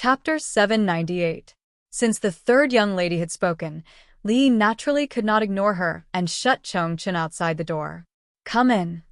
Chapter 798. Since the third young lady had spoken, Li naturally could not ignore her and shut Chong-Chen outside the door. "Come in."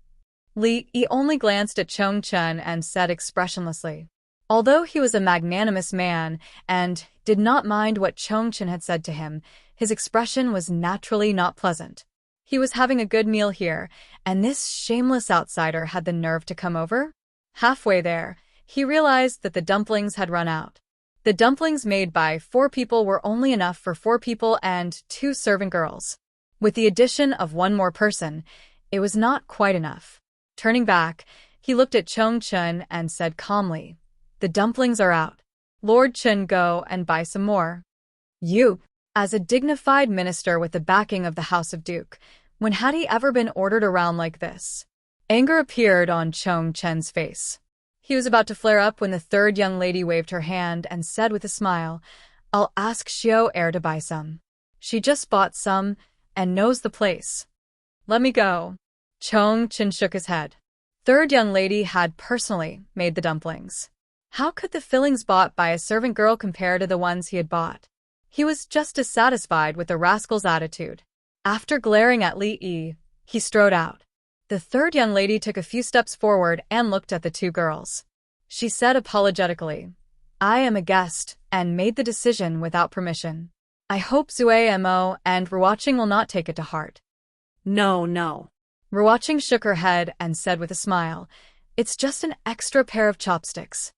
Li only glanced at Chong-Chen and said expressionlessly. Although he was a magnanimous man and did not mind what Chong-Chen had said to him, his expression was naturally not pleasant. He was having a good meal here, and this shameless outsider had the nerve to come over? Halfway there, he realized that the dumplings had run out. The dumplings made by 4 people were only enough for 4 people and 2 servant girls. With the addition of 1 more person, it was not quite enough. Turning back, he looked at Chong-Chen and said calmly, "The dumplings are out. Lord Chen, go and buy some more." You, as a dignified minister with the backing of the House of Duke, when had he ever been ordered around like this? Anger appeared on Chong-Chen's face. He was about to flare up when the third young lady waved her hand and said with a smile, "I'll ask Xiao Er to buy some. She just bought some and knows the place." "Let me go." Chong-Chen shook his head. Third young lady had personally made the dumplings. How could the fillings bought by a servant girl compare to the ones he had bought? He was just dissatisfied with the rascal's attitude. After glaring at Li, he strode out. The third young lady took a few steps forward and looked at the 2 girls. She said apologetically, "I am a guest and made the decision without permission. I hope Zue Mo and Ruoqing will not take it to heart." No. Ruoqing shook her head and said with a smile, "It's just an extra pair of chopsticks."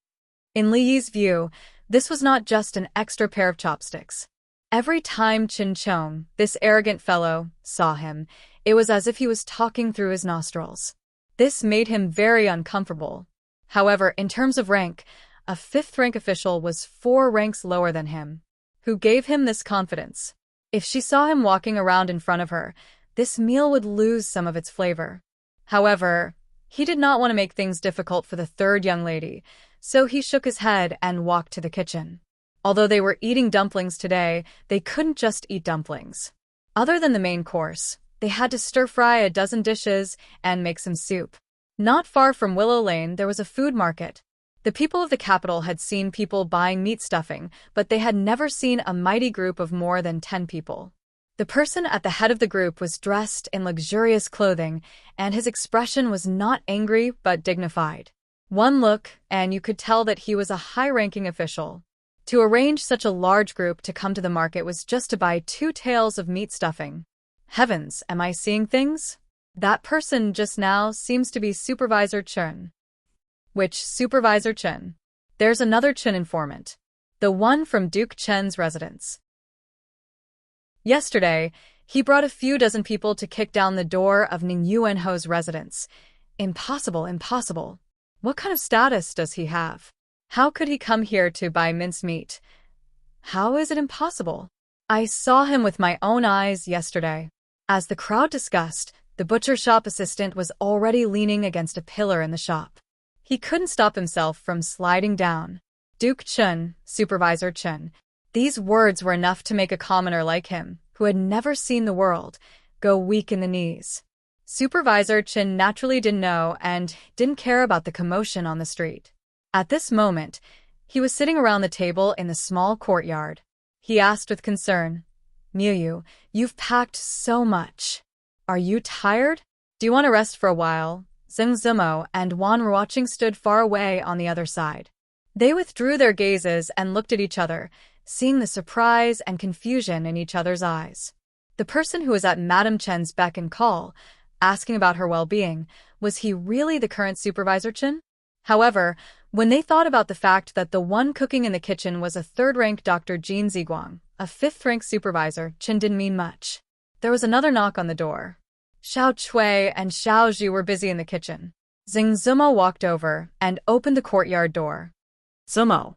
In Li's view, this was not just an extra pair of chopsticks. Every time Chin Chong, this arrogant fellow, saw him, it was as if he was talking through his nostrils. This made him very uncomfortable. However, in terms of rank, a 5th-rank official was 4 ranks lower than him. Who gave him this confidence? If she saw him walking around in front of her, this meal would lose some of its flavor. However, he did not want to make things difficult for the third young lady, so he shook his head and walked to the kitchen. Although they were eating dumplings today, they couldn't just eat dumplings. Other than the main course, they had to stir-fry a dozen dishes and make some soup. Not far from Willow Lane, there was a food market. The people of the capital had seen people buying meat stuffing, but they had never seen a mighty group of more than 10 people. The person at the head of the group was dressed in luxurious clothing, and his expression was not angry but dignified. One look, and you could tell that he was a high-ranking official. To arrange such a large group to come to the market was just to buy 2 tails of meat stuffing. Heavens, am I seeing things? That person just now seems to be Supervisor Chen. Which Supervisor Chen? There's another Chen informant. The one from Duke Chen's residence. Yesterday, he brought a few dozen people to kick down the door of Ning Yuanho's residence. Impossible. What kind of status does he have? How could he come here to buy mincemeat? How is it impossible? I saw him with my own eyes yesterday. As the crowd discussed, the butcher shop assistant was already leaning against a pillar in the shop. He couldn't stop himself from sliding down. Duke Chen, Supervisor Chen. These words were enough to make a commoner like him, who had never seen the world, go weak in the knees. Supervisor Chen naturally didn't know and didn't care about the commotion on the street. At this moment, he was sitting around the table in the small courtyard. He asked with concern, "Miyu, you've packed so much. Are you tired? Do you want to rest for a while?" Zheng Zimo and Wan Ruoqing stood far away on the other side. They withdrew their gazes and looked at each other, seeing the surprise and confusion in each other's eyes. The person who was at Madame Chen's beck and call, asking about her well-being, was he really the current Supervisor Chen? However, when they thought about the fact that the one cooking in the kitchen was a 3rd-rank Dr. Jin Ziguang, a 5th-rank supervisor, Chen didn't mean much. There was another knock on the door. Xiao Chui and Xiao Zhu were busy in the kitchen. Zheng Zimo walked over and opened the courtyard door. Zimo.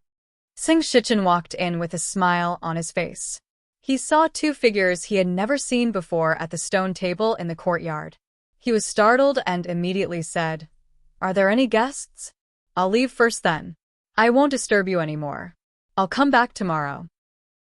Xing Shichen walked in with a smile on his face. He saw 2 figures he had never seen before at the stone table in the courtyard. He was startled and immediately said, "Are there any guests? I'll leave first then. I won't disturb you anymore. I'll come back tomorrow."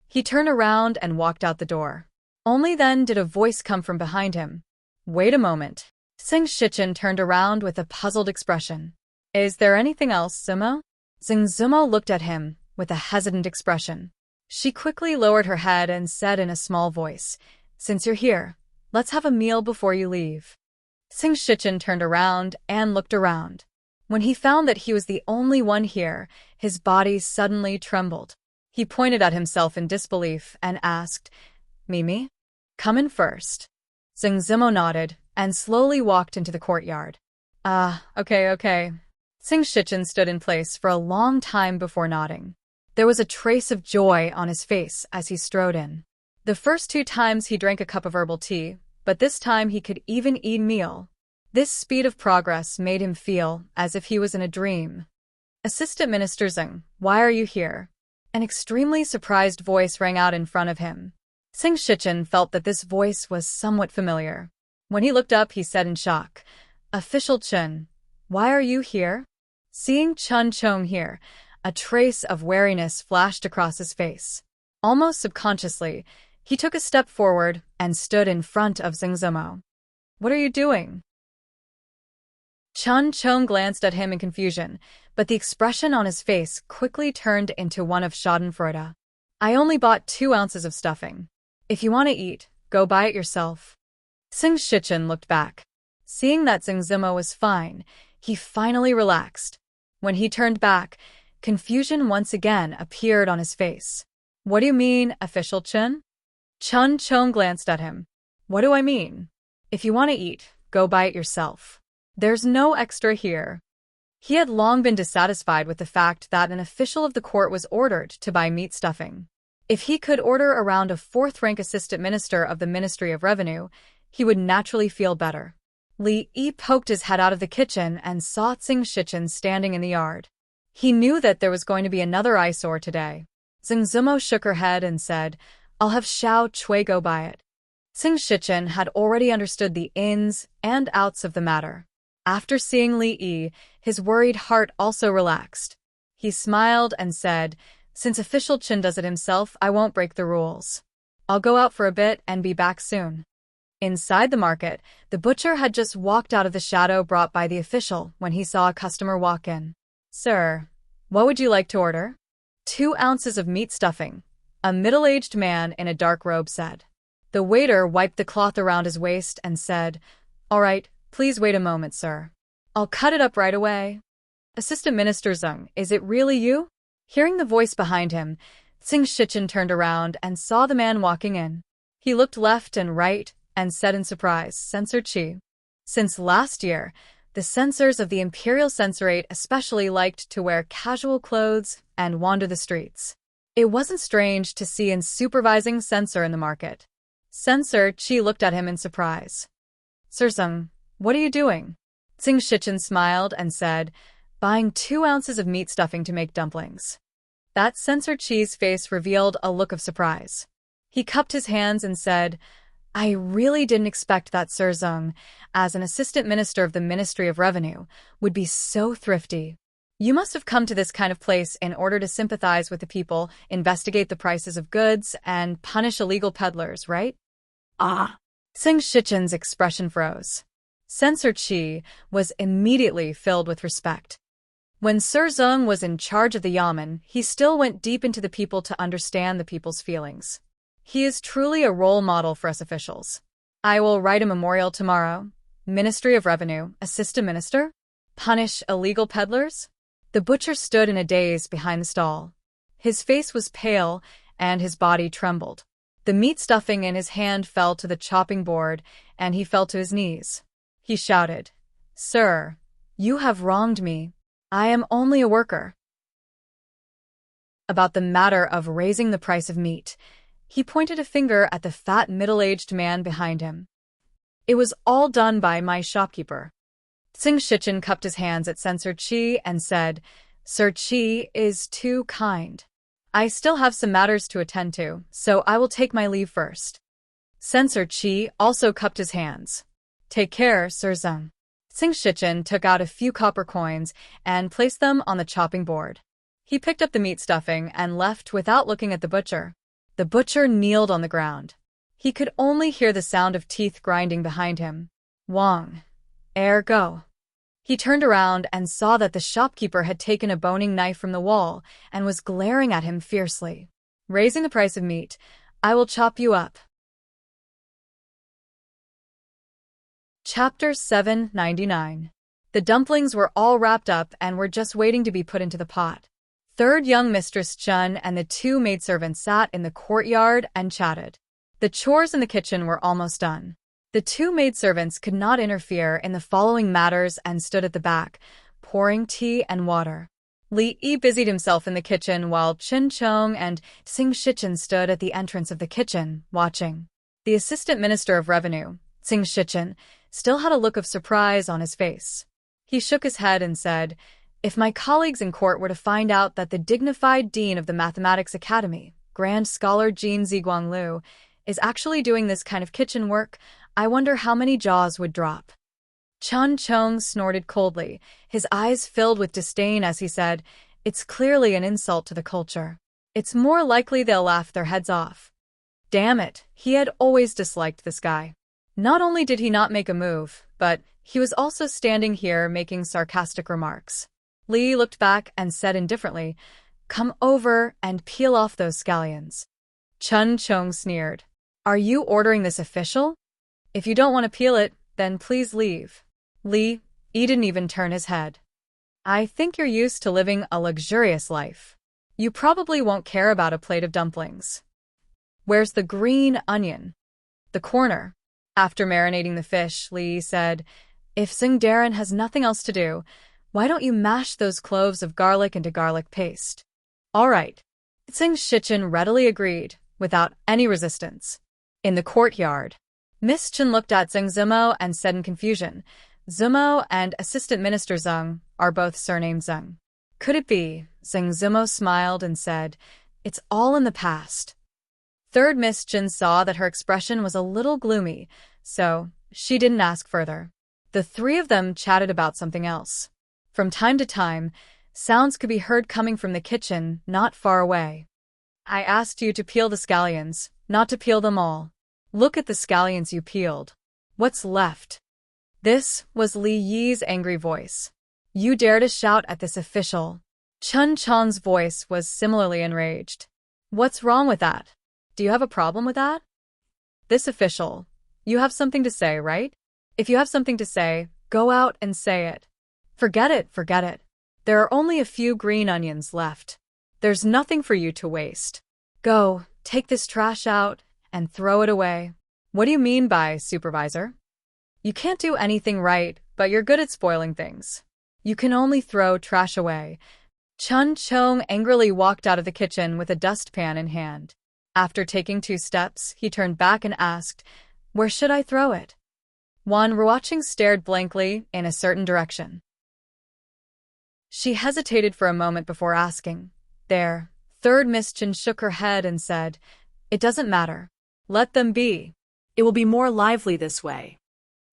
He turned around and walked out the door. Only then did a voice come from behind him. "Wait a moment." Xing Shichen turned around with a puzzled expression. "Is there anything else, Zimo?" Zheng Zimo looked at him, with a hesitant expression. She quickly lowered her head and said in a small voice, "Since you're here, let's have a meal before you leave." Sing Shichen turned around and looked around. When he found that he was the only one here, his body suddenly trembled. He pointed at himself in disbelief and asked, "Mimi? Come in first." Zheng Zimo nodded and slowly walked into the courtyard. Okay. Sing Shichen stood in place for a long time before nodding. There was a trace of joy on his face as he strode in. The first 2 times he drank a cup of herbal tea, but this time he could even eat meal. This speed of progress made him feel as if he was in a dream. "Assistant Minister Zheng, why are you here?" An extremely surprised voice rang out in front of him. Sing Shichen felt that this voice was somewhat familiar. When he looked up, he said in shock, "Official Chen, why are you here?" Seeing Chun Chong here, a trace of wariness flashed across his face. Almost subconsciously, he took a step forward and stood in front of Zheng Zimo. "What are you doing?" Chun Chong glanced at him in confusion, but the expression on his face quickly turned into one of schadenfreude. "I only bought 2 ounces of stuffing. If you want to eat, go buy it yourself." Sing Shichen looked back. Seeing that Zheng Zimo was fine, he finally relaxed. When he turned back, confusion once again appeared on his face. "What do you mean, Official Chen?" Chun Chong glanced at him. "What do I mean? If you want to eat, go buy it yourself. There's no extra here." He had long been dissatisfied with the fact that an official of the court was ordered to buy meat stuffing. If he could order around a 4th-rank assistant minister of the Ministry of Revenue, he would naturally feel better. Li Yi poked his head out of the kitchen and saw Sing Shichen standing in the yard. He knew that there was going to be another eyesore today. Zheng Zimo shook her head and said, "I'll have Xiao Cui go buy it." Sing Shichen had already understood the ins and outs of the matter. After seeing Li Yi, his worried heart also relaxed. He smiled and said, "Since Official Chen does it himself, I won't break the rules. I'll go out for a bit and be back soon." Inside the market, the butcher had just walked out of the shadow brought by the official when he saw a customer walk in. "Sir, what would you like to order?" 2 ounces of meat stuffing," a middle-aged man in a dark robe said. The waiter wiped the cloth around his waist and said, "All right, please wait a moment, sir. I'll cut it up right away." "Assistant Minister Zheng, is it really you?" Hearing the voice behind him, Sing Shichen turned around and saw the man walking in. He looked left and right and said in surprise, "Censor Qi." Since last year, the censors of the Imperial Censorate especially liked to wear casual clothes and wander the streets. It wasn't strange to see a supervising censor in the market. Censor Qi looked at him in surprise. "Sir Zheng, what are you doing?" Sing Shichen smiled and said, "Buying 2 ounces of meat stuffing to make dumplings." That Censor Qi's face revealed a look of surprise. He cupped his hands and said, "I really didn't expect that Sir Zheng, as an assistant minister of the Ministry of Revenue, would be so thrifty. You must have come to this kind of place in order to sympathize with the people, investigate the prices of goods, and punish illegal peddlers, right?" Ah. Sing Shichen's expression froze. Censor Qi was immediately filled with respect. When Sir Zheng was in charge of the yamen, he still went deep into the people to understand the people's feelings. He is truly a role model for us officials. I will write a memorial tomorrow. Ministry of Revenue, Assistant Minister? Punish illegal peddlers? The butcher stood in a daze behind the stall. His face was pale and his body trembled. The meat stuffing in his hand fell to the chopping board and he fell to his knees. He shouted, "Sir, you have wronged me. I am only a worker." About the matter of raising the price of meat, he pointed a finger at the fat middle-aged man behind him. "It was all done by my shopkeeper." Sing Shichen cupped his hands at Censor Qi and said, "Sir Qi is too kind. I still have some matters to attend to, so I will take my leave first." Censor Qi also cupped his hands. "Take care, Sir Zheng." Sing Shichen took out a few copper coins and placed them on the chopping board. He picked up the meat stuffing and left without looking at the butcher. The butcher kneeled on the ground. He could only hear the sound of teeth grinding behind him. "Wang, go." He turned around and saw that the shopkeeper had taken a boning knife from the wall and was glaring at him fiercely. Raising the price of meat, I will chop you up. Chapter 799. The dumplings were all wrapped up and were just waiting to be put into the pot. Third young Mistress Chun and the two maidservants sat in the courtyard and chatted. The chores in the kitchen were almost done. The two maidservants could not interfere in the following matters and stood at the back, pouring tea and water. Li Yi busied himself in the kitchen while Chin Chong and Xing Shichen stood at the entrance of the kitchen, watching. The Assistant Minister of Revenue, Xing Shichen, still had a look of surprise on his face. He shook his head and said, "If my colleagues in court were to find out that the dignified dean of the Mathematics Academy, Grand Scholar Jean Ziguang Lu, is actually doing this kind of kitchen work, I wonder how many jaws would drop." Chun Chong snorted coldly, his eyes filled with disdain as he said, "It's clearly an insult to the culture. It's more likely they'll laugh their heads off." Damn it, he had always disliked this guy. Not only did he not make a move, but he was also standing here making sarcastic remarks. Li looked back and said indifferently, "Come over and peel off those scallions." Chun Chong sneered. "Are you ordering this official? If you don't want to peel it, then please leave." Li Yi didn't even turn his head. "I think you're used to living a luxurious life. You probably won't care about a plate of dumplings. Where's the green onion?" "The corner." After marinating the fish, Li said, "If Xing Darren has nothing else to do, why don't you mash those cloves of garlic into garlic paste?" "All right." Xing Shichen readily agreed, without any resistance. In the courtyard, Miss Chen looked at Xing Zimo and said in confusion, "Zimo and Assistant Minister Zeng are both surnamed Zeng. Could it be?" Xing Zimo smiled and said, "It's all in the past." Third Miss Chen saw that her expression was a little gloomy, so she didn't ask further. The three of them chatted about something else. From time to time, sounds could be heard coming from the kitchen not far away. "I asked you to peel the scallions, not to peel them all. Look at the scallions you peeled. What's left?" This was Li Yi's angry voice. "You dare to shout at this official?" Chun Chong's voice was similarly enraged. "What's wrong with that? Do you have a problem with that? This official, you have something to say, right? If you have something to say, go out and say it. Forget it, forget it. There are only a few green onions left. There's nothing for you to waste. Go, take this trash out and throw it away." "What do you mean by supervisor? You can't do anything right, but you're good at spoiling things. You can only throw trash away." Chun Chong angrily walked out of the kitchen with a dustpan in hand. After taking 2 steps, he turned back and asked, "Where should I throw it?" Wan Ruoqing stared blankly in a certain direction. She hesitated for a moment before asking, "There." Third Miss Chen shook her head and said, "It doesn't matter. Let them be. It will be more lively this way."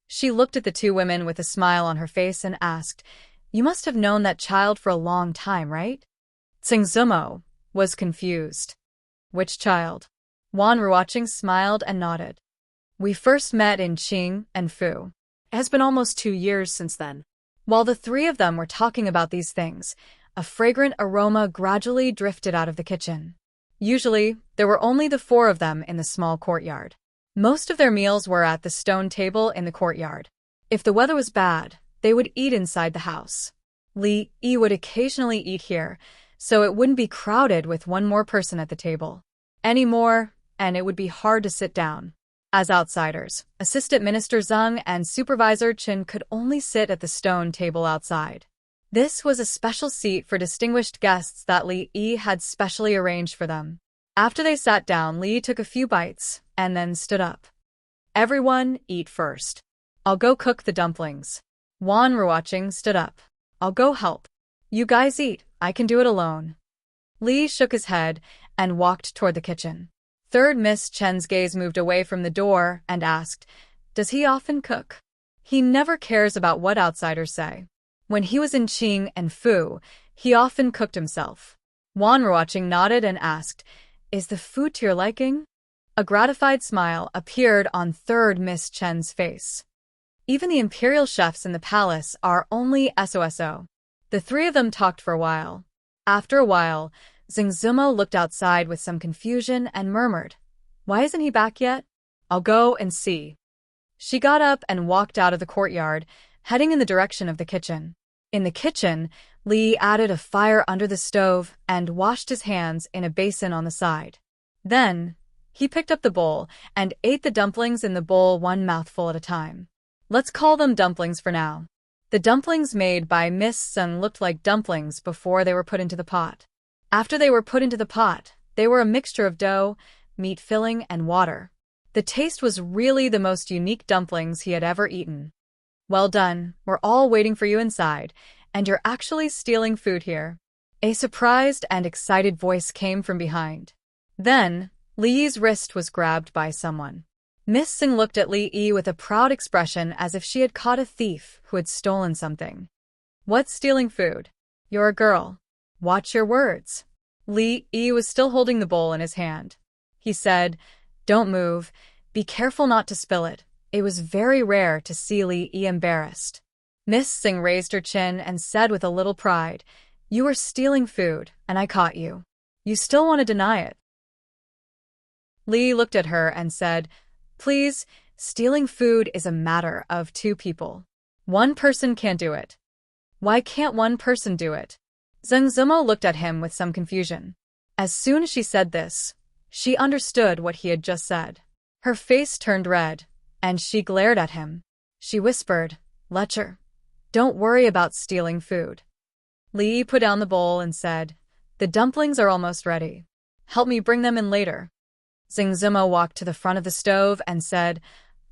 She looked at the two women with a smile on her face and asked, "You must have known that child for a long time, right?" Xing Zimo was confused. "Which child?" Wan Ruoqing smiled and nodded. "We first met in Qing and Fu. It has been almost 2 years since then. While the three of them were talking about these things, a fragrant aroma gradually drifted out of the kitchen. Usually, there were only the 4 of them in the small courtyard. Most of their meals were at the stone table in the courtyard. If the weather was bad, they would eat inside the house. Li Yi would occasionally eat here, so it wouldn't be crowded with one more person at the table. Anymore, and it would be hard to sit down. As outsiders, Assistant Minister Zeng and Supervisor Qin could only sit at the stone table outside. This was a special seat for distinguished guests that Li Yi had specially arranged for them. After they sat down, Li took a few bites and then stood up. "Everyone, eat first. I'll go cook the dumplings." Wan Ruoqing stood up. "I'll go help. You guys eat, I can do it alone." Li shook his head and walked toward the kitchen. Third Miss Chen's gaze moved away from the door and asked, "Does he often cook?" "He never cares about what outsiders say. When he was in Qing and Fu, he often cooked himself." Wan Ruoqing nodded and asked, "Is the food to your liking?" A gratified smile appeared on Third Miss Chen's face. Even the imperial chefs in the palace are only SOSO. The three of them talked for a while. After a while, Zengzumo looked outside with some confusion and murmured, "Why isn't he back yet? I'll go and see." She got up and walked out of the courtyard, heading in the direction of the kitchen. In the kitchen, Li added a fire under the stove and washed his hands in a basin on the side. Then, he picked up the bowl and ate the dumplings in the bowl one mouthful at a time. Let's call them dumplings for now. The dumplings made by Miss Sun looked like dumplings before they were put into the pot. After they were put into the pot, they were a mixture of dough, meat filling, and water. The taste was really the most unique dumplings he had ever eaten. "Well done, we're all waiting for you inside, and you're actually stealing food here." A surprised and excited voice came from behind. Then, Li's wrist was grabbed by someone. Miss Singh looked at Li Yi with a proud expression as if she had caught a thief who had stolen something. "What's stealing food? You're a girl. Watch your words." Li Yi was still holding the bowl in his hand. He said, "Don't move. Be careful not to spill it." It was very rare to see Li Yi embarrassed. Miss Singh raised her chin and said with a little pride, "You were stealing food, and I caught you. You still want to deny it." Li looked at her and said, "Please, stealing food is a matter of two people. One person can't do it." "Why can't one person do it?" Zengzumo looked at him with some confusion. As soon as she said this, she understood what he had just said. Her face turned red, and she glared at him. She whispered, "Lecher, don't worry about stealing food." Li put down the bowl and said, "The dumplings are almost ready. Help me bring them in later." Zengzumo walked to the front of the stove and said,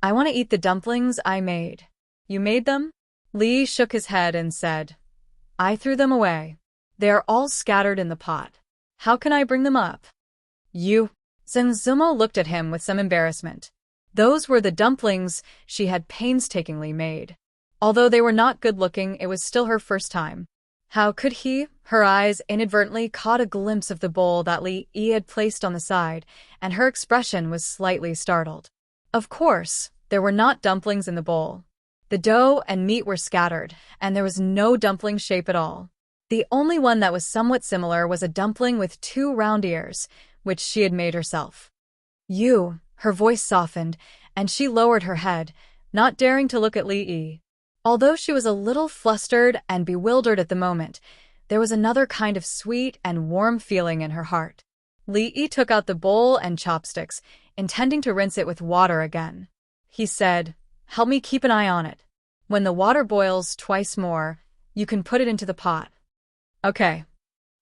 "I want to eat the dumplings I made." "You made them?" Li shook his head and said, "I threw them away. They are all scattered in the pot. How can I bring them up?" "You?" Zengzumo looked at him with some embarrassment. Those were the dumplings she had painstakingly made. Although they were not good-looking, it was still her first time. How could he? Her eyes inadvertently caught a glimpse of the bowl that Li Yi had placed on the side, and her expression was slightly startled. Of course, there were not dumplings in the bowl. The dough and meat were scattered, and there was no dumpling shape at all. The only one that was somewhat similar was a dumpling with two round ears, which she had made herself. "You," her voice softened, and she lowered her head, not daring to look at Li Yi. Although she was a little flustered and bewildered at the moment, there was another kind of sweet and warm feeling in her heart. Li Yi took out the bowl and chopsticks, intending to rinse it with water again. He said, "Help me keep an eye on it. When the water boils twice more, you can put it into the pot." "Okay."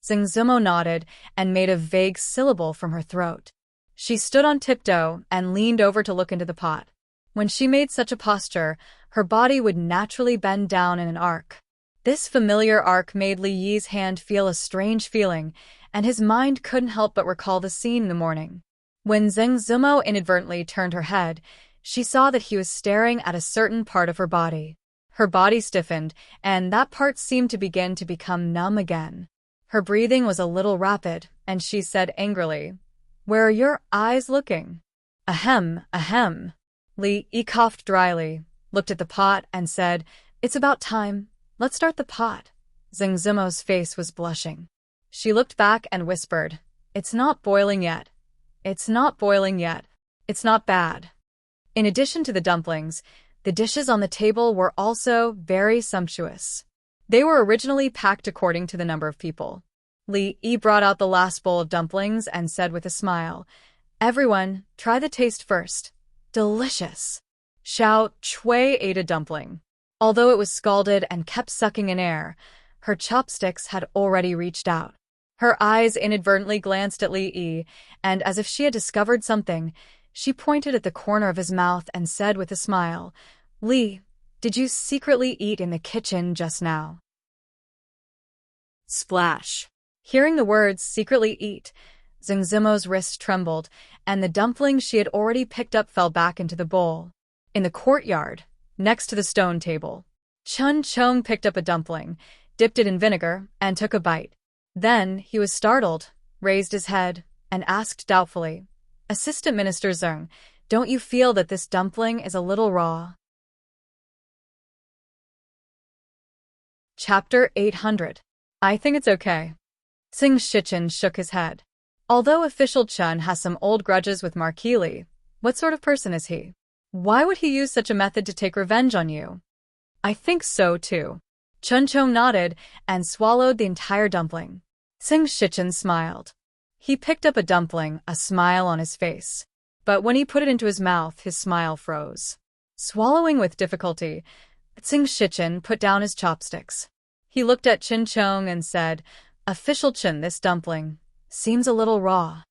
Zengzumo nodded and made a vague syllable from her throat. She stood on tiptoe and leaned over to look into the pot. When she made such a posture, her body would naturally bend down in an arc. This familiar arc made Li Yi's hand feel a strange feeling, and his mind couldn't help but recall the scene in the morning. When Zengzumo inadvertently turned her head, she saw that he was staring at a certain part of her body. Her body stiffened, and that part seemed to begin to become numb again. Her breathing was a little rapid, and she said angrily, "Where are your eyes looking?" "Ahem, ahem." Li Yi coughed dryly, looked at the pot, and said, "It's about time. Let's start the pot." Zengzumo's face was blushing. She looked back and whispered, "It's not boiling yet. It's not boiling yet. It's not bad." In addition to the dumplings, the dishes on the table were also very sumptuous. They were originally packed according to the number of people. Li Yi brought out the last bowl of dumplings and said with a smile, "Everyone, try the taste first. Delicious." Xiao Chui ate a dumpling. Although it was scalded and kept sucking in air, her chopsticks had already reached out. Her eyes inadvertently glanced at Li Yi, and as if she had discovered something, she pointed at the corner of his mouth and said with a smile, "Li, did you secretly eat in the kitchen just now?" Splash. Hearing the words "secretly eat," Zengzumo's wrist trembled, and the dumpling she had already picked up fell back into the bowl. In the courtyard, next to the stone table, Chun Chong picked up a dumpling, dipped it in vinegar, and took a bite. Then he was startled, raised his head, and asked doubtfully, "Assistant Minister Zeng, don't you feel that this dumpling is a little raw?" Chapter 800. I think it's okay. Sing Shichen shook his head. Although official Chun has some old grudges with Marquis Li, what sort of person is he? Why would he use such a method to take revenge on you? I think so too. Chun Chong nodded and swallowed the entire dumpling. Sing Shichen smiled. He picked up a dumpling, a smile on his face. But when he put it into his mouth, his smile froze. Swallowing with difficulty, Sing Shichen put down his chopsticks. He looked at Chin Chong and said, "Official Chin, this dumpling seems a little raw."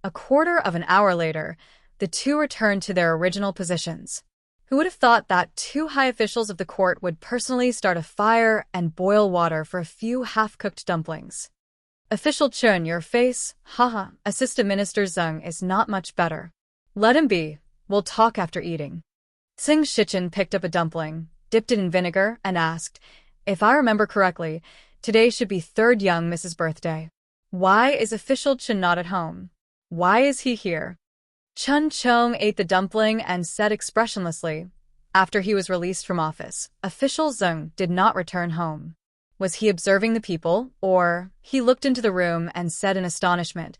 A quarter of an hour later, the two returned to their original positions. Who would have thought that two high officials of the court would personally start a fire and boil water for a few half-cooked dumplings? Official Chun, your face, haha, Assistant Minister Zeng is not much better. Let him be, we'll talk after eating. Sing Shichen picked up a dumpling, dipped it in vinegar, and asked, "If I remember correctly, today should be third young Mrs. birthday. Why is official Chun not at home? Why is he here?" Chun Chong ate the dumpling and said expressionlessly, after he was released from office, official Zeng did not return home. Was he observing the people, or he looked into the room and said in astonishment,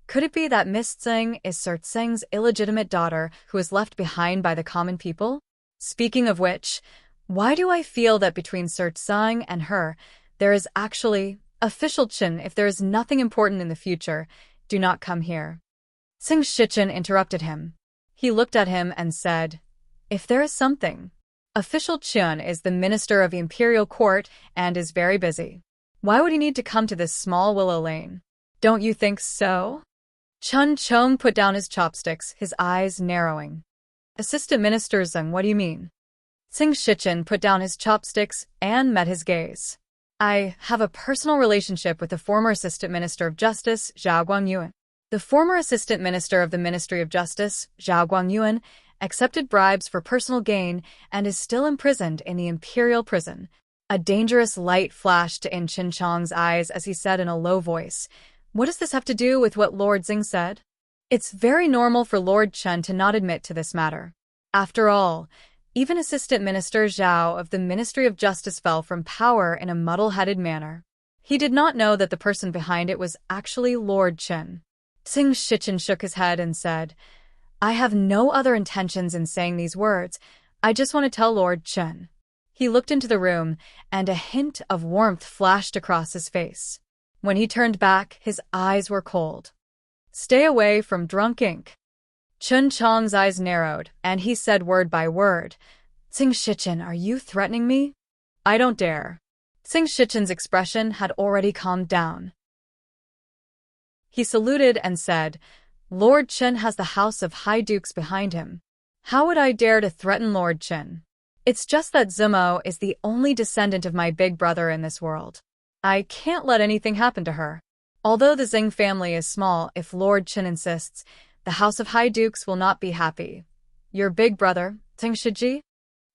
could it be that Miss Tseng is Sir Tseng's illegitimate daughter who was left behind by the common people? Speaking of which, why do I feel that between Sir Tseng and her, there is actually, official Chin, if there is nothing important in the future, do not come here. Sing Shichen interrupted him. He looked at him and said, "If there is something. Official Chun is the minister of the imperial court and is very busy. Why would he need to come to this small willow lane? Don't you think so?" Chun Chong put down his chopsticks, his eyes narrowing. "Assistant Minister Zeng, what do you mean?" Sing Shichen put down his chopsticks and met his gaze. "I have a personal relationship with the former Assistant Minister of Justice, Zhao Guangyuan. The former Assistant Minister of the Ministry of Justice, Zhao Guangyuan, accepted bribes for personal gain and is still imprisoned in the imperial prison." A dangerous light flashed in Chin Chong's eyes as he said in a low voice, "What does this have to do with what Lord Xing said?" It's very normal for Lord Chen to not admit to this matter. After all, even Assistant Minister Zhao of the Ministry of Justice fell from power in a muddle-headed manner. He did not know that the person behind it was actually Lord Chen. Sing Shichen shook his head and said, "I have no other intentions in saying these words. I just want to tell Lord Chen." He looked into the room, and a hint of warmth flashed across his face. When he turned back, his eyes were cold. "Stay away from drunk ink." Chun Chong's eyes narrowed, and he said word by word, "Sing Shichen, are you threatening me?" "I don't dare." Sing Shichen's expression had already calmed down. He saluted and said, "Lord Chen has the house of high dukes behind him. How would I dare to threaten Lord Chen? It's just that Zumo is the only descendant of my big brother in this world. I can't let anything happen to her. Although the Xing family is small, if Lord Chen insists, the house of high dukes will not be happy. Your big brother, Xing Shiji?"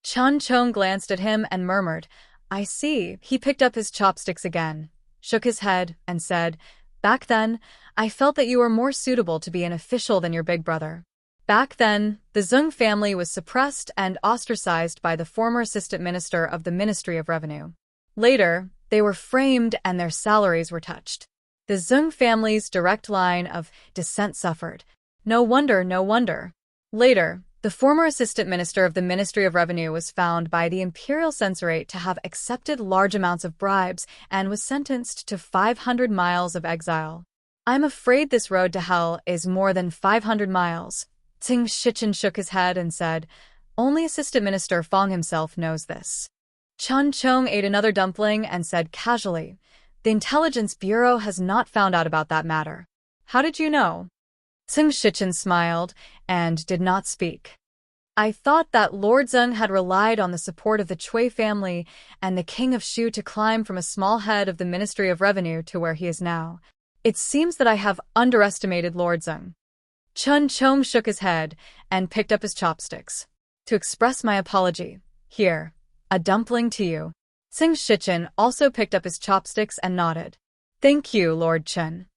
Chun Chong glanced at him and murmured, "I see." He picked up his chopsticks again, shook his head, and said, "Back then, I felt that you were more suitable to be an official than your big brother. Back then, the Zeng family was suppressed and ostracized by the former assistant minister of the Ministry of Revenue. Later, they were framed and their salaries were touched. The Zeng family's direct line of descent suffered. No wonder, no wonder. Later, the former assistant minister of the Ministry of Revenue was found by the imperial censorate to have accepted large amounts of bribes and was sentenced to 500 miles of exile. I'm afraid this road to hell is more than 500 miles. Sing Shichen shook his head and said, "Only Assistant Minister Fong himself knows this." Chun Chong ate another dumpling and said casually, "The Intelligence Bureau has not found out about that matter. How did you know?" Sing Shichen smiled and did not speak. "I thought that Lord Zeng had relied on the support of the Cui family and the King of Shu to climb from a small head of the Ministry of Revenue to where he is now. It seems that I have underestimated Lord Zeng." Chun Chong shook his head and picked up his chopsticks. "To express my apology, here, a dumpling to you." Sing Shichen also picked up his chopsticks and nodded. "Thank you, Lord Chen."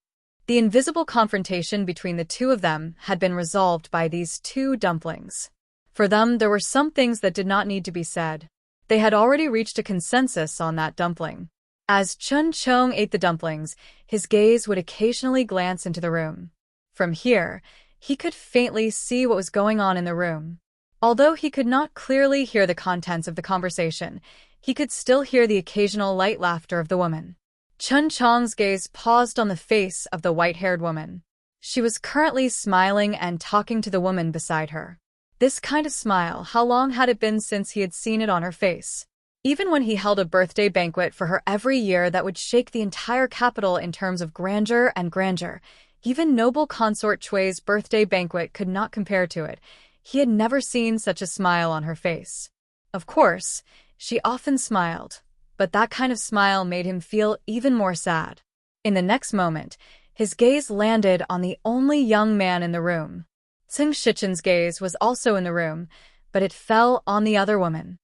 The invisible confrontation between the two of them had been resolved by these two dumplings. For them, there were some things that did not need to be said. They had already reached a consensus on that dumpling. As Chun Chong ate the dumplings, his gaze would occasionally glance into the room. From here, he could faintly see what was going on in the room. Although he could not clearly hear the contents of the conversation, he could still hear the occasional light laughter of the woman. Chun Chong's gaze paused on the face of the white-haired woman. She was currently smiling and talking to the woman beside her. This kind of smile, how long had it been since he had seen it on her face? Even when he held a birthday banquet for her every year that would shake the entire capital in terms of grandeur and grandeur, even noble consort Chui's birthday banquet could not compare to it. He had never seen such a smile on her face. Of course, she often smiled, but that kind of smile made him feel even more sad. In the next moment, his gaze landed on the only young man in the room. Tsing Shichen's gaze was also in the room, but it fell on the other woman.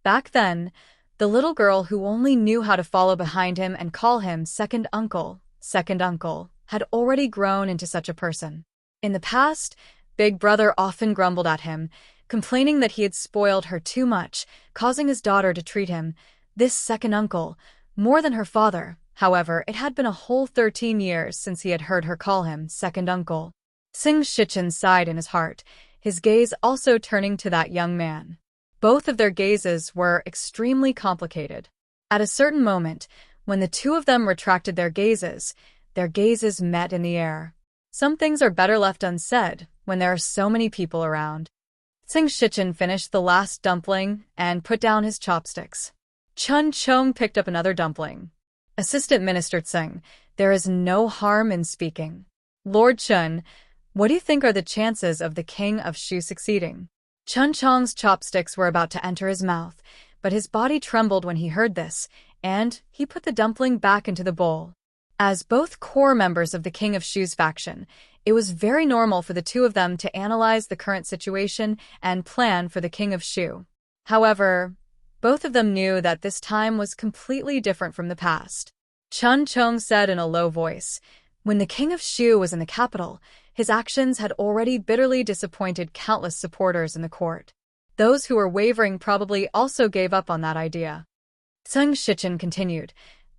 Back then, the little girl who only knew how to follow behind him and call him second uncle, had already grown into such a person. In the past, Big Brother often grumbled at him, complaining that he had spoiled her too much, causing his daughter to treat him, this second uncle, more than her father. However, it had been a whole 13 years since he had heard her call him second uncle. Tsing Shichen sighed in his heart, his gaze also turning to that young man. Both of their gazes were extremely complicated. At a certain moment, when the two of them retracted their gazes met in the air. Some things are better left unsaid when there are so many people around. Tsing Shichen finished the last dumpling and put down his chopsticks. Chun Chong picked up another dumpling. Assistant Minister Tsing, there is no harm in speaking. Lord Chun, what do you think are the chances of the King of Shu succeeding? Chun Chong's chopsticks were about to enter his mouth, but his body trembled when he heard this, and he put the dumpling back into the bowl. As both core members of the King of Shu's faction, it was very normal for the two of them to analyze the current situation and plan for the King of Shu. However, both of them knew that this time was completely different from the past. Chun Chong said in a low voice, when the King of Shu was in the capital, his actions had already bitterly disappointed countless supporters in the court. Those who were wavering probably also gave up on that idea. Tsing Shichen continued,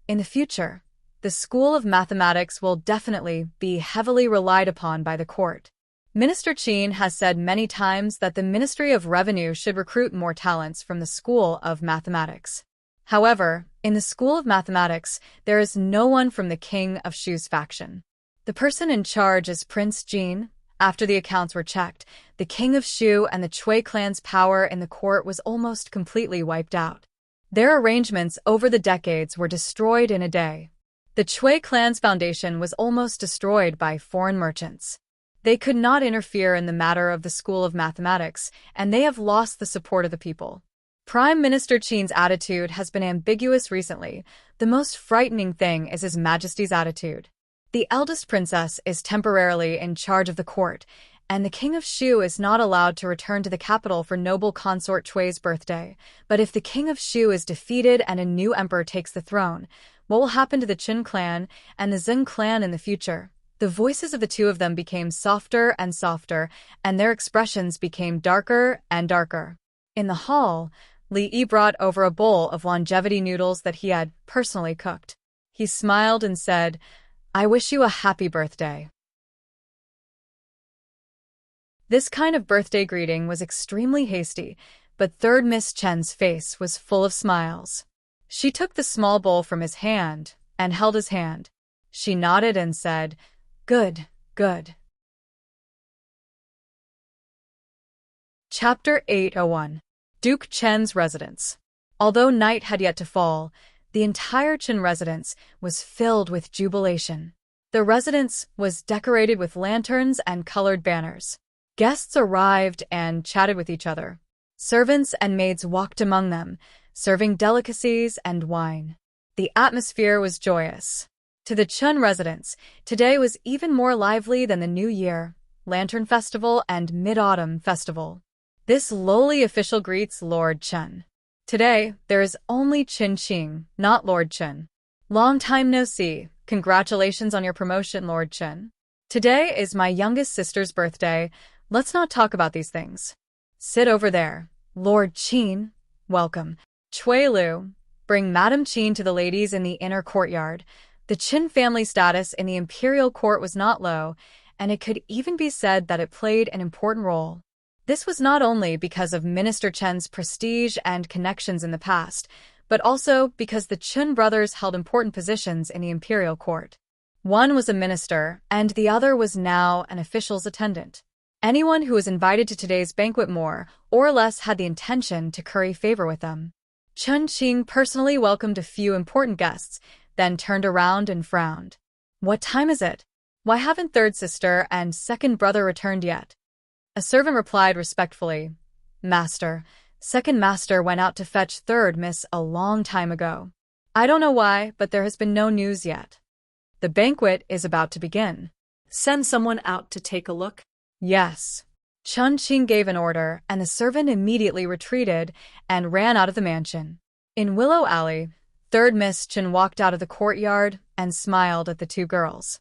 in the future, the School of Mathematics will definitely be heavily relied upon by the court. Minister Qin has said many times that the Ministry of Revenue should recruit more talents from the School of Mathematics. However, in the School of Mathematics, there is no one from the King of Shu's faction. The person in charge is Prince Jin. After the accounts were checked, the King of Shu and the Chui clan's power in the court was almost completely wiped out. Their arrangements over the decades were destroyed in a day. The Chui clan's foundation was almost destroyed by foreign merchants. They could not interfere in the matter of the School of Mathematics, and they have lost the support of the people. Prime Minister Qin's attitude has been ambiguous recently. The most frightening thing is His Majesty's attitude. The eldest princess is temporarily in charge of the court, and the King of Shu is not allowed to return to the capital for noble consort Chui's birthday. But if the King of Shu is defeated and a new emperor takes the throne, what will happen to the Qin clan and the Zeng clan in the future? The voices of the two of them became softer and softer, and their expressions became darker and darker. In the hall, Li Yi brought over a bowl of longevity noodles that he had personally cooked. He smiled and said, I wish you a happy birthday. This kind of birthday greeting was extremely hasty, but third Miss Chen's face was full of smiles. She took the small bowl from his hand and held his hand. She nodded and said, Good, good. Chapter 801. Duke Chen's Residence. Although night had yet to fall, the entire Chen residence was filled with jubilation. The residence was decorated with lanterns and colored banners. Guests arrived and chatted with each other. Servants and maids walked among them, serving delicacies and wine. The atmosphere was joyous. To the Chun residence, today was even more lively than the New Year, Lantern Festival, and Mid-Autumn Festival. This lowly official greets Lord Chun. Today, there is only Qin Qing, not Lord Chun. Long time no see. Congratulations on your promotion, Lord Chun. Today is my youngest sister's birthday. Let's not talk about these things. Sit over there. Lord Qin, welcome. Cui Lu, bring Madame Qin to the ladies in the inner courtyard. The Qin family status in the imperial court was not low, and it could even be said that it played an important role. This was not only because of Minister Chen's prestige and connections in the past, but also because the Qin brothers held important positions in the imperial court. One was a minister, and the other was now an official's attendant. Anyone who was invited to today's banquet more or less had the intention to curry favor with them. Chen Qing personally welcomed a few important guests, then turned around and frowned. What time is it? Why haven't third sister and second brother returned yet? A servant replied respectfully, Master, second master went out to fetch third miss a long time ago. I don't know why, but there has been no news yet. The banquet is about to begin. Send someone out to take a look? Yes. Chen Qing gave an order, and the servant immediately retreated and ran out of the mansion. In Willow Alley, third Miss Chen walked out of the courtyard and smiled at the two girls.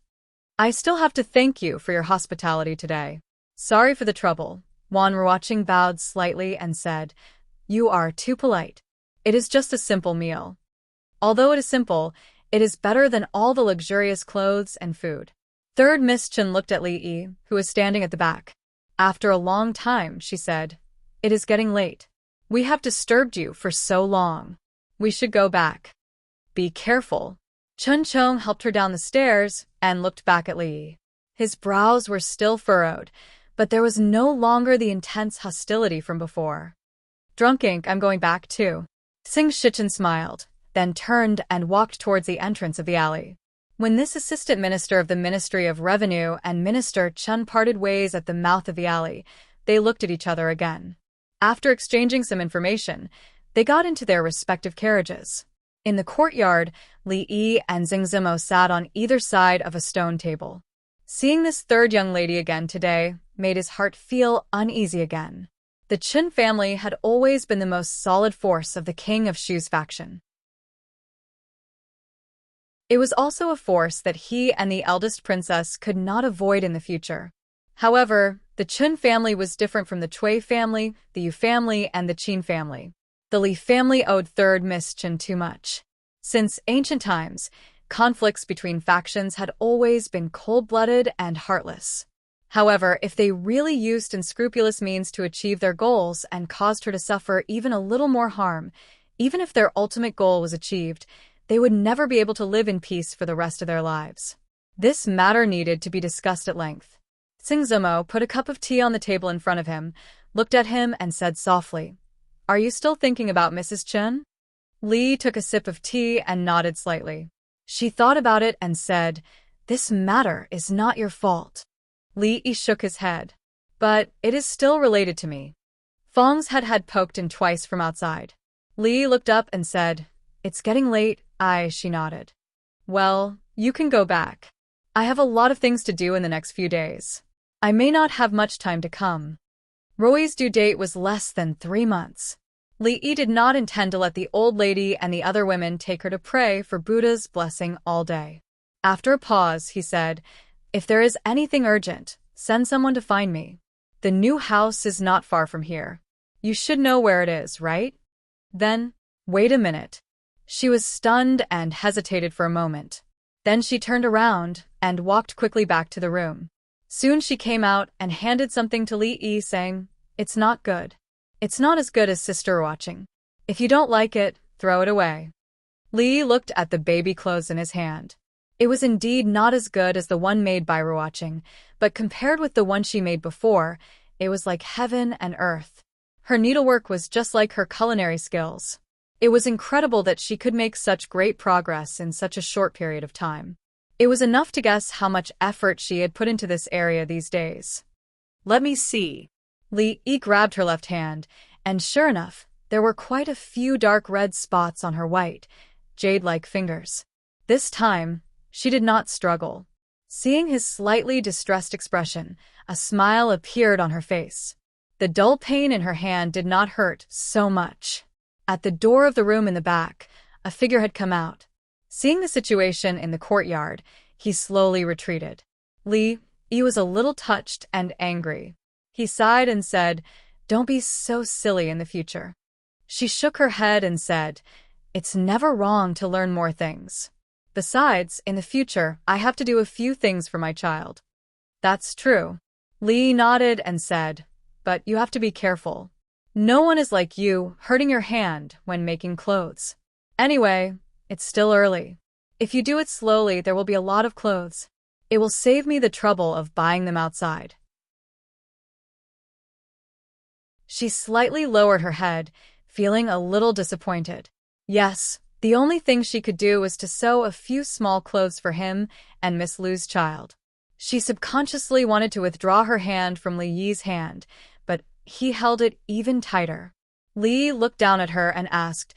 I still have to thank you for your hospitality today. Sorry for the trouble. Wan Ruoqing bowed slightly and said, You are too polite. It is just a simple meal. Although it is simple, it is better than all the luxurious clothes and food. Third Miss Chen looked at Li Yi, who was standing at the back. After a long time, she said, It is getting late. We have disturbed you for so long. We should go back. Be careful. Chen Chong helped her down the stairs and looked back at Li Yi. His brows were still furrowed, but there was no longer the intense hostility from before. Drunk ink, I'm going back too. Xing Shichen smiled, then turned and walked towards the entrance of the alley. When this assistant minister of the Ministry of Revenue and Minister Chen parted ways at the mouth of the alley, they looked at each other again. After exchanging some information, they got into their respective carriages. In the courtyard, Li Yi and Xing Zimo sat on either side of a stone table. Seeing this third young lady again today made his heart feel uneasy again. The Qin family had always been the most solid force of the King of Shu's faction. It was also a force that he and the eldest princess could not avoid in the future. However, the Qin family was different from the Cui family, the Yu family, and the Qin family. The Li family owed third Miss Qin too much. Since ancient times, conflicts between factions had always been cold-blooded and heartless. However, if they really used unscrupulous means to achieve their goals and caused her to suffer even a little more harm, even if their ultimate goal was achieved, they would never be able to live in peace for the rest of their lives. This matter needed to be discussed at length. Xing Zimo put a cup of tea on the table in front of him, looked at him and said softly, Are you still thinking about Mrs. Chen? Li took a sip of tea and nodded slightly. She thought about it and said, This matter is not your fault. Li Yi shook his head. But it is still related to me. Fong's head had poked in twice from outside. Li looked up and said, It's getting late. She nodded. Well, you can go back. I have a lot of things to do in the next few days. I may not have much time to come. Roi's due date was less than 3 months. Li Yi did not intend to let the old lady and the other women take her to pray for Buddha's blessing all day. After a pause, he said, If there is anything urgent, send someone to find me. The new house is not far from here. You should know where it is, right? Then, wait a minute. She was stunned and hesitated for a moment. Then she turned around and walked quickly back to the room. Soon she came out and handed something to Li Yi, saying, It's not good. It's not as good as Sister watching. If you don't like it, throw it away. Li looked at the baby clothes in his hand. It was indeed not as good as the one made by Ruoqing, but compared with the one she made before, it was like heaven and earth. Her needlework was just like her culinary skills. It was incredible that she could make such great progress in such a short period of time. It was enough to guess how much effort she had put into this area these days. Let me see. Li Yi grabbed her left hand, and sure enough, there were quite a few dark red spots on her white, jade-like fingers. This time, she did not struggle. Seeing his slightly distressed expression, a smile appeared on her face. The dull pain in her hand did not hurt so much. At the door of the room in the back, a figure had come out. Seeing the situation in the courtyard, he slowly retreated. Li Yi was a little touched and angry. He sighed and said, Don't be so silly in the future. She shook her head and said, It's never wrong to learn more things. Besides, in the future, I have to do a few things for my child. That's true. Lee nodded and said, But you have to be careful. No one is like you, hurting your hand when making clothes. Anyway, it's still early. If you do it slowly, there will be a lot of clothes. It will save me the trouble of buying them outside. She slightly lowered her head, feeling a little disappointed. Yes, the only thing she could do was to sew a few small clothes for him and Miss Lu's child. She subconsciously wanted to withdraw her hand from Li Yi's hand, but he held it even tighter. Li looked down at her and asked,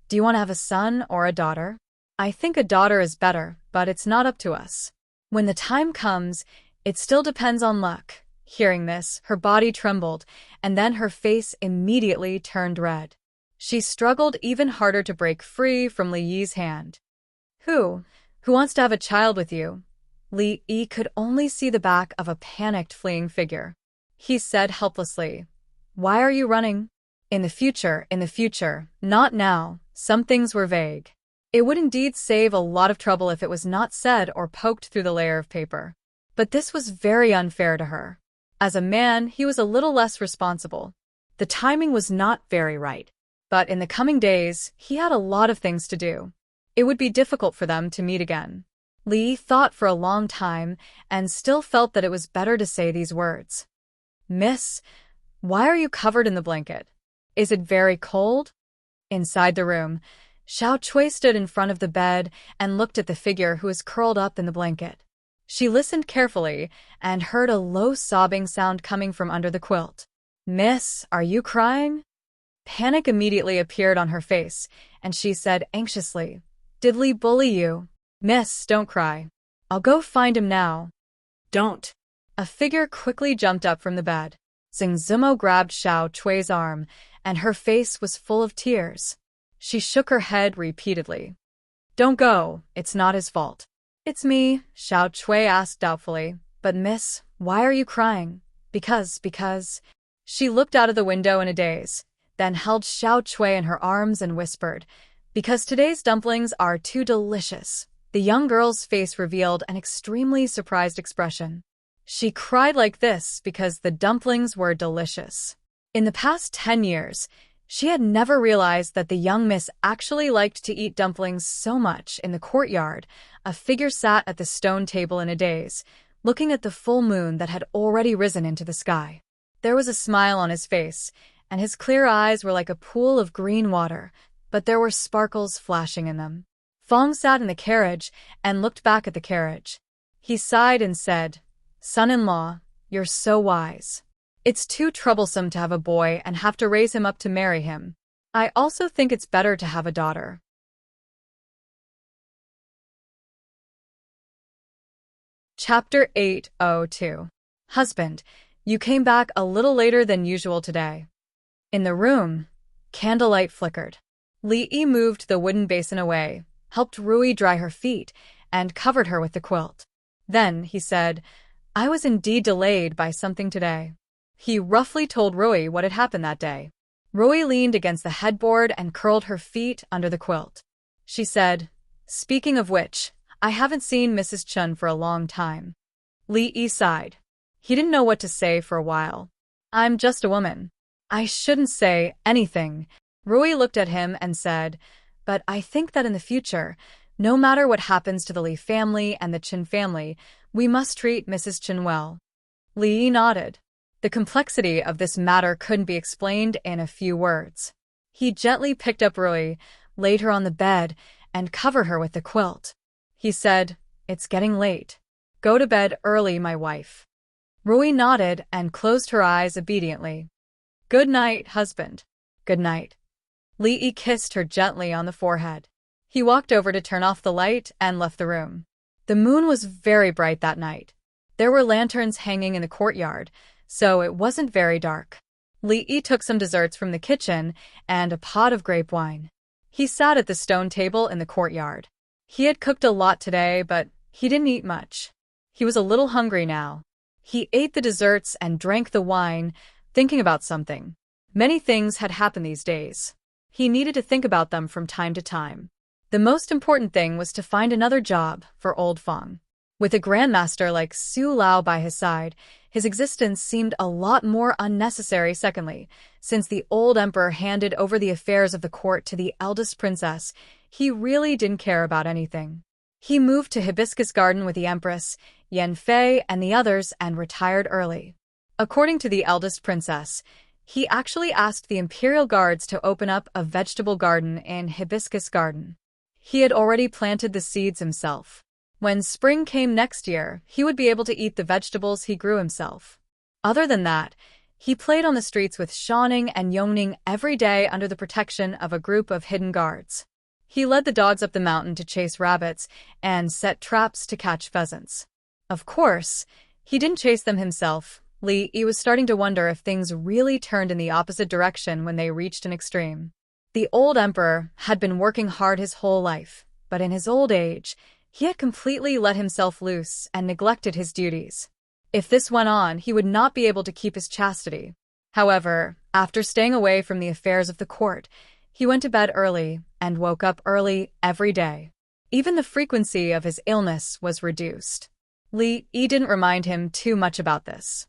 Do you want to have a son or a daughter? I think a daughter is better, but it's not up to us. When the time comes, it still depends on luck. Hearing this, her body trembled, and then her face immediately turned red. She struggled even harder to break free from Li Yi's hand. Who wants to have a child with you? Li Yi could only see the back of a panicked fleeing figure. He said helplessly, Why are you running? In the future, not now. Some things were vague. It would indeed save a lot of trouble if it was not said or poked through the layer of paper. But this was very unfair to her. As a man, he was a little less responsible. The timing was not very right. But in the coming days, he had a lot of things to do. It would be difficult for them to meet again. Li thought for a long time and still felt that it was better to say these words. Miss, why are you covered in the blanket? Is it very cold? Inside the room, Xiao Chui stood in front of the bed and looked at the figure who was curled up in the blanket. She listened carefully and heard a low sobbing sound coming from under the quilt. Miss, are you crying? Panic immediately appeared on her face, and she said anxiously, Did Li bully you? Miss, don't cry. I'll go find him now. Don't. A figure quickly jumped up from the bed. Xing Zimo grabbed Xiao Chui's arm, and her face was full of tears. She shook her head repeatedly. Don't go, it's not his fault. It's me, Xiao Chui asked doubtfully. But miss, why are you crying? Because. She looked out of the window in a daze, then held Xiao Chui in her arms and whispered, Because today's dumplings are too delicious. The young girl's face revealed an extremely surprised expression. She cried like this because the dumplings were delicious. In the past 10 years, she had never realized that the young miss actually liked to eat dumplings so much. In the courtyard, a figure sat at the stone table in a daze, looking at the full moon that had already risen into the sky. There was a smile on his face, and his clear eyes were like a pool of green water, but there were sparkles flashing in them. Fong sat in the carriage and looked back at the carriage. He sighed and said, Son-in-law, you're so wise. It's too troublesome to have a boy and have to raise him up to marry him. I also think it's better to have a daughter. Chapter 802. Husband, you came back a little later than usual today. In the room, candlelight flickered. Li Yi moved the wooden basin away, helped Rui dry her feet, and covered her with the quilt. Then he said, I was indeed delayed by something today. He roughly told Rui what had happened that day. Rui leaned against the headboard and curled her feet under the quilt. She said, Speaking of which, I haven't seen Mrs. Chun for a long time. Li Yi sighed. He didn't know what to say for a while. I'm just a woman. I shouldn't say anything. Rui looked at him and said, But I think that in the future, no matter what happens to the Li family and the Chen family, we must treat Mrs. Chen well. Li Yi nodded. The complexity of this matter couldn't be explained in a few words. He gently picked up Rui, laid her on the bed, and covered her with the quilt. He said, It's getting late. Go to bed early, my wife. Rui nodded and closed her eyes obediently. Good night, husband. Good night. Li Yi kissed her gently on the forehead. He walked over to turn off the light and left the room. The moon was very bright that night. There were lanterns hanging in the courtyard, so it wasn't very dark. Li Yi took some desserts from the kitchen and a pot of grape wine. He sat at the stone table in the courtyard. He had cooked a lot today, but he didn't eat much. He was a little hungry now. He ate the desserts and drank the wine. thinking about something. Many things had happened these days. He needed to think about them from time to time. The most important thing was to find another job for old Feng. With a grandmaster like Su Lao by his side, his existence seemed a lot more unnecessary. Secondly, since the old emperor handed over the affairs of the court to the eldest princess, he really didn't care about anything. He moved to Hibiscus Garden with the empress, Yan Fei, and the others and retired early. According to the eldest princess, he actually asked the imperial guards to open up a vegetable garden in Hibiscus Garden. He had already planted the seeds himself. When spring came next year, he would be able to eat the vegetables he grew himself. Other than that, he played on the streets with Shanning and Yongning every day under the protection of a group of hidden guards. He led the dogs up the mountain to chase rabbits and set traps to catch pheasants. Of course, he didn't chase them himself. Li Yi was starting to wonder if things really turned in the opposite direction when they reached an extreme. The old emperor had been working hard his whole life, but in his old age, he had completely let himself loose and neglected his duties. If this went on, he would not be able to keep his chastity. However, after staying away from the affairs of the court, he went to bed early and woke up early every day. Even the frequency of his illness was reduced. Li Yi didn't remind him too much about this.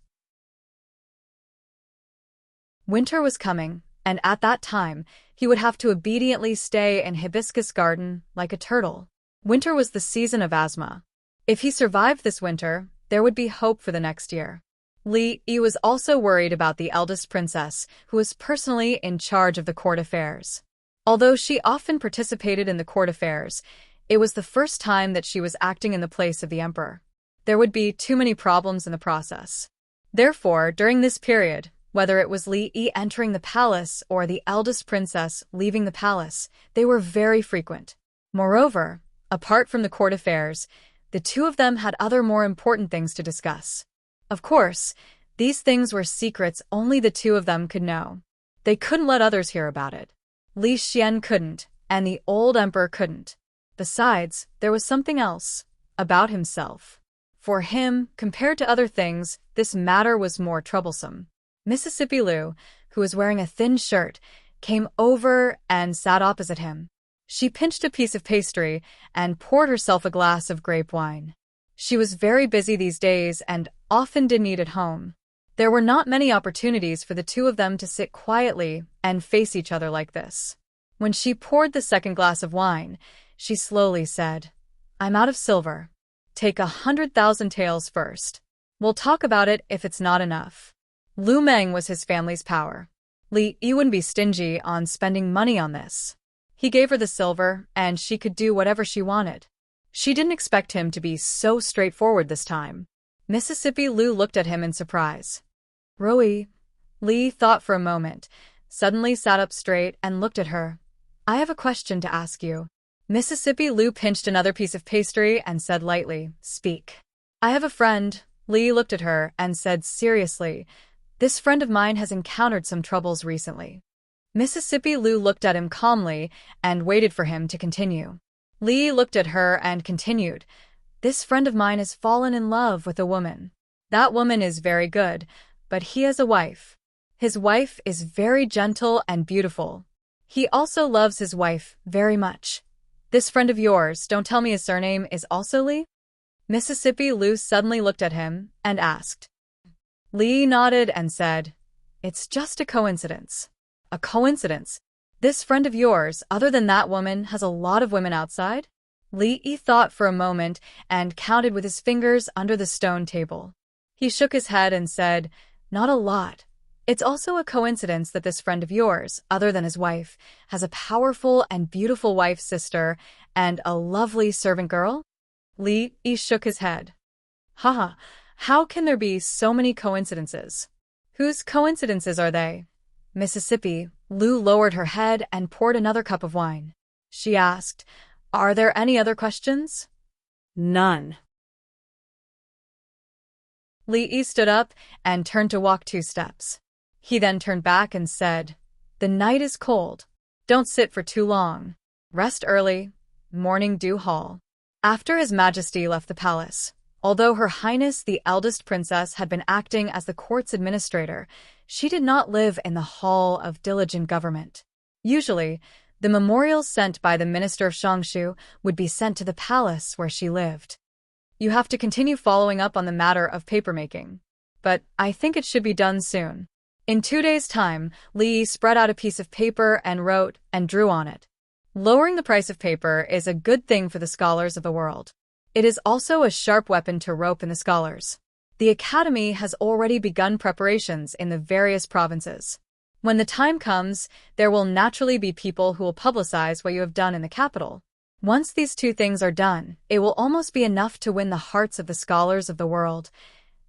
Winter was coming, and at that time, he would have to obediently stay in Hibiscus Garden like a turtle. Winter was the season of asthma. If he survived this winter, there would be hope for the next year. Li Yi was also worried about the eldest princess, who was personally in charge of the court affairs. Although she often participated in the court affairs, it was the first time that she was acting in the place of the emperor. There would be too many problems in the process. Therefore, during this period, whether it was Li Yi entering the palace or the eldest princess leaving the palace, they were very frequent. Moreover, apart from the court affairs, the two of them had other more important things to discuss. Of course, these things were secrets only the two of them could know. They couldn't let others hear about it. Li Xian couldn't, and the old emperor couldn't. Besides, there was something else, about himself. For him, compared to other things, this matter was more troublesome. Mississippi Lu, who was wearing a thin shirt, came over and sat opposite him. She pinched a piece of pastry and poured herself a glass of grape wine. She was very busy these days and often didn't eat at home. There were not many opportunities for the two of them to sit quietly and face each other like this. When she poured the second glass of wine, she slowly said, "I'm out of silver. Take 100,000 taels first. We'll talk about it if it's not enough." Lu Meng was his family's power. Li Yi wouldn't be stingy on spending money on this. He gave her the silver, and she could do whatever she wanted. She didn't expect him to be so straightforward this time. Mississippi Lu looked at him in surprise. "Rui." Li thought for a moment, suddenly sat up straight and looked at her. "I have a question to ask you." Mississippi Lu pinched another piece of pastry and said lightly, "Speak." "I have a friend." Li looked at her and said seriously, "This friend of mine has encountered some troubles recently." Mississippi Lu looked at him calmly and waited for him to continue. Li looked at her and continued, "This friend of mine has fallen in love with a woman. That woman is very good, but he has a wife. His wife is very gentle and beautiful. He also loves his wife very much. This friend of yours, don't tell me his surname is also Li?" Mississippi Lu suddenly looked at him and asked. Li nodded and said, "It's just a coincidence." "A coincidence? This friend of yours, other than that woman, has a lot of women outside?" Li Yi thought for a moment and counted with his fingers under the stone table. He shook his head and said, "Not a lot. It's also a coincidence that this friend of yours, other than his wife, has a powerful and beautiful wife sister and a lovely servant girl?" Li Yi shook his head. "Haha, how can there be so many coincidences? Whose coincidences are they?" Mississippi Lu lowered her head and poured another cup of wine. She asked, "Are there any other questions?" None. Li Yi stood up and turned to walk 2 steps. He then turned back and said, "The night is cold. Don't sit for too long. Rest early. Morning dew hall." After His Majesty left the palace, Although Her Highness the eldest princess had been acting as the court's administrator, she did not live in the hall of diligent government. Usually, the memorials sent by the minister of Shangshu would be sent to the palace where she lived. You have to continue following up on the matter of papermaking. But I think it should be done soon. In 2 days' time, Li spread out a piece of paper and wrote and drew on it. Lowering the price of paper is a good thing for the scholars of the world. It is also a sharp weapon to rope in the scholars. The academy has already begun preparations in the various provinces. When the time comes, there will naturally be people who will publicize what you have done in the capital. Once these two things are done, it will almost be enough to win the hearts of the scholars of the world.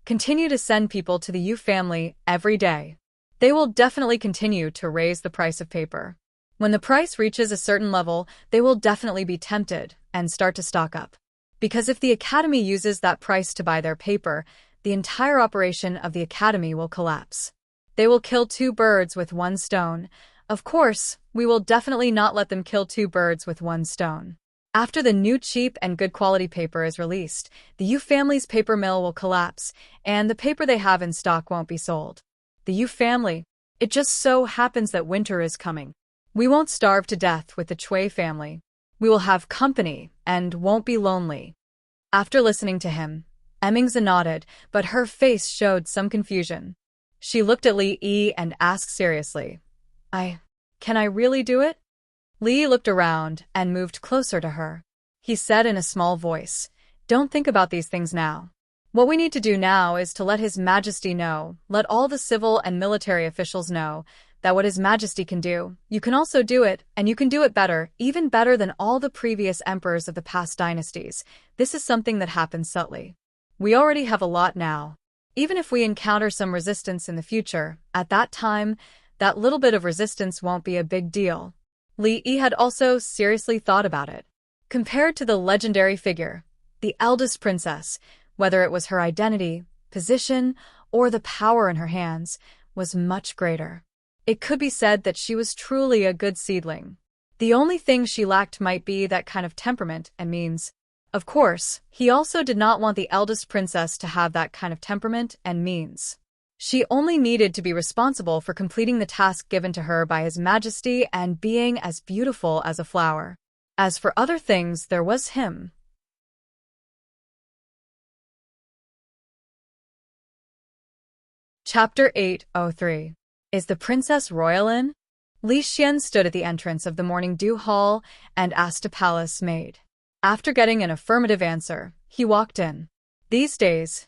Continue to send people to the Yu family every day. They will definitely continue to raise the price of paper. When the price reaches a certain level, they will definitely be tempted and start to stock up. Because if the academy uses that price to buy their paper, the entire operation of the academy will collapse. They will kill 2 birds with 1 stone. Of course, we will definitely not let them kill 2 birds with 1 stone. After the new cheap and good quality paper is released, the Yu family's paper mill will collapse, and the paper they have in stock won't be sold. The Yu family. It just so happens that winter is coming. We won't starve to death with the Chui family. We will have company and won't be lonely. After listening to him, Emmingza nodded, but her face showed some confusion. She looked at Li Yi and asked seriously, Can I really do it? Li looked around and moved closer to her. He said in a small voice, Don't think about these things now. What we need to do now is to let His Majesty know, let all the civil and military officials know, that what His Majesty can do, you can also do it, and you can do it better, even better than all the previous emperors of the past dynasties. This is something that happens subtly. We already have a lot now. Even if we encounter some resistance in the future, at that time, that little bit of resistance won't be a big deal. Li Yi had also seriously thought about it. Compared to the legendary figure, the eldest princess, whether it was her identity, position, or the power in her hands, was much greater. It could be said that she was truly a good seedling. The only thing she lacked might be that kind of temperament and means. Of course, he also did not want the eldest princess to have that kind of temperament and means. She only needed to be responsible for completing the task given to her by His Majesty and being as beautiful as a flower. As for other things, there was him. Chapter 803. Is the Princess Royal in? Li Xian stood at the entrance of the Morning Dew Hall and asked a palace maid. After getting an affirmative answer, he walked in. These days,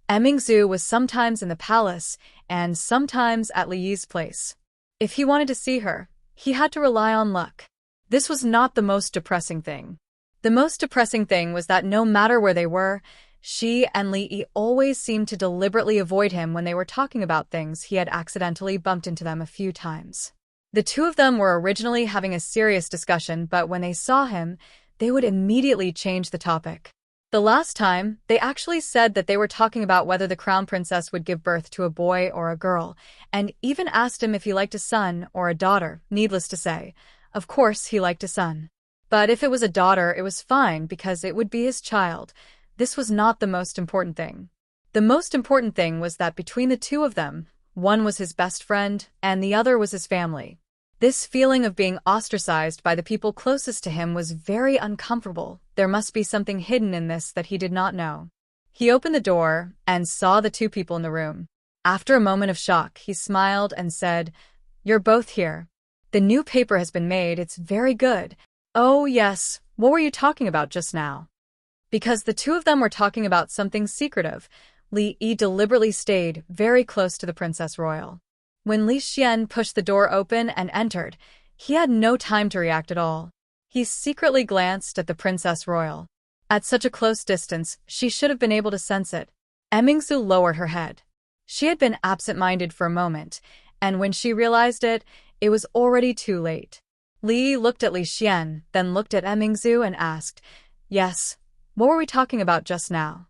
Emmingzu was sometimes in the palace and sometimes at Li Yi's place. If he wanted to see her, he had to rely on luck. This was not the most depressing thing. The most depressing thing was that no matter where they were, she and Li Yi always seemed to deliberately avoid him when they were talking about things he had accidentally bumped into them a few times. The two of them were originally having a serious discussion, but when they saw him, they would immediately change the topic. The last time, they actually said that they were talking about whether the crown princess would give birth to a boy or a girl, and even asked him if he liked a son or a daughter. Needless to say, of course he liked a son. But if it was a daughter, it was fine because it would be his child. This was not the most important thing. The most important thing was that between the two of them, one was his best friend and the other was his family. This feeling of being ostracized by the people closest to him was very uncomfortable. There must be something hidden in this that he did not know. He opened the door and saw the two people in the room. After a moment of shock, he smiled and said, "You're both here. The new paper has been made. It's very good." "Oh, yes. What were you talking about just now?" Because the two of them were talking about something secretive, Li Yi deliberately stayed very close to the Princess Royal. When Li Xian pushed the door open and entered, he had no time to react at all. He secretly glanced at the Princess Royal. At such a close distance, she should have been able to sense it. Emmingzu lowered her head. She had been absent-minded for a moment, and when she realized it, it was already too late. Li looked at Li Xian, then looked at Emmingzu and asked, "Yes, what were we talking about just now?"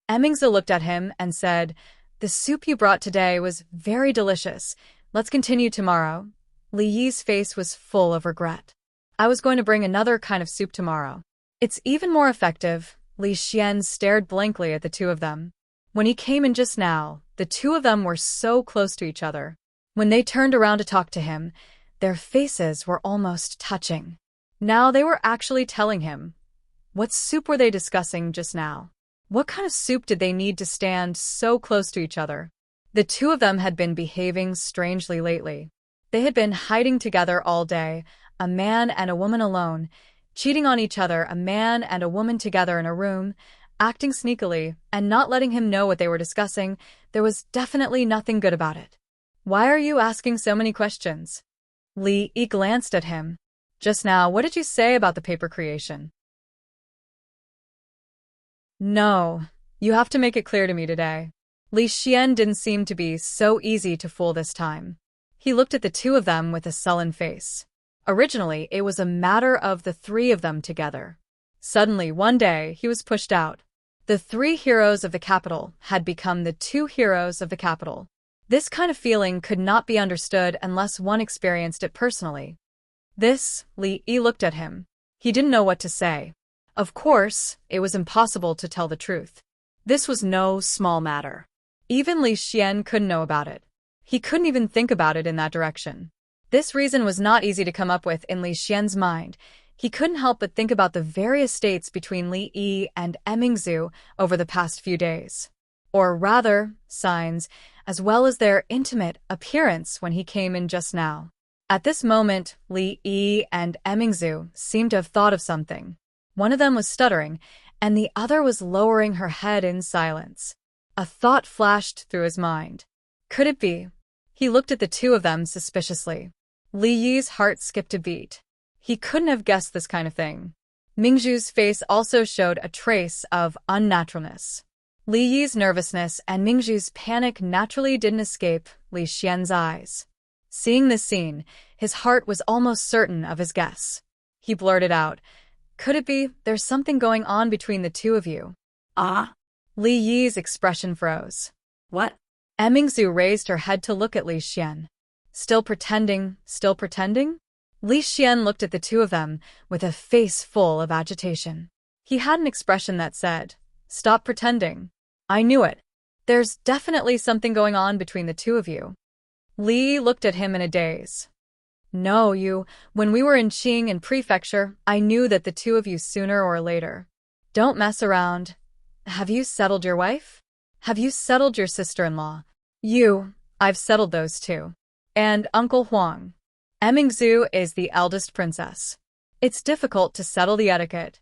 Emmingzu looked at him and said, "The soup you brought today was very delicious. Let's continue tomorrow." Li Yi's face was full of regret. "I was going to bring another kind of soup tomorrow. It's even more effective." Li Xian stared blankly at the two of them. When he came in just now, the two of them were so close to each other. When they turned around to talk to him, their faces were almost touching. Now they were actually telling him. What soup were they discussing just now? What kind of soup did they need to stand so close to each other? The two of them had been behaving strangely lately. They had been hiding together all day, a man and a woman alone, cheating on each other, a man and a woman together in a room, acting sneakily, and not letting him know what they were discussing. There was definitely nothing good about it. Why are you asking so many questions? Li Yi glanced at him. Just now, what did you say about the paper creation? No, you have to make it clear to me today. Li Xian didn't seem to be so easy to fool this time. He looked at the two of them with a sullen face. Originally, it was a matter of the three of them together. Suddenly, one day, he was pushed out. The three heroes of the capital had become the two heroes of the capital. This kind of feeling could not be understood unless one experienced it personally. Li Yi looked at him. He didn't know what to say. Of course, it was impossible to tell the truth. This was no small matter. Even Li Xian couldn't know about it. He couldn't even think about it in that direction. This reason was not easy to come up with in Li Xian's mind. He couldn't help but think about the various states between Li Yi and Emingzu over the past few days. Or rather, signs, as well as their intimate appearance when he came in just now. At this moment, Li Yi and Emingzu seemed to have thought of something. One of them was stuttering, and the other was lowering her head in silence. A thought flashed through his mind. Could it be? He looked at the two of them suspiciously. Li Yi's heart skipped a beat. He couldn't have guessed this kind of thing. Mingzhu's face also showed a trace of unnaturalness. Li Yi's nervousness and Mingzhu's panic naturally didn't escape Li Xian's eyes. Seeing this scene, his heart was almost certain of his guess. He blurted out, "Could it be there's something going on between the two of you?" Ah? Li Yi's expression froze. What? Emingzu raised her head to look at Li Xian. Still pretending, still pretending? Li Xian looked at the two of them with a face full of agitation. He had an expression that said, "Stop pretending. I knew it. There's definitely something going on between the two of you." Li looked at him in a daze. "No, when we were in Qing in prefecture, I knew that the two of you sooner or later. Don't mess around. Have you settled your wife? Have you settled your sister-in-law? I've settled those two. And Uncle Huang. Emingzu is the eldest princess. It's difficult to settle the etiquette."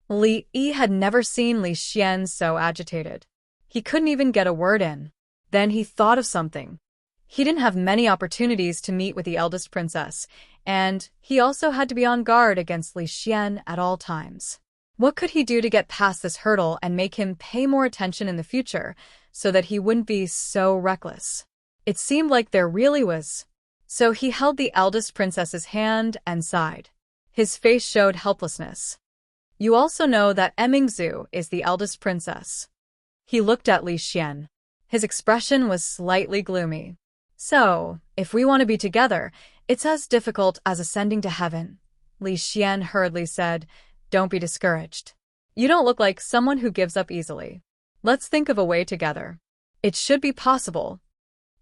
Li Yi had never seen Li Xian so agitated. He couldn't even get a word in. Then he thought of something. He didn't have many opportunities to meet with the eldest princess, and he also had to be on guard against Li Xian at all times. What could he do to get past this hurdle and make him pay more attention in the future so that he wouldn't be so reckless? It seemed like there really was. So he held the eldest princess's hand and sighed. His face showed helplessness. "You also know that Emingzu is the eldest princess." He looked at Li Xian. His expression was slightly gloomy. "So, if we want to be together, it's as difficult as ascending to heaven," Li Xian hurriedly said. "Don't be discouraged. You don't look like someone who gives up easily. Let's think of a way together. It should be possible."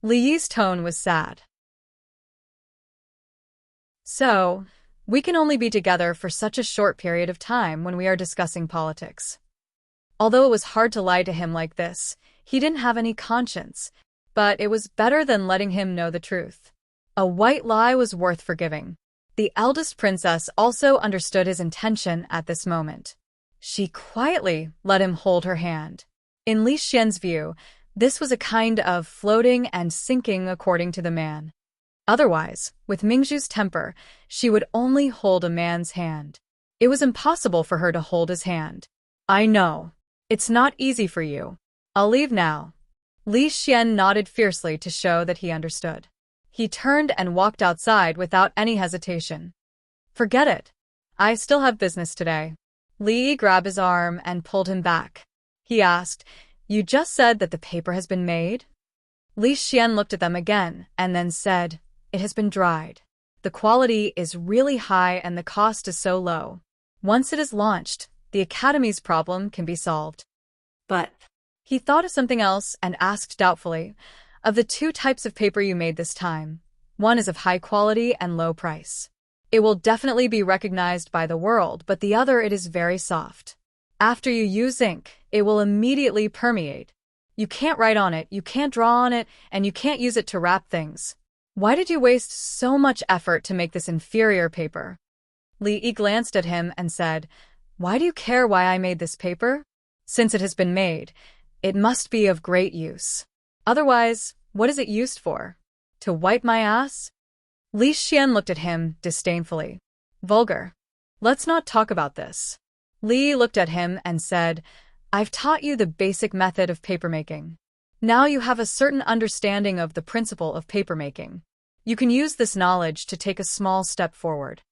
Li Yi's tone was sad. "So, we can only be together for such a short period of time when we are discussing politics." Although it was hard to lie to him like this, he didn't have any conscience, but it was better than letting him know the truth. A white lie was worth forgiving. The eldest princess also understood his intention at this moment. She quietly let him hold her hand. In Li Xian's view, this was a kind of floating and sinking according to the man. Otherwise, with Mingzhu's temper, she would only hold a man's hand. It was impossible for her to hold his hand. "I know. It's not easy for you. I'll leave now." Li Xian nodded fiercely to show that he understood. He turned and walked outside without any hesitation. "Forget it. I still have business today." Li Yi grabbed his arm and pulled him back. He asked, "You just said that the paper has been made?" Li Xian looked at them again and then said, "It has been dried. The quality is really high and the cost is so low. Once it is launched, the Academy's problem can be solved. But He thought of something else and asked doubtfully, of the two types of paper you made this time, one is of high quality and low price. It will definitely be recognized by the world, but the other it is very soft. After you use ink, it will immediately permeate. You can't write on it, you can't draw on it, and you can't use it to wrap things. Why did you waste so much effort to make this inferior paper? Li glanced at him and said, Why do you care why I made this paper? Since it has been made, it must be of great use. Otherwise, what is it used for? To wipe my ass? Li Xian looked at him disdainfully. Vulgar. Let's not talk about this. Li looked at him and said, I've taught you the basic method of papermaking. Now you have a certain understanding of the principle of papermaking. You can use this knowledge to take a small step forward.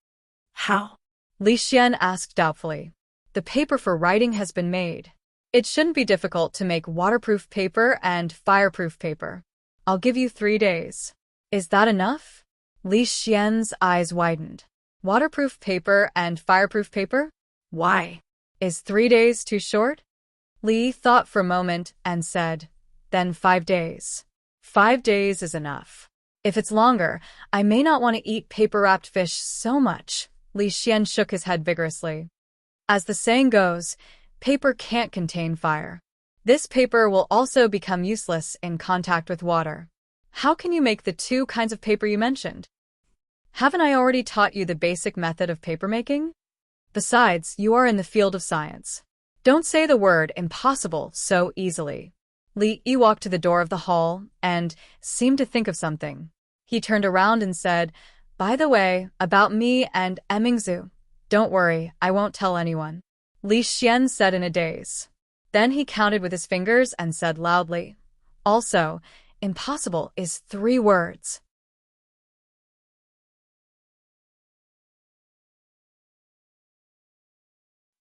how? Li Xian asked doubtfully. The paper for writing has been made. It shouldn't be difficult to make waterproof paper and fireproof paper. I'll give you 3 days. Is that enough? Li Xian's eyes widened. Waterproof paper and fireproof paper? Why? Is 3 days too short? Li thought for a moment and said, Then 5 days. 5 days is enough. If it's longer, I may not want to eat paper-wrapped fish so much. Li Xian shook his head vigorously. As the saying goes, paper can't contain fire. This paper will also become useless in contact with water. How can you make the 2 kinds of paper you mentioned? Haven't I already taught you the basic method of papermaking? Besides, you are in the field of science. Don't say the word impossible so easily. Li Yi walked to the door of the hall and seemed to think of something. He turned around and said, By the way, about me and Emingzu. Don't worry, I won't tell anyone. Li Xian said in a daze. Then he counted with his fingers and said loudly, Also, impossible is 3 words.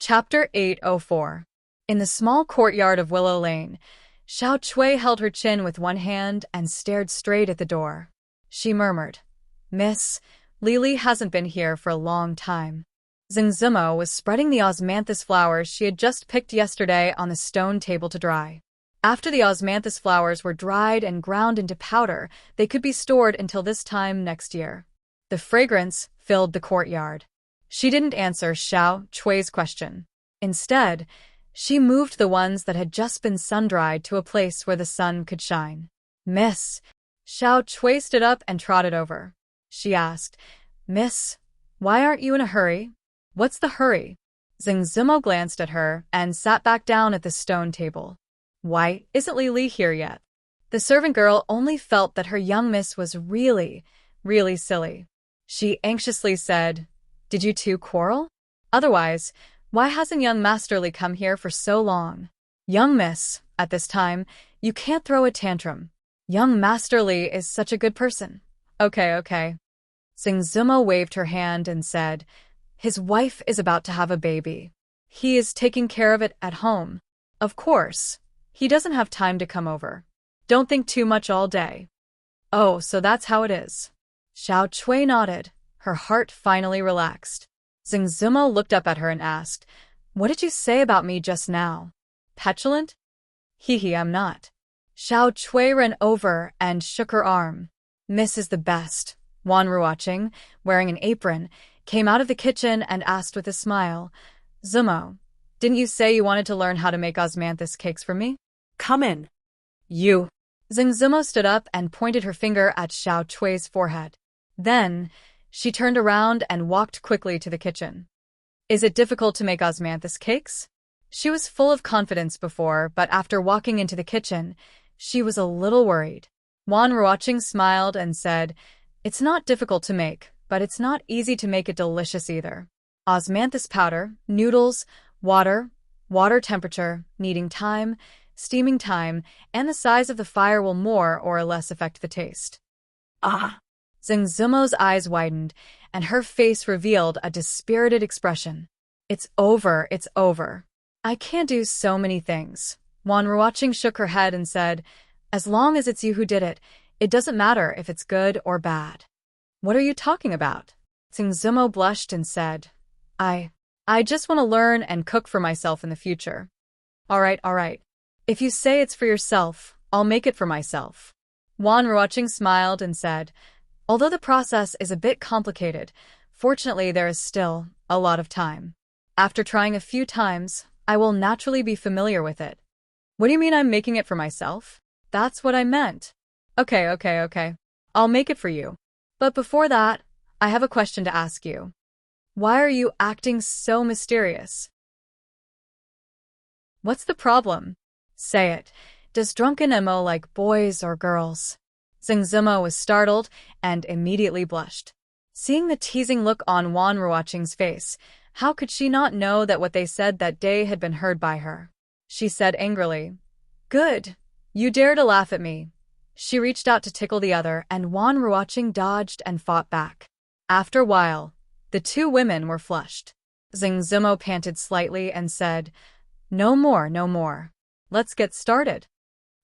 Chapter 804. In the small courtyard of Willow Lane, Xiao Chui held her chin with one hand and stared straight at the door. She murmured, Miss, Lily hasn't been here for a long time. Zengzimo was spreading the osmanthus flowers she had just picked yesterday on the stone table to dry. After the osmanthus flowers were dried and ground into powder, they could be stored until this time next year. The fragrance filled the courtyard. She didn't answer Xiao Chui's question. Instead, she moved the ones that had just been sun-dried to a place where the sun could shine. Miss, Xiao Chui stood up and trotted over. She asked, Miss, why aren't you in a hurry? What's the hurry? Zengzimo glanced at her and sat back down at the stone table. Why isn't Li here yet? The servant girl only felt that her young miss was really silly. She anxiously said, Did you 2 quarrel? Otherwise, why hasn't young Master Li come here for so long? Young miss, at this time, you can't throw a tantrum. Young Master Li is such a good person. Okay. Zengzimo waved her hand and said, His wife is about to have a baby. He is taking care of it at home. Of course, he doesn't have time to come over. Don't think too much all day. Oh, so that's how it is. Xiao Chui nodded. Her heart finally relaxed. Zengzimo looked up at her and asked, What did you say about me just now? Petulant? I'm not. Xiao Chui ran over and shook her arm. Miss is the best. Wan Ruoqing, wearing an apron, came out of the kitchen and asked with a smile, Zimo, didn't you say you wanted to learn how to make osmanthus cakes for me? Come in. You. Zengzimo stood up and pointed her finger at Xiao Chui's forehead. Then, she turned around and walked quickly to the kitchen. Is it difficult to make osmanthus cakes? She was full of confidence before, but after walking into the kitchen, she was a little worried. Wan Ruoqing smiled and said, It's not difficult to make, but it's not easy to make it delicious either. Osmanthus powder, noodles, water temperature, kneading time, steaming time, and the size of the fire will more or less affect the taste. Ah. Zengzimo's eyes widened, and her face revealed a dispirited expression. It's over. I can't do so many things. Wan Ruoqing shook her head and said, As long as it's you who did it, it doesn't matter if it's good or bad. What are you talking about? Zengzimo blushed and said, I I just want to learn and cook for myself in the future. All right. If you say it's for yourself, I'll make it for myself. Wan Ruoqing smiled and said, although the process is a bit complicated, fortunately there is still a lot of time. After trying a few times, I will naturally be familiar with it. What do you mean I'm making it for myself? That's what I meant. Okay. I'll make it for you. But before that, I have a question to ask you. Why are you acting so mysterious? What's the problem? Say it. Does drunken Emo like boys or girls? Zengzimo was startled and immediately blushed. Seeing the teasing look on Wan Ruoqing's face, how could she not know that what they said that day had been heard by her? She said angrily, "Good. You dare to laugh at me." She reached out to tickle the other, and Wan Ruoqing dodged and fought back. After a while, the two women were flushed. Zengzimo panted slightly and said, No more. Let's get started."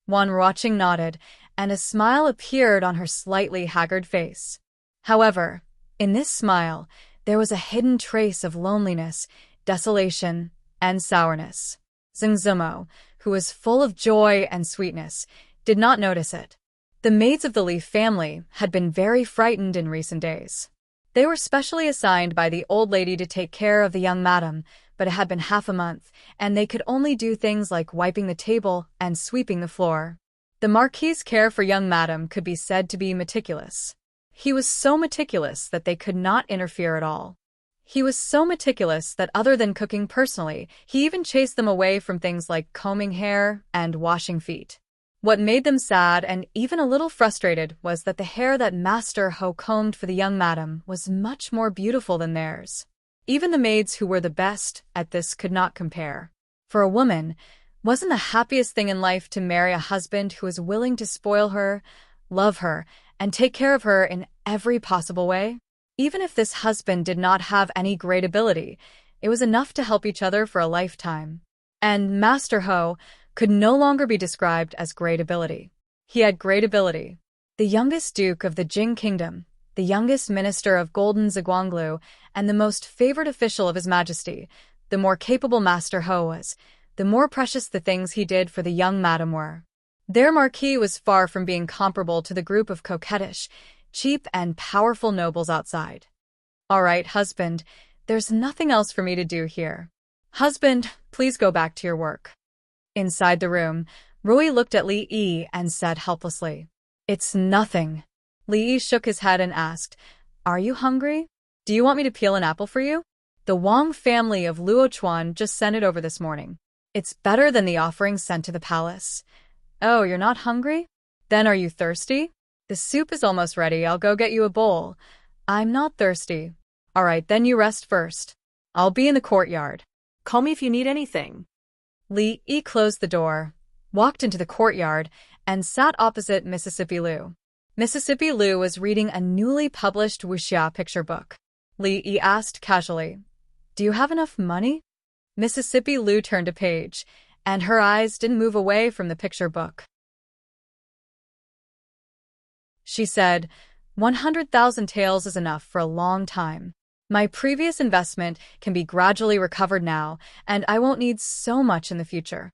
Wan Ruoqing nodded, and a smile appeared on her slightly haggard face. However, in this smile, there was a hidden trace of loneliness, desolation, and sourness. Zengzimo, who was full of joy and sweetness, did not notice it. The maids of the Li family had been very frightened in recent days. They were specially assigned by the old lady to take care of the young madam, but it had been half a month, and they could only do things like wiping the table and sweeping the floor. The Marquis's care for young madam could be said to be meticulous. He was so meticulous that they could not interfere at all. He was so meticulous that other than cooking personally, he even chased them away from things like combing hair and washing feet. What made them sad and even a little frustrated was that the hair that Master Ho combed for the young madam was much more beautiful than theirs. Even the maids who were the best at this could not compare. For a woman, wasn't the happiest thing in life to marry a husband who was willing to spoil her, love her, and take care of her in every possible way? Even if this husband did not have any great ability, it was enough to help each other for a lifetime. And Master Ho could no longer be described as great ability. He had great ability. The youngest duke of the Jing Kingdom, the youngest minister of Golden Ziguanglu, and the most favored official of His Majesty, the more capable Master Ho was, the more precious the things he did for the young madam were. Their marquis was far from being comparable to the group of coquettish, cheap and powerful nobles outside. All right, husband, there's nothing else for me to do here. Husband, please go back to your work. Inside the room, Rui looked at Li Yi and said helplessly, It's nothing. Li Yi shook his head and asked, Are you hungry? Do you want me to peel an apple for you? The Wang family of Luochuan just sent it over this morning. It's better than the offering sent to the palace. Oh, you're not hungry? Then are you thirsty? The soup is almost ready. I'll go get you a bowl. I'm not thirsty. All right, then you rest first. I'll be in the courtyard. Call me if you need anything. Li Yi closed the door, walked into the courtyard, and sat opposite Mississippi Liu. Mississippi Liu was reading a newly published wuxia picture book. Li Yi asked casually, Do you have enough money? Mississippi Liu turned a page, and her eyes didn't move away from the picture book. She said, 100,000 taels is enough for a long time. My previous investment can be gradually recovered now, and I won't need so much in the future.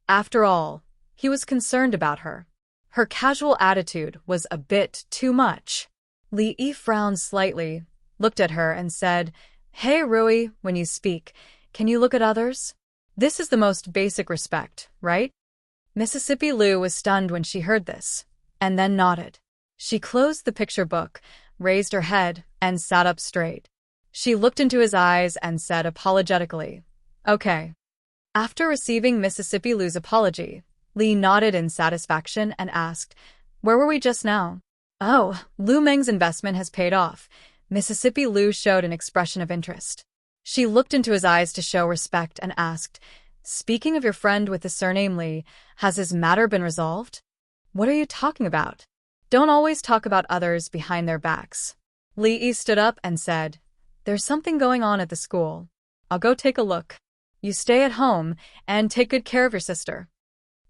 After all, he was concerned about her. Her casual attitude was a bit too much. Li Yi frowned slightly, looked at her, and said, Hey, Rui, when you speak, can you look at others? This is the most basic respect, right? Mississippi Liu was stunned when she heard this, and then nodded. She closed the picture book, raised her head, and sat up straight. She looked into his eyes and said apologetically, Okay. After receiving Mississippi Liu's apology, Li nodded in satisfaction and asked, Where were we just now? Oh, Lu Meng's investment has paid off. Mississippi Liu showed an expression of interest. She looked into his eyes to show respect and asked, Speaking of your friend with the surname Li, has his matter been resolved? What are you talking about? Don't always talk about others behind their backs. Li Yi stood up and said, There's something going on at the school. I'll go take a look. You stay at home and take good care of your sister.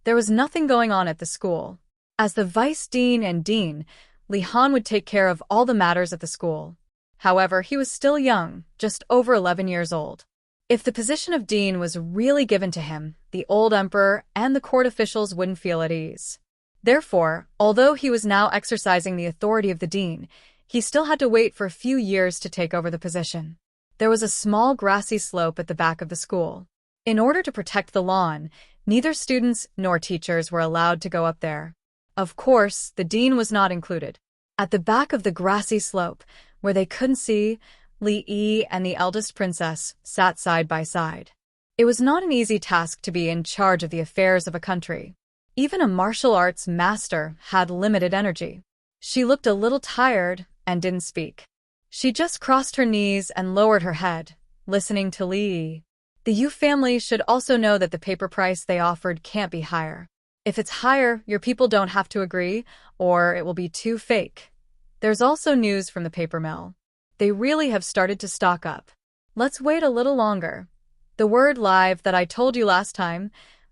There was nothing going on at the school. As the vice dean and dean, Li Han would take care of all the matters at the school. However, he was still young, just over 11 years old. If the position of dean was really given to him, the old emperor and the court officials wouldn't feel at ease. Therefore, although he was now exercising the authority of the dean, he still had to wait for a few years to take over the position. There was a small grassy slope at the back of the school. In order to protect the lawn, neither students nor teachers were allowed to go up there. Of course, the dean was not included. At the back of the grassy slope, where they couldn't see, Li Yi and the eldest princess sat side by side. It was not an easy task to be in charge of the affairs of a country. Even a martial arts master had limited energy. She looked a little tired and didn't speak. She just crossed her knees and lowered her head, listening to Li Yi. The Yu family should also know that the paper price they offered can't be higher. If it's higher, your people don't have to agree, or it will be too fake. There's also news from the paper mill. They really have started to stock up. Let's wait a little longer. The word live that I told you last time,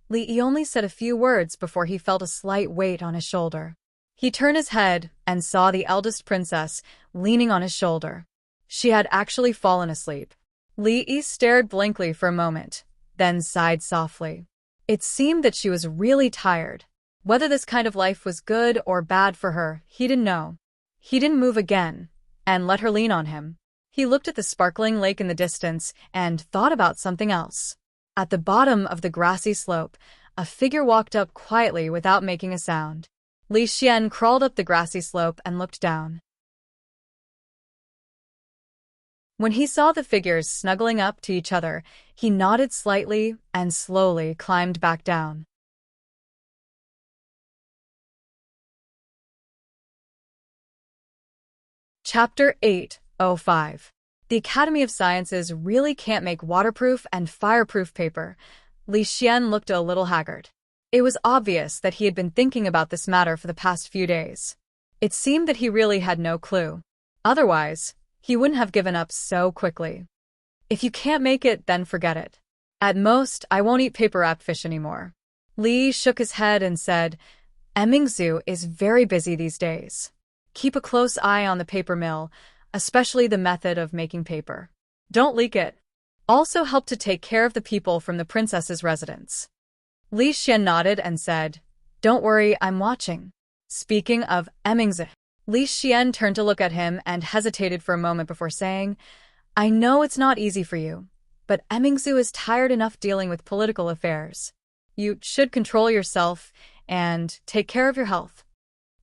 Li Yi only said a few words before he felt a slight weight on his shoulder. He turned his head and saw the eldest princess leaning on his shoulder. She had actually fallen asleep. Li Yi stared blankly for a moment, then sighed softly. It seemed that she was really tired. Whether this kind of life was good or bad for her, he didn't know. He didn't move again, and let her lean on him. He looked at the sparkling lake in the distance and thought about something else. At the bottom of the grassy slope, a figure walked up quietly without making a sound. Li Xian crawled up the grassy slope and looked down. When he saw the figures snuggling up to each other, he nodded slightly and slowly climbed back down. Chapter 8:05. The Academy of Sciences really can't make waterproof and fireproof paper. Li Xian looked a little haggard. It was obvious that he had been thinking about this matter for the past few days. It seemed that he really had no clue. Otherwise, he wouldn't have given up so quickly. If you can't make it, then forget it. At most, I won't eat paper-wrapped fish anymore. Li shook his head and said, Emingzu is very busy these days. Keep a close eye on the paper mill, especially the method of making paper. Don't leak it. Also help to take care of the people from the princess's residence. Li Xian nodded and said, Don't worry, I'm watching. Speaking of Emingzu, Li Xian turned to look at him and hesitated for a moment before saying, I know it's not easy for you, but Emingzu is tired enough dealing with political affairs. You should control yourself and take care of your health.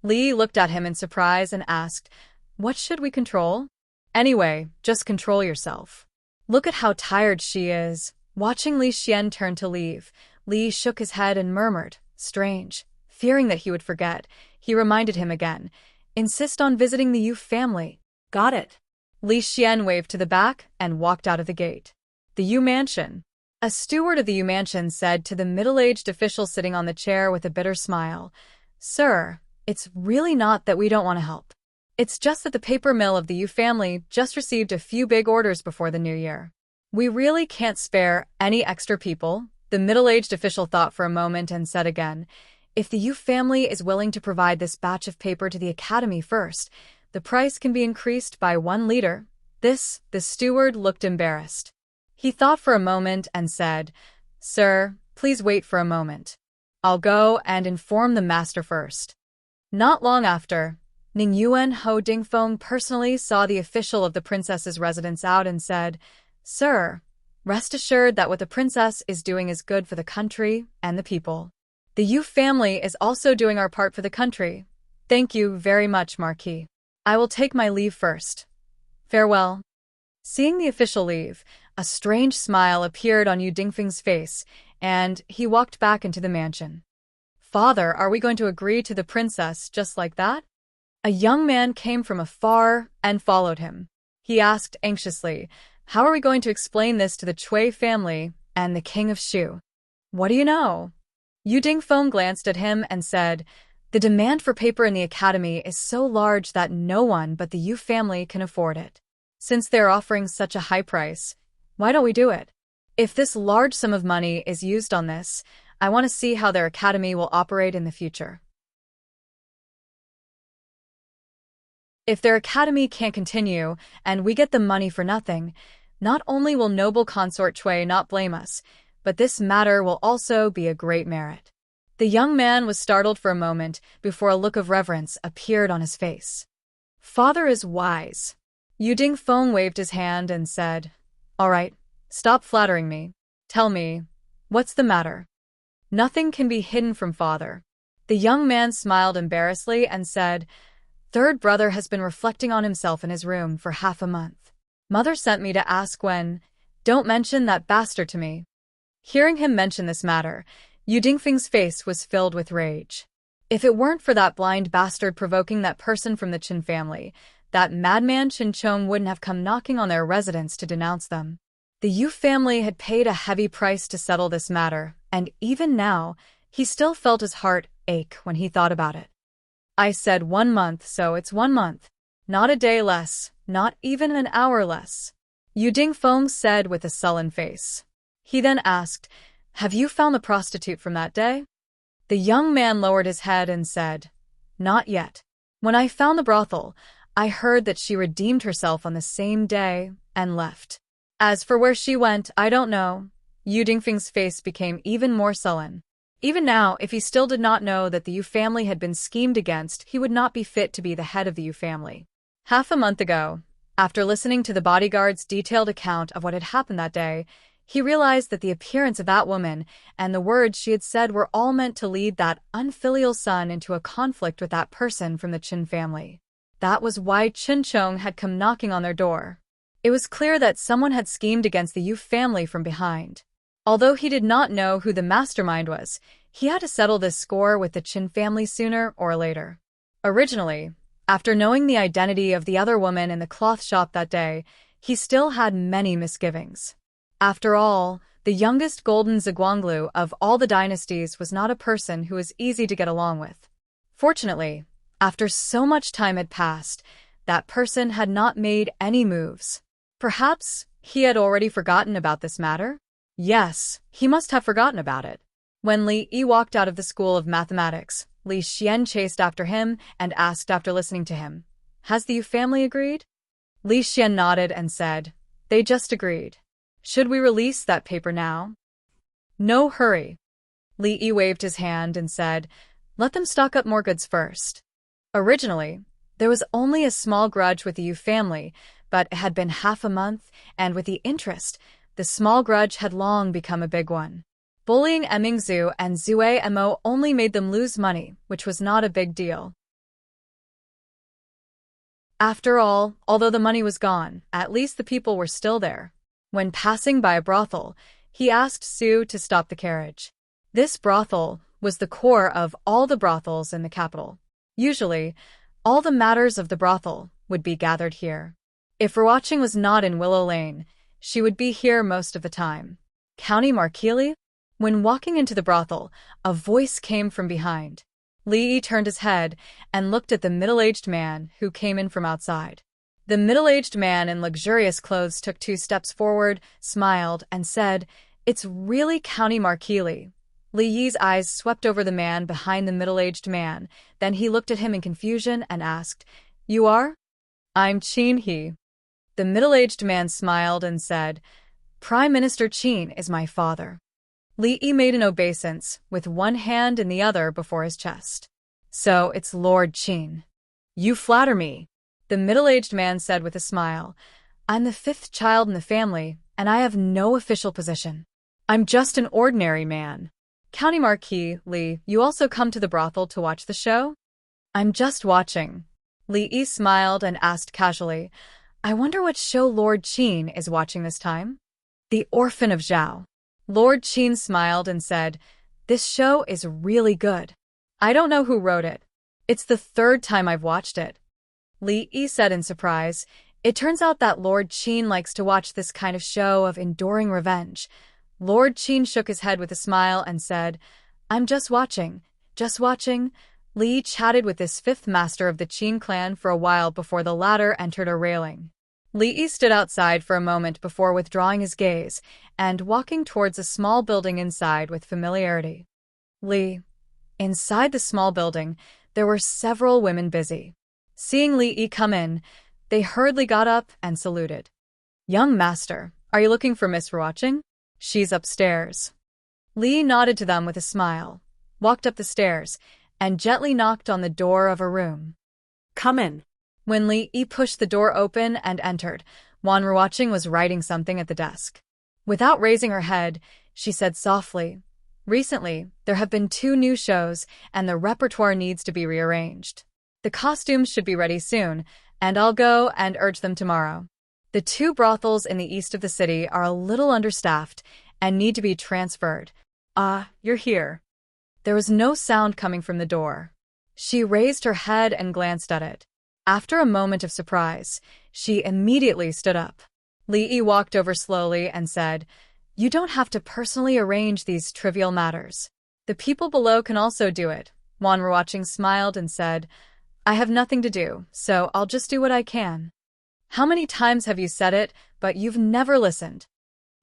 Li looked at him in surprise and asked, What should we control? Anyway, just control yourself. Look at how tired she is. Watching Li Xian turn to leave, Li shook his head and murmured, Strange. Fearing that he would forget, he reminded him again, Insist on visiting the Yu family. Got it. Li Xian waved to the back and walked out of the gate. The Yu mansion. A steward of the Yu mansion said to the middle-aged official sitting on the chair with a bitter smile, Sir, it's really not that we don't want to help. It's just that the paper mill of the Yu family just received a few big orders before the new year. We really can't spare any extra people. The middle-aged official thought for a moment and said again, If the Yu family is willing to provide this batch of paper to the academy first, the price can be increased by 1 liter. The steward looked embarrassed. He thought for a moment and said, Sir, please wait for a moment. I'll go and inform the master first. Not long after, Ning Yuan Ho Dingfeng personally saw the official of the princess's residence out and said, Sir, rest assured that what the princess is doing is good for the country and the people. The Yu family is also doing our part for the country. Thank you very much, Marquis. I will take my leave first. Farewell. Seeing the official leave, a strange smile appeared on Yu Dingfeng's face, and he walked back into the mansion. Father, are we going to agree to the princess just like that? A young man came from afar and followed him. He asked anxiously, How are we going to explain this to the Cui family and the king of Shu? What do you know? Yu Dingfeng glanced at him and said, The demand for paper in the academy is so large that no one but the Yu family can afford it. Since they're offering such a high price, why don't we do it? If this large sum of money is used on this, I want to see how their academy will operate in the future. If their academy can't continue and we get the money for nothing, Not only will noble consort Chui not blame us, but this matter will also be a great merit. The young man was startled for a moment before a look of reverence appeared on his face. Father is wise. Yu Dingfeng waved his hand and said, All right, stop flattering me. Tell me, what's the matter? Nothing can be hidden from father. The young man smiled embarrassedly and said, Third brother has been reflecting on himself in his room for half a month. Mother sent me to ask when. Don't mention that bastard to me. Hearing him mention this matter, Yu Dingfeng's face was filled with rage. If it weren't for that blind bastard provoking that person from the Qin family, that madman Qin Chong wouldn't have come knocking on their residence to denounce them. The Yu family had paid a heavy price to settle this matter, and even now, he still felt his heart ache when he thought about it. I said 1 month, so it's 1 month. Not a day less, not even an hour less. Yu Dingfeng said with a sullen face. He then asked, Have you found the prostitute from that day? The young man lowered his head and said, Not yet. When I found the brothel, I heard that she redeemed herself on the same day and left. As for where she went, I don't know. Yu Dingfeng's face became even more sullen. Even now, if he still did not know that the Yu family had been schemed against, he would not be fit to be the head of the Yu family. Half a month ago, after listening to the bodyguard's detailed account of what had happened that day, he realized that the appearance of that woman and the words she had said were all meant to lead that unfilial son into a conflict with that person from the Qin family. That was why Qin Chong had come knocking on their door. It was clear that someone had schemed against the Yu family from behind. Although he did not know who the mastermind was, he had to settle this score with the Qin family sooner or later. Originally, after knowing the identity of the other woman in the cloth shop that day, he still had many misgivings. After all, the youngest golden Ziguanglu of all the dynasties was not a person who was easy to get along with. Fortunately, after so much time had passed, that person had not made any moves. Perhaps he had already forgotten about this matter? Yes, he must have forgotten about it. When Li Yi walked out of the School of Mathematics, Li Xian chased after him and asked after listening to him, Has the Yu family agreed? Li Xian nodded and said, They just agreed. Should we release that paper now? No hurry. Li Yi waved his hand and said, Let them stock up more goods first. Originally, there was only a small grudge with the Yu family, but it had been half a month, and with the interest, the small grudge had long become a big one. Bullying Emingzhu and Zue Mo only made them lose money, which was not a big deal. After all, although the money was gone, at least the people were still there. When passing by a brothel, he asked Su to stop the carriage. This brothel was the core of all the brothels in the capital. Usually, all the matters of the brothel would be gathered here. If her watching was not in Willow Lane, she would be here most of the time. County Markeely? When walking into the brothel, a voice came from behind. Li Yi turned his head and looked at the middle-aged man who came in from outside. The middle-aged man in luxurious clothes took 2 steps forward, smiled, and said, It's really County Markeely. Li Yi's eyes swept over the man behind the middle-aged man, then he looked at him in confusion and asked, You are? I'm Qin He. The middle-aged man smiled and said, Prime Minister Qin is my father. Li Yi made an obeisance, with one hand in the other before his chest. So it's Lord Qin. You flatter me, the middle-aged man said with a smile. I'm the 5th child in the family, and I have no official position. I'm just an ordinary man. County Marquis, Li, you also come to the brothel to watch the show? I'm just watching. Li Yi smiled and asked casually, I wonder what show Lord Qin is watching this time? The Orphan of Zhao. Lord Qin smiled and said, This show is really good. I don't know who wrote it. It's the 3rd time I've watched it. Li Yi said in surprise, It turns out that Lord Qin likes to watch this kind of show of enduring revenge. Lord Qin shook his head with a smile and said, I'm just watching, just watching. Li Yi chatted with this 5th master of the Qin clan for a while before the latter entered a railing. Li Yi stood outside for a moment before withdrawing his gaze and walking towards a small building inside with familiarity. Inside the small building, there were several women busy. Seeing Li Yi come in, they hurriedly got up and saluted. Young master, are you looking for Miss Ruoqing? She's upstairs. Li nodded to them with a smile, walked up the stairs, and gently knocked on the door of a room. Come in. When Li pushed the door open and entered, Wan Ruoqing was writing something at the desk. Without raising her head, she said softly, "Recently, there have been 2 new shows, and the repertoire needs to be rearranged. The costumes should be ready soon, and I'll go and urge them tomorrow. The 2 brothels in the east of the city are a little understaffed and need to be transferred. You're here." There was no sound coming from the door. She raised her head and glanced at it. After a moment of surprise, she immediately stood up. Li walked over slowly and said, "You don't have to personally arrange these trivial matters. The people below can also do it." Wan Ruoqing smiled and said, "I have nothing to do, so I'll just do what I can." "How many times have you said it, but you've never listened?"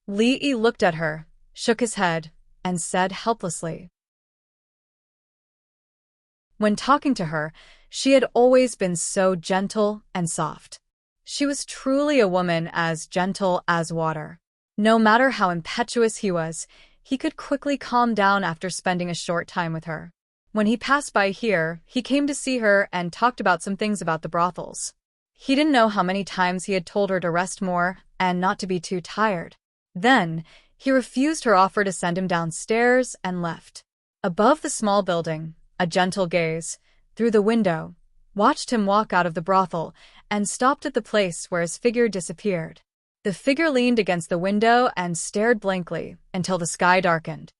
Li looked at her, shook his head, and said helplessly. When talking to her, she had always been so gentle and soft. She was truly a woman as gentle as water. No matter how impetuous he was, he could quickly calm down after spending a short time with her. When he passed by here, he came to see her and talked about some things about the brothels. He didn't know how many times he had told her to rest more and not to be too tired. Then, he refused her offer to send him downstairs and left. Above the small building, a gentle gaze, through the window, watched him walk out of the brothel and stopped at the place where his figure disappeared. The figure leaned against the window and stared blankly until the sky darkened.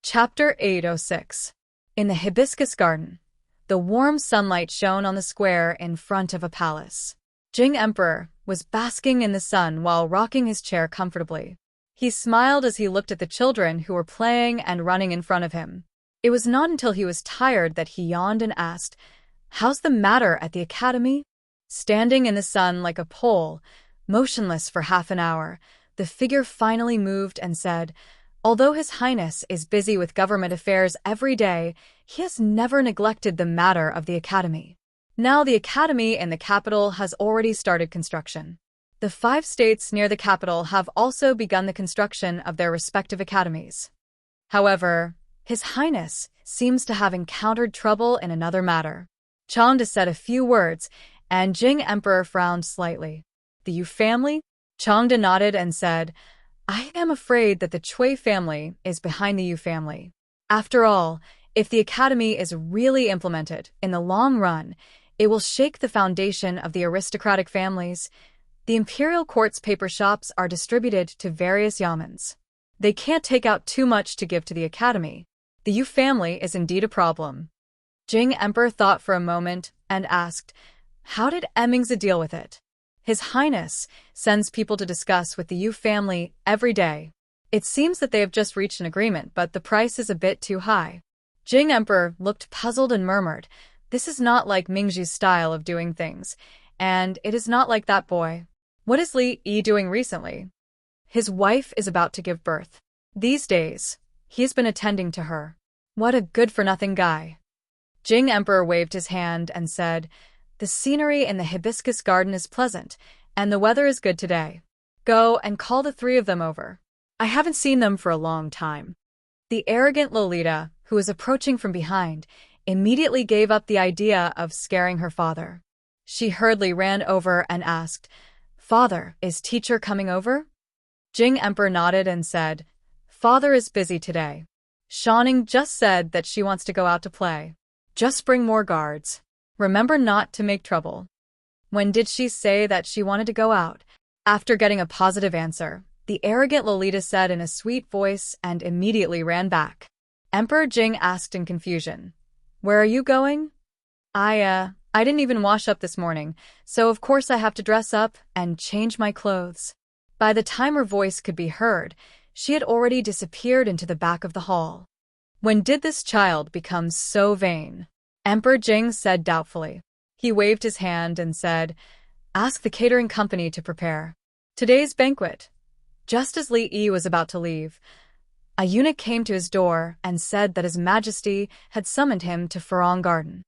Chapter 806. In the hibiscus garden, the warm sunlight shone on the square in front of a palace. Jing Emperor was basking in the sun while rocking his chair comfortably. He smiled as he looked at the children who were playing and running in front of him. It was not until he was tired that he yawned and asked, "How's the matter at the academy?" Standing in the sun like a pole, motionless for half an hour, the figure finally moved and said, "Although His Highness is busy with government affairs every day, he has never neglected the matter of the academy. Now the academy in the capital has already started construction. The 5 states near the capital have also begun the construction of their respective academies. However, His Highness seems to have encountered trouble in another matter." Changde said a few words, and Jing Emperor frowned slightly. "The Yu family?" Changde nodded and said, "I am afraid that the Cui family is behind the Yu family. After all, if the academy is really implemented in the long run, it will shake the foundation of the aristocratic families. The imperial court's paper shops are distributed to various yamens. They can't take out too much to give to the academy. The Yu family is indeed a problem." Jing Emperor thought for a moment and asked, "How did Emmingse deal with it?" "His Highness sends people to discuss with the Yu family every day. It seems that they have just reached an agreement, but the price is a bit too high." Jing Emperor looked puzzled and murmured, "This is not like Mingzhu's style of doing things, and it is not like that boy. What is Li Yi doing recently?" "His wife is about to give birth. These days, he has been attending to her." "What a good-for-nothing guy." Jing Emperor waved his hand and said, "The scenery in the hibiscus garden is pleasant, and the weather is good today. Go and call the 3 of them over. I haven't seen them for a long time." The arrogant Lolita, who was approaching from behind, immediately gave up the idea of scaring her father. She hurriedly ran over and asked, "Father, is teacher coming over?" Jing Emperor nodded and said, "Father is busy today. Shanning just said that she wants to go out to play. Just bring more guards. Remember not to make trouble." "When did she say that she wanted to go out?" After getting a positive answer, the arrogant Lolita said in a sweet voice and immediately ran back. Emperor Jing asked in confusion, "Where are you going?" I didn't even wash up this morning, so of course I have to dress up and change my clothes." By the time her voice could be heard, she had already disappeared into the back of the hall. "When did this child become so vain?" Emperor Jing said doubtfully. He waved his hand and said, "Ask the catering company to prepare today's banquet." Just as Li Yi was about to leave, a eunuch came to his door and said that His Majesty had summoned him to Farong Garden.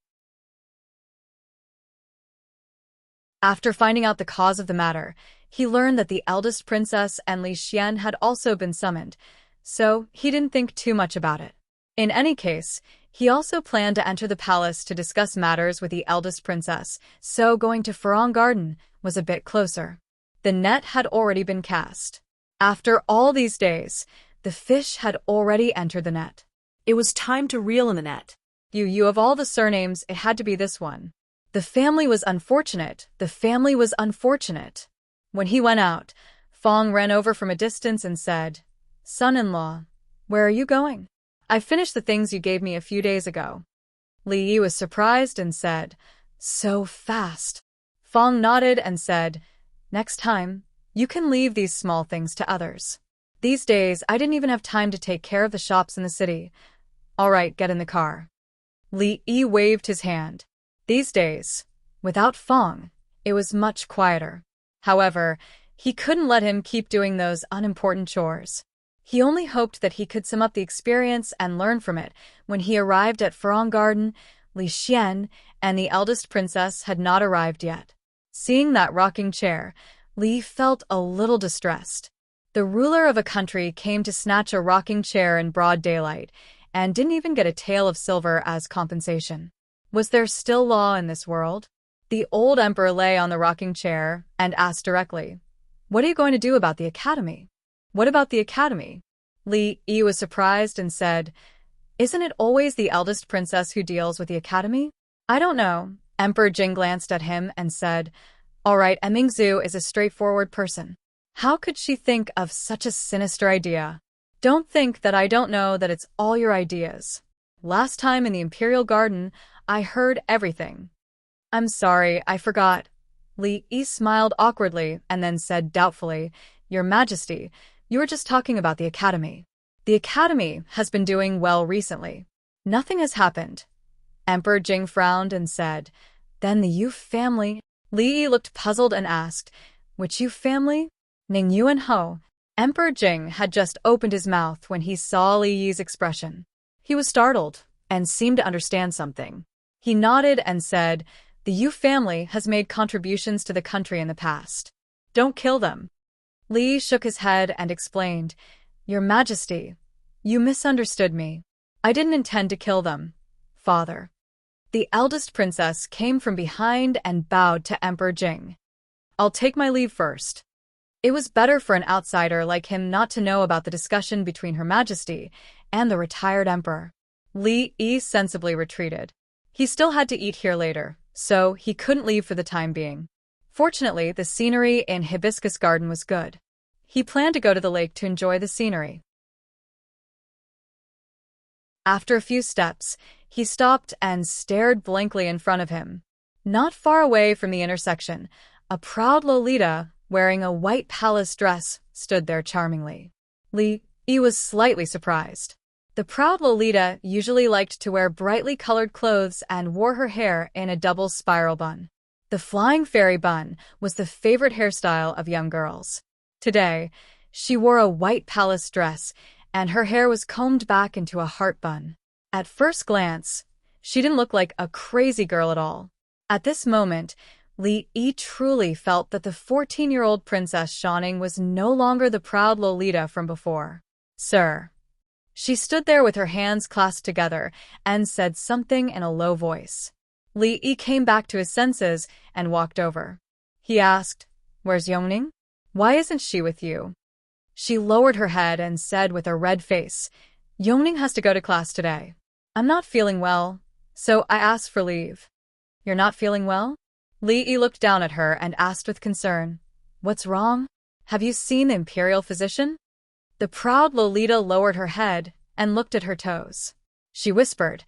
After finding out the cause of the matter, he learned that the eldest princess and Li Xian had also been summoned, so he didn't think too much about it. In any case, he also planned to enter the palace to discuss matters with the eldest princess, so going to Farong Garden was a bit closer. The net had already been cast. After all these days, the fish had already entered the net. It was time to reel in the net. You of all the surnames, it had to be this one. The family was unfortunate. The family was unfortunate. When he went out, Fong ran over from a distance and said, "Son-in-law, where are you going?" "I finished the things you gave me a few days ago." Li Yi was surprised and said, "So fast." Fong nodded and said, "Next time, you can leave these small things to others. These days, I didn't even have time to take care of the shops in the city. All right, get in the car." Li Yi waved his hand. These days, without Fong, it was much quieter. However, he couldn't let him keep doing those unimportant chores. He only hoped that he could sum up the experience and learn from it. When he arrived at Farong Garden, Li Xian and the eldest princess had not arrived yet. Seeing that rocking chair, Li felt a little distressed. The ruler of a country came to snatch a rocking chair in broad daylight, and didn't even get a tael of silver as compensation. Was there still law in this world? The old emperor lay on the rocking chair and asked directly, "What are you going to do about the academy?" "What about the academy?" Li Yi was surprised and said, "Isn't it always the eldest princess who deals with the academy?" "I don't know." Emperor Jing glanced at him and said, "All right, Mingzhu is a straightforward person. How could she think of such a sinister idea? Don't think that I don't know that it's all your ideas. Last time in the Imperial Garden, I heard everything." "I'm sorry, I forgot." Li Yi smiled awkwardly and then said doubtfully, "Your Majesty, you were just talking about the academy. The academy has been doing well recently. Nothing has happened." Emperor Jing frowned and said, "Then the Yu family?" Li Yi looked puzzled and asked, "Which Yu family?" "Ning Yuan Ho." Emperor Jing had just opened his mouth when he saw Li Yi's expression. He was startled and seemed to understand something. He nodded and said, "The Yu family has made contributions to the country in the past. Don't kill them." Li shook his head and explained, "Your Majesty, you misunderstood me. I didn't intend to kill them, father." The eldest princess came from behind and bowed to Emperor Jing. "I'll take my leave first." It was better for an outsider like him not to know about the discussion between Her Majesty and the retired emperor. Li Yi sensibly retreated. He still had to eat here later, so he couldn't leave for the time being. Fortunately, the scenery in Hibiscus Garden was good. He planned to go to the lake to enjoy the scenery. After a few steps, he stopped and stared blankly in front of him. Not far away from the intersection, a proud Lolita, wearing a white palace dress, stood there charmingly. Li Yi was slightly surprised. The proud Lolita usually liked to wear brightly colored clothes and wore her hair in a double spiral bun. The flying fairy bun was the favorite hairstyle of young girls. Today, she wore a white palace dress, and her hair was combed back into a heart bun. At first glance, she didn't look like a crazy girl at all. At this moment, Li Yi truly felt that the 14-year-old Princess Xiaoning was no longer the proud Lolita from before. "Sir." She stood there with her hands clasped together and said something in a low voice. Li Yi came back to his senses and walked over. He asked, "Where's Yongning? Why isn't she with you?" She lowered her head and said with a red face, "Yongning has to go to class today. I'm not feeling well, so I asked for leave." "You're not feeling well?" Li Yi looked down at her and asked with concern, "What's wrong? Have you seen the imperial physician?" The proud Lolita lowered her head and looked at her toes. She whispered,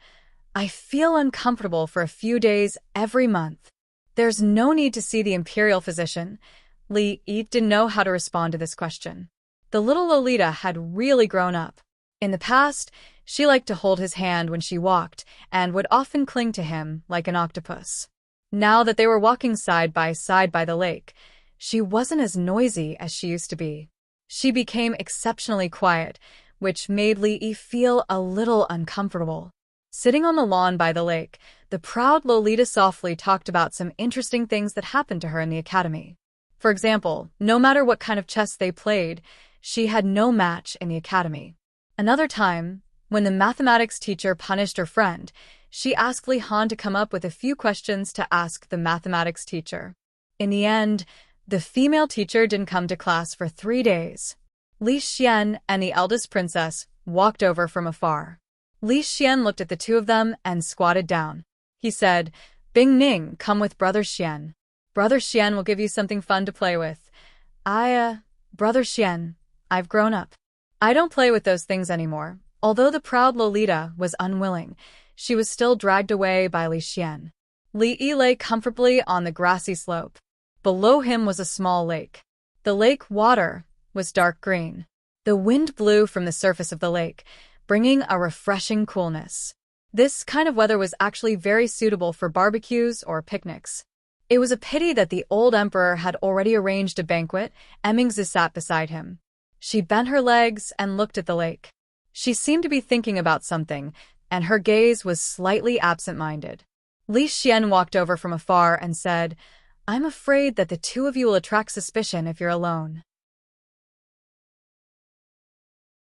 "I feel uncomfortable for a few days every month." "There's no need to see the imperial physician." Li Yi didn't know how to respond to this question. The little Lolita had really grown up. In the past, she liked to hold his hand when she walked and would often cling to him like an octopus. Now that they were walking side by side by the lake, she wasn't as noisy as she used to be. She became exceptionally quiet, which made Li Yi feel a little uncomfortable. Sitting on the lawn by the lake, the proud Lolita softly talked about some interesting things that happened to her in the academy. For example, no matter what kind of chess they played, she had no match in the academy. Another time, when the mathematics teacher punished her friend, she asked Li Han to come up with a few questions to ask the mathematics teacher. In the end, the female teacher didn't come to class for 3 days. Li Xian and the eldest princess walked over from afar. Li Xian looked at the two of them and squatted down. He said, "Bing Ning, come with Brother Xian. Brother Xian will give you something fun to play with." Brother Xian, I've grown up. I don't play with those things anymore." Although the proud Lolita was unwilling, she was still dragged away by Li Xian. Li Yi lay comfortably on the grassy slope. Below him was a small lake. The lake water was dark green. The wind blew from the surface of the lake, bringing a refreshing coolness. This kind of weather was actually very suitable for barbecues or picnics. It was a pity that the old emperor had already arranged a banquet. Emmingzi sat beside him. She bent her legs and looked at the lake. She seemed to be thinking about something, and her gaze was slightly absent-minded. Li Xian walked over from afar and said, "I'm afraid that the two of you will attract suspicion if you're alone.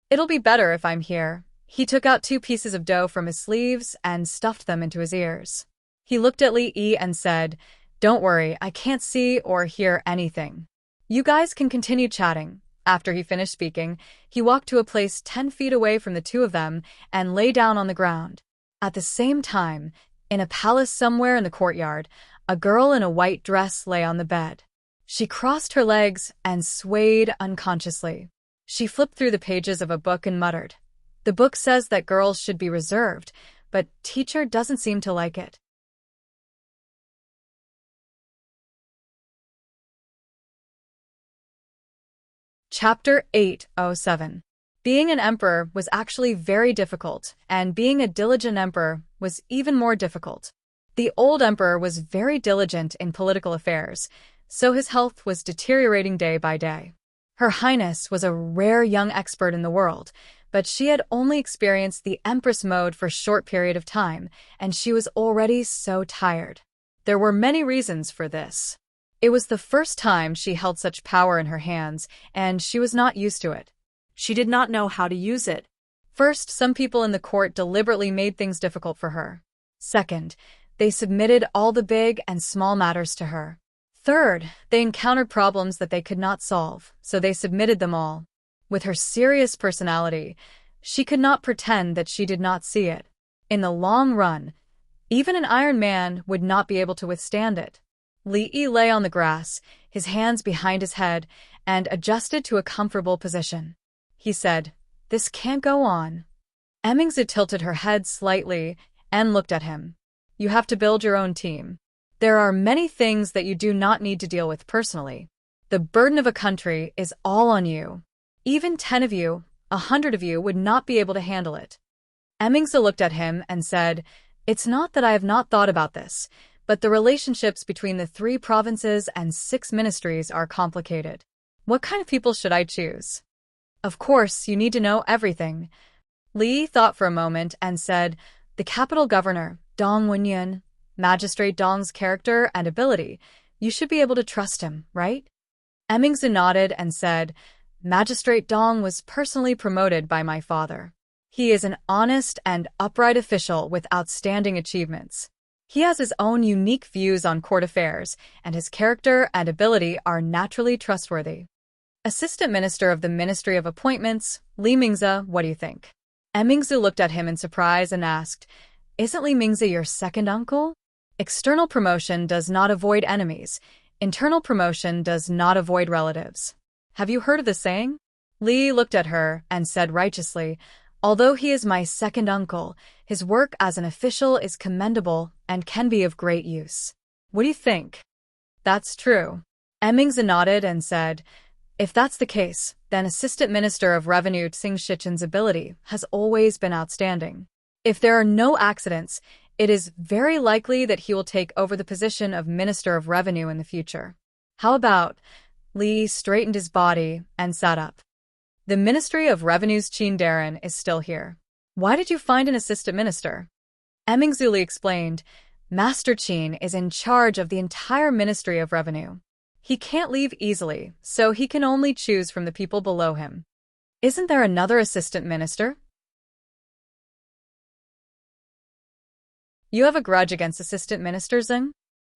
It'll be better if I'm here." He took out 2 pieces of dough from his sleeves and stuffed them into his ears. He looked at Li Yi and said, "Don't worry, I can't see or hear anything. You guys can continue chatting." After he finished speaking, he walked to a place 10 feet away from the two of them and lay down on the ground. At the same time, in a palace somewhere in the courtyard, a girl in a white dress lay on the bed. She crossed her legs and swayed unconsciously. She flipped through the pages of a book and muttered, "The book says that girls should be reserved, but teacher doesn't seem to like it." Chapter 807. Being an emperor was actually very difficult, and being a diligent emperor was even more difficult. The old emperor was very diligent in political affairs, so his health was deteriorating day by day. Her Highness was a rare young expert in the world, but she had only experienced the Empress mode for a short period of time, and she was already so tired. There were many reasons for this. It was the first time she held such power in her hands, and she was not used to it. She did not know how to use it. First, some people in the court deliberately made things difficult for her. Second, they submitted all the big and small matters to her. Third, they encountered problems that they could not solve, so they submitted them all. With her serious personality, she could not pretend that she did not see it. In the long run, even an Iron Man would not be able to withstand it. Li Yi lay on the grass, his hands behind his head, and adjusted to a comfortable position. He said, "This can't go on." Emmingzi tilted her head slightly and looked at him. "You have to build your own team. There are many things that you do not need to deal with personally. The burden of a country is all on you. Even 10 of you, 100 of you would not be able to handle it." Emmingzi looked at him and said, "It's not that I have not thought about this, but the relationships between the 3 provinces and 6 ministries are complicated. What kind of people should I choose? Of course, you need to know everything." Li thought for a moment and said, "The capital governor, Dong Wenyun, Magistrate Dong's character and ability. You should be able to trust him, right?" Emmingzi nodded and said, "Magistrate Dong was personally promoted by my father. He is an honest and upright official with outstanding achievements. He has his own unique views on court affairs, and his character and ability are naturally trustworthy." Assistant Minister of the Ministry of Appointments, Li Mingzi, what do you think? Emmingzi looked at him in surprise and asked, "Isn't Li Mingzi your second uncle?" External promotion does not avoid enemies. Internal promotion does not avoid relatives. Have you heard of the saying? Li looked at her and said righteously, "Although he is my second uncle, his work as an official is commendable and can be of great use." What do you think? That's true. Emmingzi nodded and said, "If that's the case, then Assistant Minister of Revenue Tsing Shichen's ability has always been outstanding. If there are no accidents, it is very likely that he will take over the position of Minister of Revenue in the future. How about?" Li straightened his body and sat up. "The Ministry of Revenue's Qin Darren is still here. Why did you find an assistant minister?" Emingzuli explained, Master Qin is in charge of the entire Ministry of Revenue. He can't leave easily, so he can only choose from the people below him. Isn't there another assistant minister? You have a grudge against assistant minister Zeng?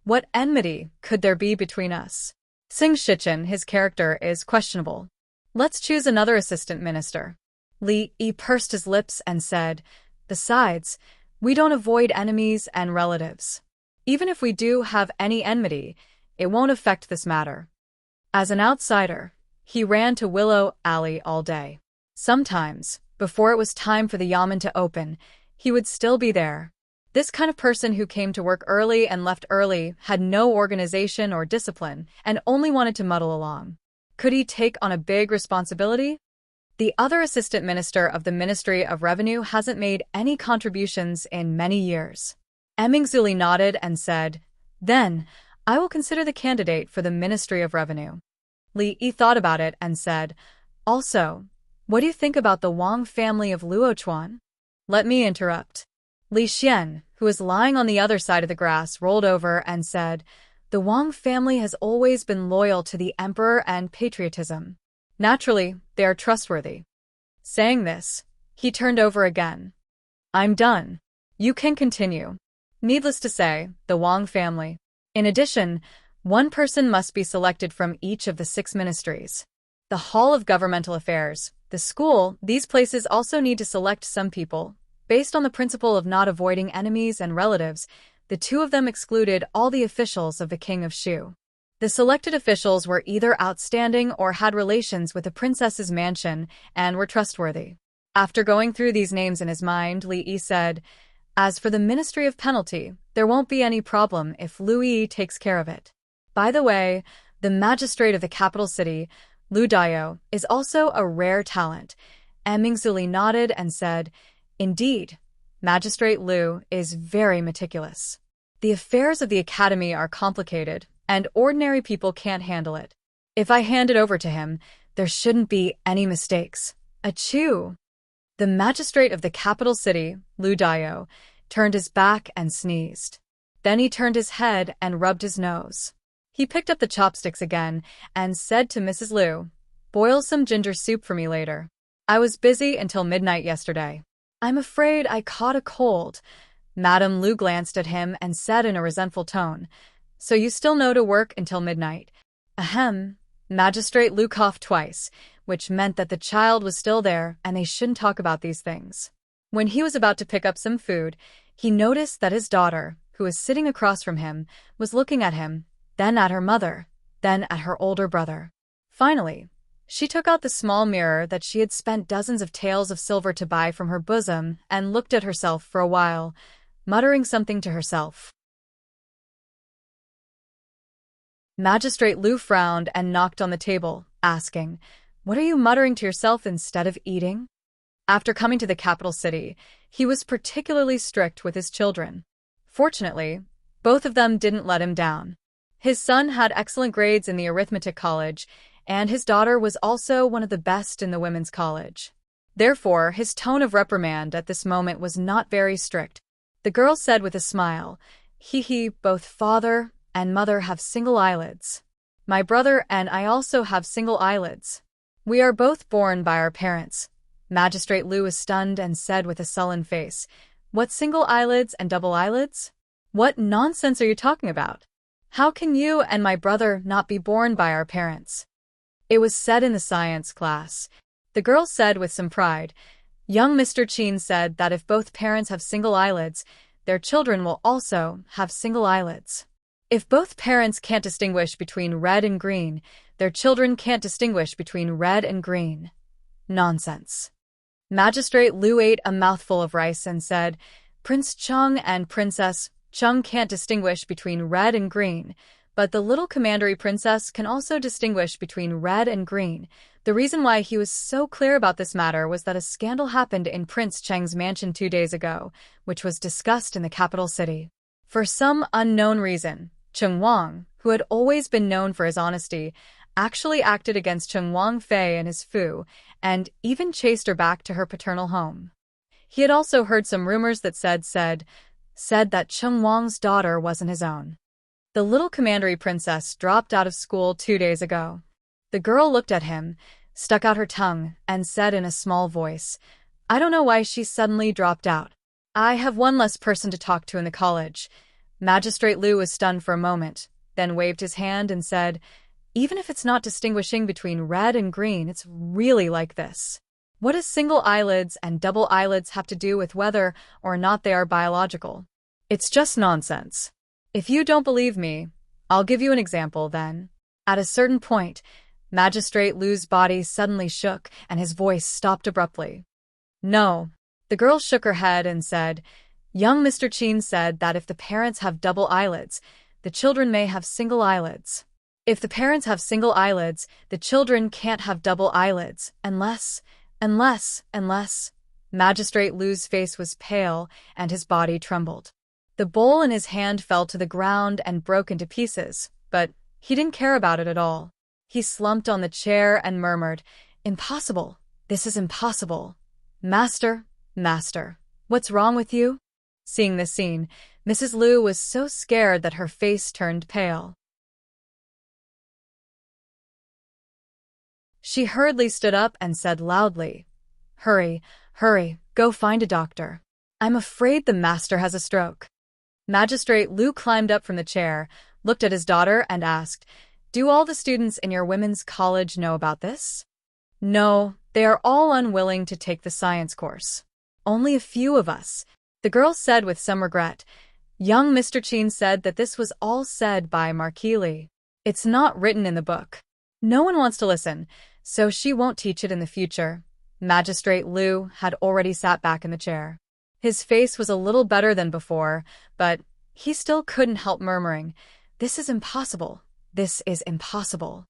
What enmity could there be between us? Xing Shichen, his character is questionable. Let's choose another assistant minister. Li Yi pursed his lips and said, Besides, we don't avoid enemies and relatives. Even if we do have any enmity, it won't affect this matter. As an outsider, he ran to Willow Alley all day. Sometimes, before it was time for the yamen to open, he would still be there. This kind of person who came to work early and left early had no organization or discipline and only wanted to muddle along. Could he take on a big responsibility? The other assistant minister of the Ministry of Revenue hasn't made any contributions in many years. Emingzuli nodded and said, Then, I will consider the candidate for the Ministry of Revenue. Li Yi thought about it and said, Also, what do you think about the Wang family of Luochuan? Let me interrupt. Li Xian, who was lying on the other side of the grass, rolled over and said, The Wang family has always been loyal to the emperor and patriotism. Naturally, they are trustworthy. Saying this, he turned over again. I'm done. You can continue. Needless to say, the Wang family. In addition, one person must be selected from each of the 6 ministries. The Hall of Governmental Affairs, the school, these places also need to select some people. Based on the principle of not avoiding enemies and relatives, the 2 of them excluded all the officials of the King of Shu. The selected officials were either outstanding or had relations with the princess's mansion and were trustworthy. After going through these names in his mind, Li Yi said, As for the Ministry of Penalty, there won't be any problem if Lu Yi takes care of it. By the way, the magistrate of the capital city, Lu Dao, is also a rare talent. Emingzuli nodded and said, Indeed, Magistrate Lu is very meticulous. The affairs of the academy are complicated, and ordinary people can't handle it. If I hand it over to him, there shouldn't be any mistakes. Achoo! The magistrate of the capital city, Lu Dao, turned his back and sneezed. Then he turned his head and rubbed his nose. He picked up the chopsticks again and said to Mrs. Lu, Boil some ginger soup for me later. I was busy until midnight yesterday. I'm afraid I caught a cold. Madame Lu glanced at him and said in a resentful tone, So you still know to work until midnight. Ahem. Magistrate Lu coughed twice, which meant that the child was still there and they shouldn't talk about these things. When he was about to pick up some food, he noticed that his daughter, who was sitting across from him, was looking at him, then at her mother, then at her older brother. Finally, she took out the small mirror that she had spent dozens of taels of silver to buy from her bosom and looked at herself for a while, muttering something to herself. Magistrate Lu frowned and knocked on the table, asking, What are you muttering to yourself instead of eating? After coming to the capital city, he was particularly strict with his children. Fortunately, both of them didn't let him down. His son had excellent grades in the arithmetic college, and his daughter was also one of the best in the women's college. Therefore, his tone of reprimand at this moment was not very strict. The girl said with a smile, Hee, both father and mother have single eyelids. My brother and I also have single eyelids. We are both born by our parents. Magistrate Lu was stunned and said with a sullen face, What single eyelids and double eyelids? What nonsense are you talking about? How can you and my brother not be born by our parents? It was said in the science class. The girl said with some pride, Young Mr. Qin said that if both parents have single eyelids, their children will also have single eyelids. If both parents can't distinguish between red and green, their children can't distinguish between red and green. Nonsense. Magistrate Lu ate a mouthful of rice and said, Prince Cheng and Princess Cheng can't distinguish between red and green, but the little commandery princess can also distinguish between red and green. The reason why he was so clear about this matter was that a scandal happened in Prince Cheng's mansion 2 days ago, which was discussed in the capital city. For some unknown reason, Cheng Wang, who had always been known for his honesty, actually acted against Cheng Wang Fei and his fu, and even chased her back to her paternal home. He had also heard some rumors that said, said that Cheng Wang's daughter wasn't his own. The little commandery princess dropped out of school 2 days ago. The girl looked at him, stuck out her tongue, and said in a small voice, I don't know why she suddenly dropped out. I have one less person to talk to in the college. Magistrate Liu was stunned for a moment, then waved his hand and said, even if it's not distinguishing between red and green, it's really like this. What does single eyelids and double eyelids have to do with whether or not they are biological? It's just nonsense. If you don't believe me, I'll give you an example then. At a certain point, Magistrate Liu's body suddenly shook and his voice stopped abruptly. No. The girl shook her head and said, young Mr. Qin said that if the parents have double eyelids, the children may have single eyelids. If the parents have single eyelids, the children can't have double eyelids, unless. Magistrate Liu's face was pale and his body trembled. The bowl in his hand fell to the ground and broke into pieces, but he didn't care about it at all. He slumped on the chair and murmured, impossible. This is impossible. Master, what's wrong with you? Seeing this scene, Mrs. Liu was so scared that her face turned pale. She hurriedly stood up and said loudly, hurry, go find a doctor. I'm afraid the master has a stroke. Magistrate Liu climbed up from the chair, looked at his daughter and asked, do all the students in your women's college know about this? No, they are all unwilling to take the science course. Only a few of us, the girl said with some regret. Young Mr. Qin said that this was all said by Marquis Li. It's not written in the book. No one wants to listen, so she won't teach it in the future. Magistrate Liu had already sat back in the chair. His face was a little better than before, but he still couldn't help murmuring, this is impossible. This is impossible.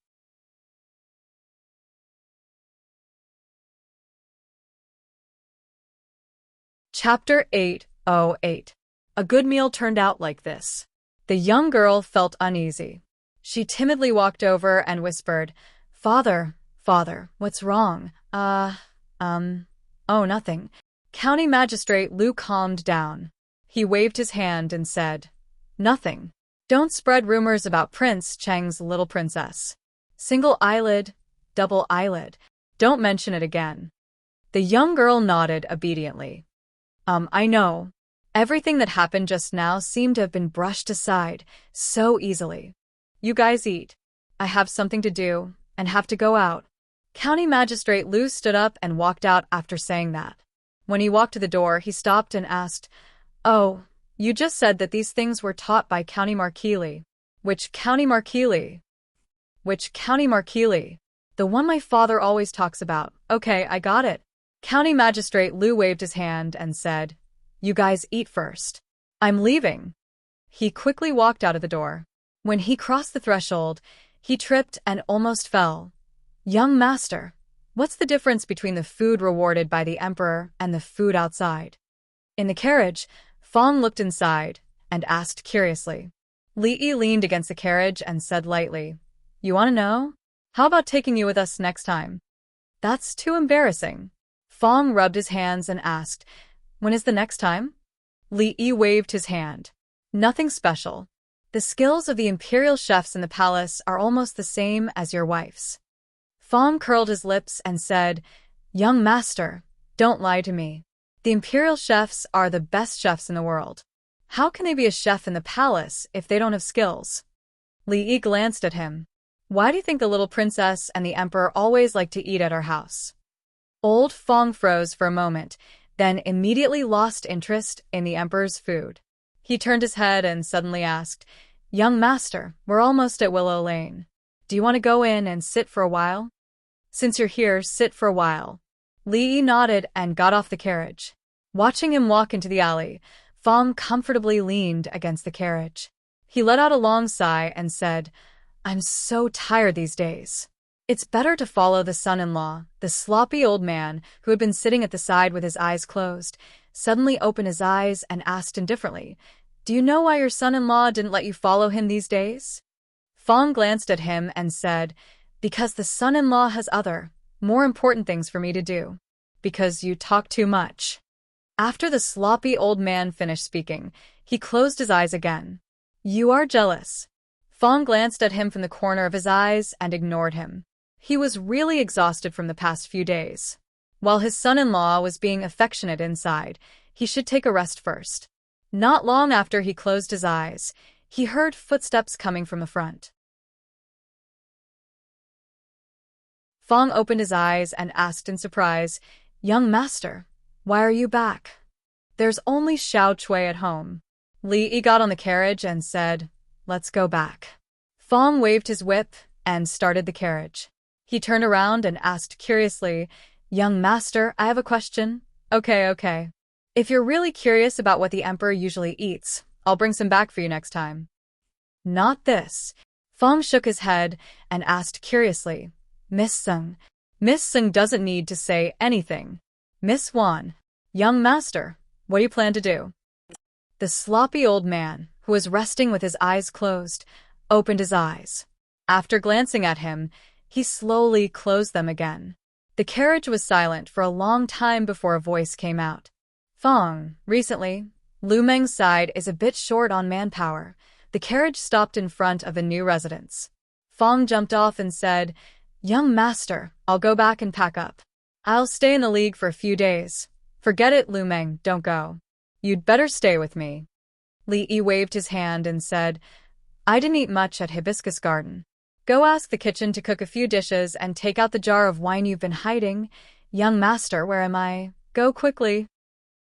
Chapter 808. A good meal turned out like this. The young girl felt uneasy. She timidly walked over and whispered, Father, what's wrong? Oh, nothing. County Magistrate Liu calmed down. He waved his hand and said, nothing. Don't spread rumors about Prince Cheng's little princess. Single eyelid, double eyelid. Don't mention it again. The young girl nodded obediently. I know. Everything that happened just now seemed to have been brushed aside so easily. You guys eat. I have something to do and have to go out. County Magistrate Liu stood up and walked out after saying that. When he walked to the door, he stopped and asked, oh, you just said that these things were taught by County Marquis Li. Which County Marquis Li? Which County Marquis Li? The one my father always talks about. Okay, I got it. County Magistrate Liu waved his hand and said, you guys eat first. I'm leaving. He quickly walked out of the door. When he crossed the threshold, he tripped and almost fell. Young master, what's the difference between the food rewarded by the emperor and the food outside? In the carriage, Fong looked inside and asked curiously. Li Yi leaned against the carriage and said lightly, you want to know? How about taking you with us next time? That's too embarrassing. Fong rubbed his hands and asked, when is the next time? Li Yi waved his hand. Nothing special. The skills of the imperial chefs in the palace are almost the same as your wife's. Fong curled his lips and said, young master, don't lie to me. The imperial chefs are the best chefs in the world. How can they be a chef in the palace if they don't have skills? Li Yi glanced at him. Why do you think the little princess and the emperor always like to eat at our house? Old Fong froze for a moment, then immediately lost interest in the emperor's food. He turned his head and suddenly asked, young master, we're almost at Willow Lane. Do you want to go in and sit for a while? Since you're here, sit for a while. Li Yi nodded and got off the carriage. Watching him walk into the alley, Fong comfortably leaned against the carriage. He let out a long sigh and said, I'm so tired these days. It's better to follow the son-in-law. The sloppy old man, who had been sitting at the side with his eyes closed, suddenly opened his eyes and asked indifferently, do you know why your son-in-law didn't let you follow him these days? Fong glanced at him and said, because the son-in-law has other, more important things for me to do. Because you talk too much. After the sloppy old man finished speaking, He closed his eyes again. You are jealous. Fong glanced at him from the corner of his eyes and ignored him. He was really exhausted from the past few days. While his son-in-law was being affectionate inside, he should take a rest first. Not long after he closed his eyes, he heard footsteps coming from the front. Fong opened his eyes and asked in surprise, Young master, why are you back? There's only Xiao Cui at home. Li Yi got on the carriage and said, Let's go back. Fong waved his whip and started the carriage. He turned around and asked curiously, Young master, I have a question. Okay. If you're really curious about what the emperor usually eats, I'll bring some back for you next time. Not this. Fong shook his head and asked curiously, Miss Sung. Miss Sung doesn't need to say anything. Miss Wan. Young master, what do you plan to do? The sloppy old man, who was resting with his eyes closed, opened his eyes. After glancing at him, he slowly closed them again. The carriage was silent for a long time before a voice came out. Fong, recently, Lu Meng's side is a bit short on manpower. The carriage stopped in front of a new residence. Fong jumped off and said, Young master, I'll go back and pack up. I'll stay in the league for a few days. Forget it, Lu Meng, don't go. You'd better stay with me. Li Yi waved his hand and said, I didn't eat much at Hibiscus Garden. Go ask the kitchen to cook a few dishes and take out the jar of wine you've been hiding. Young master, where am I? Go quickly.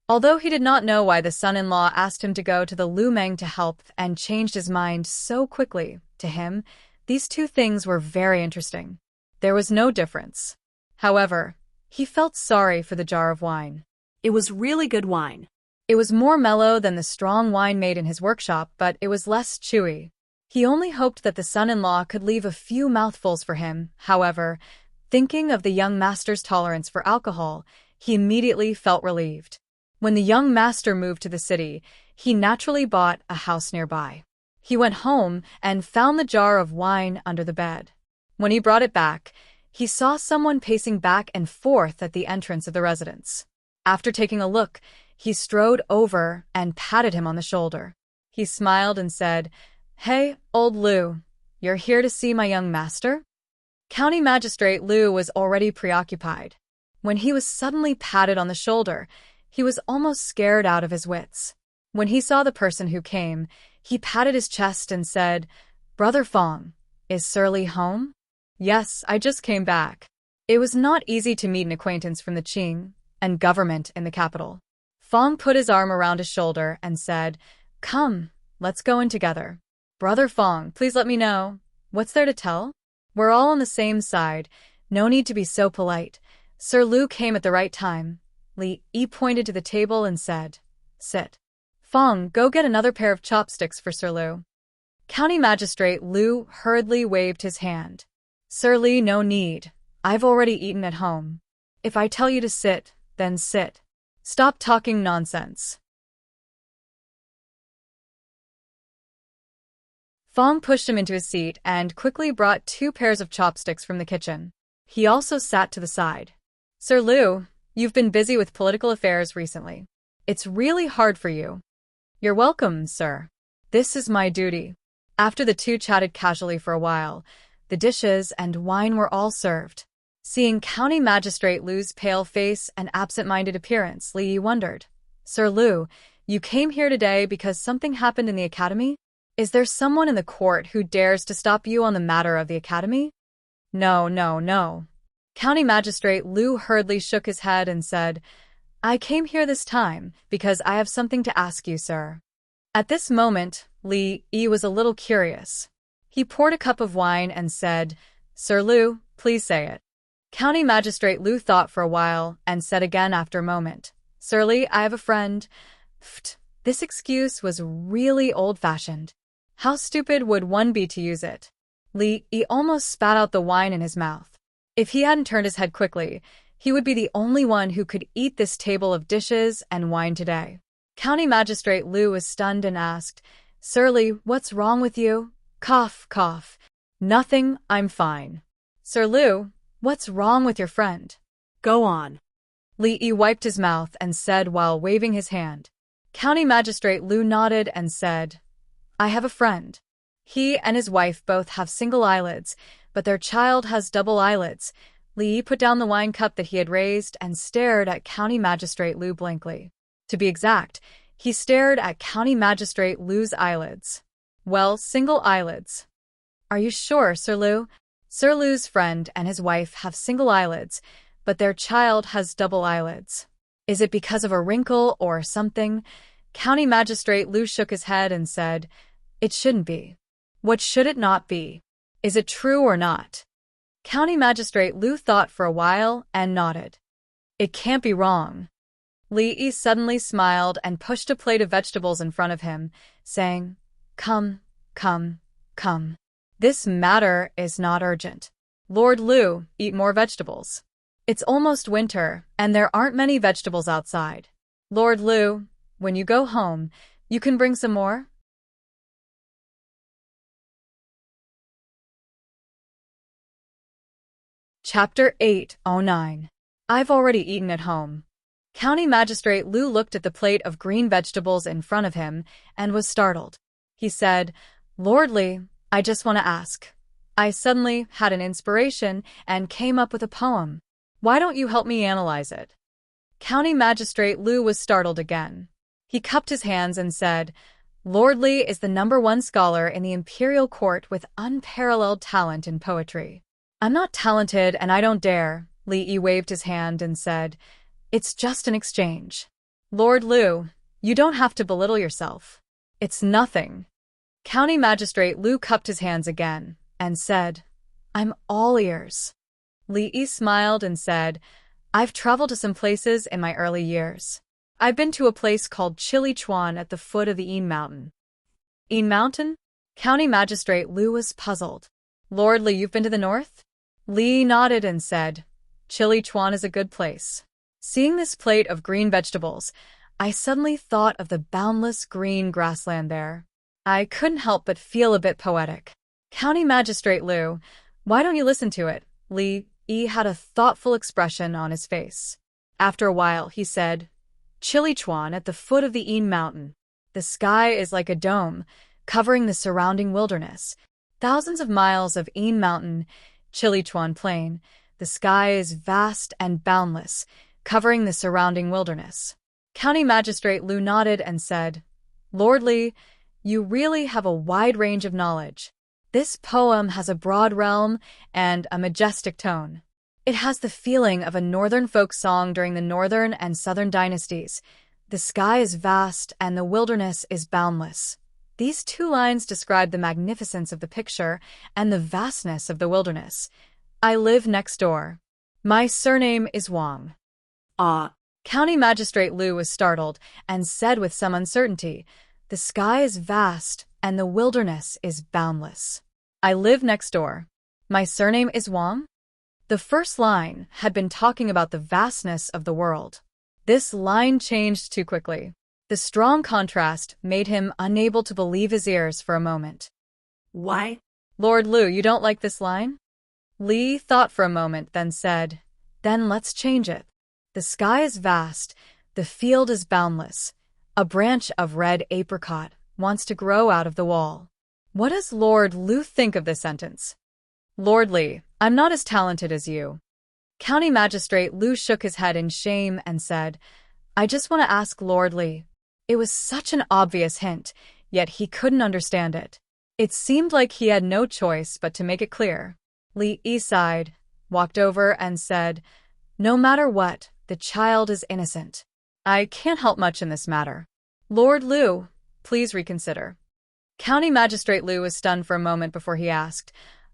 Although he did not know why the son-in-law asked him to go to the Lu Meng to help and changed his mind so quickly, to him, these two things were very interesting. There was no difference. However, he felt sorry for the jar of wine. It was really good wine. It was more mellow than the strong wine made in his workshop, but it was less chewy. He only hoped that the son-in-law could leave a few mouthfuls for him. However, thinking of the young master's tolerance for alcohol, he immediately felt relieved. When the young master moved to the city, he naturally bought a house nearby. He went home and found the jar of wine under the bed. When he brought it back, he saw someone pacing back and forth at the entrance of the residence. After taking a look, he strode over and patted him on the shoulder. He smiled and said, Hey, old Lu, you're here to see my young master? County Magistrate Lu was already preoccupied. When he was suddenly patted on the shoulder, he was almost scared out of his wits. When he saw the person who came, he patted his chest and said, Brother Fong, is Sir Li home? Yes, I just came back. It was not easy to meet an acquaintance from the Qing and government in the capital. Fong put his arm around his shoulder and said, Come, let's go in together. Brother Fong, please let me know. What's there to tell? We're all on the same side. No need to be so polite. Sir Lu came at the right time. Li Yi pointed to the table and said, Sit. Fong, go get another pair of chopsticks for Sir Lu. County Magistrate Lu hurriedly waved his hand. Sir Li, no need. I've already eaten at home. If I tell you to sit, then sit. Stop talking nonsense. Fong pushed him into his seat and quickly brought 2 pairs of chopsticks from the kitchen. He also sat to the side. Sir Lu, you've been busy with political affairs recently. It's really hard for you. You're welcome, sir. This is my duty. After the two chatted casually for a while, the dishes and wine were all served. Seeing County Magistrate Lu's pale face and absent-minded appearance, Li Yi wondered, Sir Lu, you came here today because something happened in the academy? Is there someone in the court who dares to stop you on the matter of the academy? No. County Magistrate Lu hurriedly shook his head and said, I came here this time because I have something to ask you, sir. At this moment, Li Yi was a little curious. He poured a cup of wine and said, Sir Lu, please say it. County Magistrate Lu thought for a while and said again after a moment, Sir Li, I have a friend. Pfft, this excuse was really old-fashioned. How stupid would one be to use it? Li Yi almost spat out the wine in his mouth. If he hadn't turned his head quickly, he would be the only one who could eat this table of dishes and wine today. County Magistrate Lu was stunned and asked, Sir Li, what's wrong with you? Cough, cough. Nothing, I'm fine. Sir Lu, what's wrong with your friend? Go on. Li Yi wiped his mouth and said while waving his hand, County Magistrate Lu nodded and said, I have a friend. He and his wife both have single eyelids, but their child has double eyelids. Li put down the wine cup that he had raised and stared at County Magistrate Lu blankly. To be exact, he stared at County Magistrate Lu's eyelids. Well, single eyelids. Are you sure, Sir Lu? Sir Lu's friend and his wife have single eyelids, but their child has double eyelids. Is it because of a wrinkle or something? County Magistrate Lu shook his head and said, It shouldn't be. What should it not be? Is it true or not? County Magistrate Lu thought for a while and nodded. It can't be wrong. Li suddenly smiled and pushed a plate of vegetables in front of him, saying, Come, come, come. This matter is not urgent. Lord Lu, eat more vegetables. It's almost winter, and there aren't many vegetables outside. Lord Lu, when you go home, you can bring some more? Chapter 809. I've already eaten at home. County Magistrate Lu looked at the plate of green vegetables in front of him and was startled. He said, Lord Li, I just want to ask. I suddenly had an inspiration and came up with a poem. Why don't you help me analyze it? County Magistrate Lu was startled again. He cupped his hands and said, Lord Li is the #1 scholar in the imperial court with unparalleled talent in poetry. I'm not talented and I don't dare. Li waved his hand and said, It's just an exchange. Lord Lu, you don't have to belittle yourself. It's nothing. County Magistrate Lu cupped his hands again and said, I'm all ears. Li smiled and said, I've traveled to some places in my early years. I've been to a place called Chili Chuan at the foot of the Een Mountain. Een Mountain? County Magistrate Lu was puzzled. Lord Li, you've been to the north? Li nodded and said, Chili Chuan is a good place. Seeing this plate of green vegetables, I suddenly thought of the boundless green grassland there. I couldn't help but feel a bit poetic. County Magistrate Lu, why don't you listen to it? Li had a thoughtful expression on his face. After a while, he said, Chili Chuan at the foot of the Een Mountain. The sky is like a dome, covering the surrounding wilderness. Thousands of miles of Een Mountain, Chili Chuan Plain. The sky is vast and boundless, covering the surrounding wilderness. County Magistrate Lu nodded and said, Lord Li, you really have a wide range of knowledge. This poem has a broad realm and a majestic tone. It has the feeling of a northern folk song during the northern and southern dynasties. The sky is vast and the wilderness is boundless. These two lines describe the magnificence of the picture and the vastness of the wilderness. I live next door. My surname is Wang. County Magistrate Lu was startled and said with some uncertainty, The sky is vast and the wilderness is boundless. I live next door. My surname is Wang? The first line had been talking about the vastness of the world. This line changed too quickly. The strong contrast made him unable to believe his ears for a moment. Why? Lord Lu, you don't like this line? Li thought for a moment, then said, Then let's change it. The sky is vast, the field is boundless. A branch of red apricot wants to grow out of the wall. What does Lord Lu think of this sentence? Lord Li, I'm not as talented as you. County Magistrate Lu shook his head in shame and said, I just want to ask Lord Li. It was such an obvious hint, yet he couldn't understand it. It seemed like he had no choice but to make it clear. Li sighed, walked over and said, No matter what, the child is innocent. I can't help much in this matter. Lord Lu, please reconsider. County Magistrate Lu was stunned for a moment before he asked,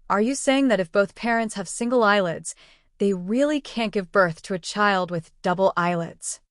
Are you saying that if both parents have single eyelids, they really can't give birth to a child with double eyelids?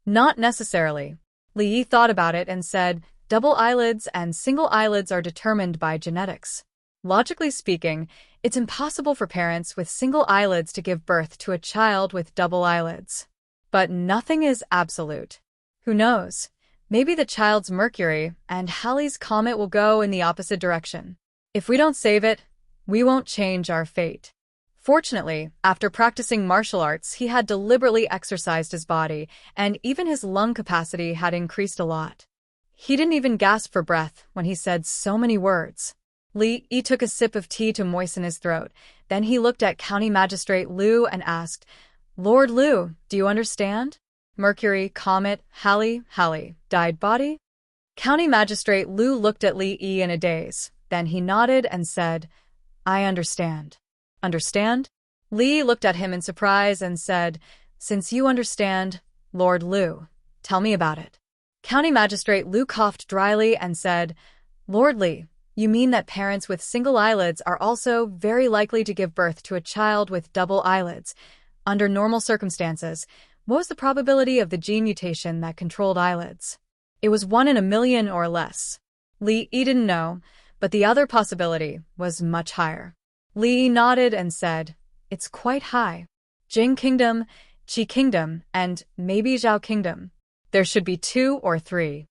Not necessarily. Li thought about it and said, Double eyelids and single eyelids are determined by genetics. Logically speaking, it's impossible for parents with single eyelids to give birth to a child with double eyelids. But nothing is absolute. Who knows? Maybe the child's Mercury and Halley's Comet will go in the opposite direction. If we don't save it, we won't change our fate. Fortunately, after practicing martial arts, he had deliberately exercised his body, and even his lung capacity had increased a lot. He didn't even gasp for breath when he said so many words. Li Yi took a sip of tea to moisten his throat. Then he looked at County Magistrate Liu and asked, "Lord Liu, do you understand? Mercury, comet, Halley, died body?" County Magistrate Liu looked at Li Yi in a daze. Then he nodded and said, "I understand." "Understand?" Li looked at him in surprise and said, "Since you understand, Lord Liu, tell me about it." County Magistrate Liu coughed dryly and said, "Lord Li, you mean that parents with single eyelids are also very likely to give birth to a child with double eyelids? Under normal circumstances, what was the probability of the gene mutation that controlled eyelids?" "It was 1 in a million or less." Li Yi didn't know, but the other possibility was much higher. Li Yi nodded and said, "It's quite high. Jing Kingdom, Qi Kingdom, and maybe Zhao Kingdom. There should be 2 or 3.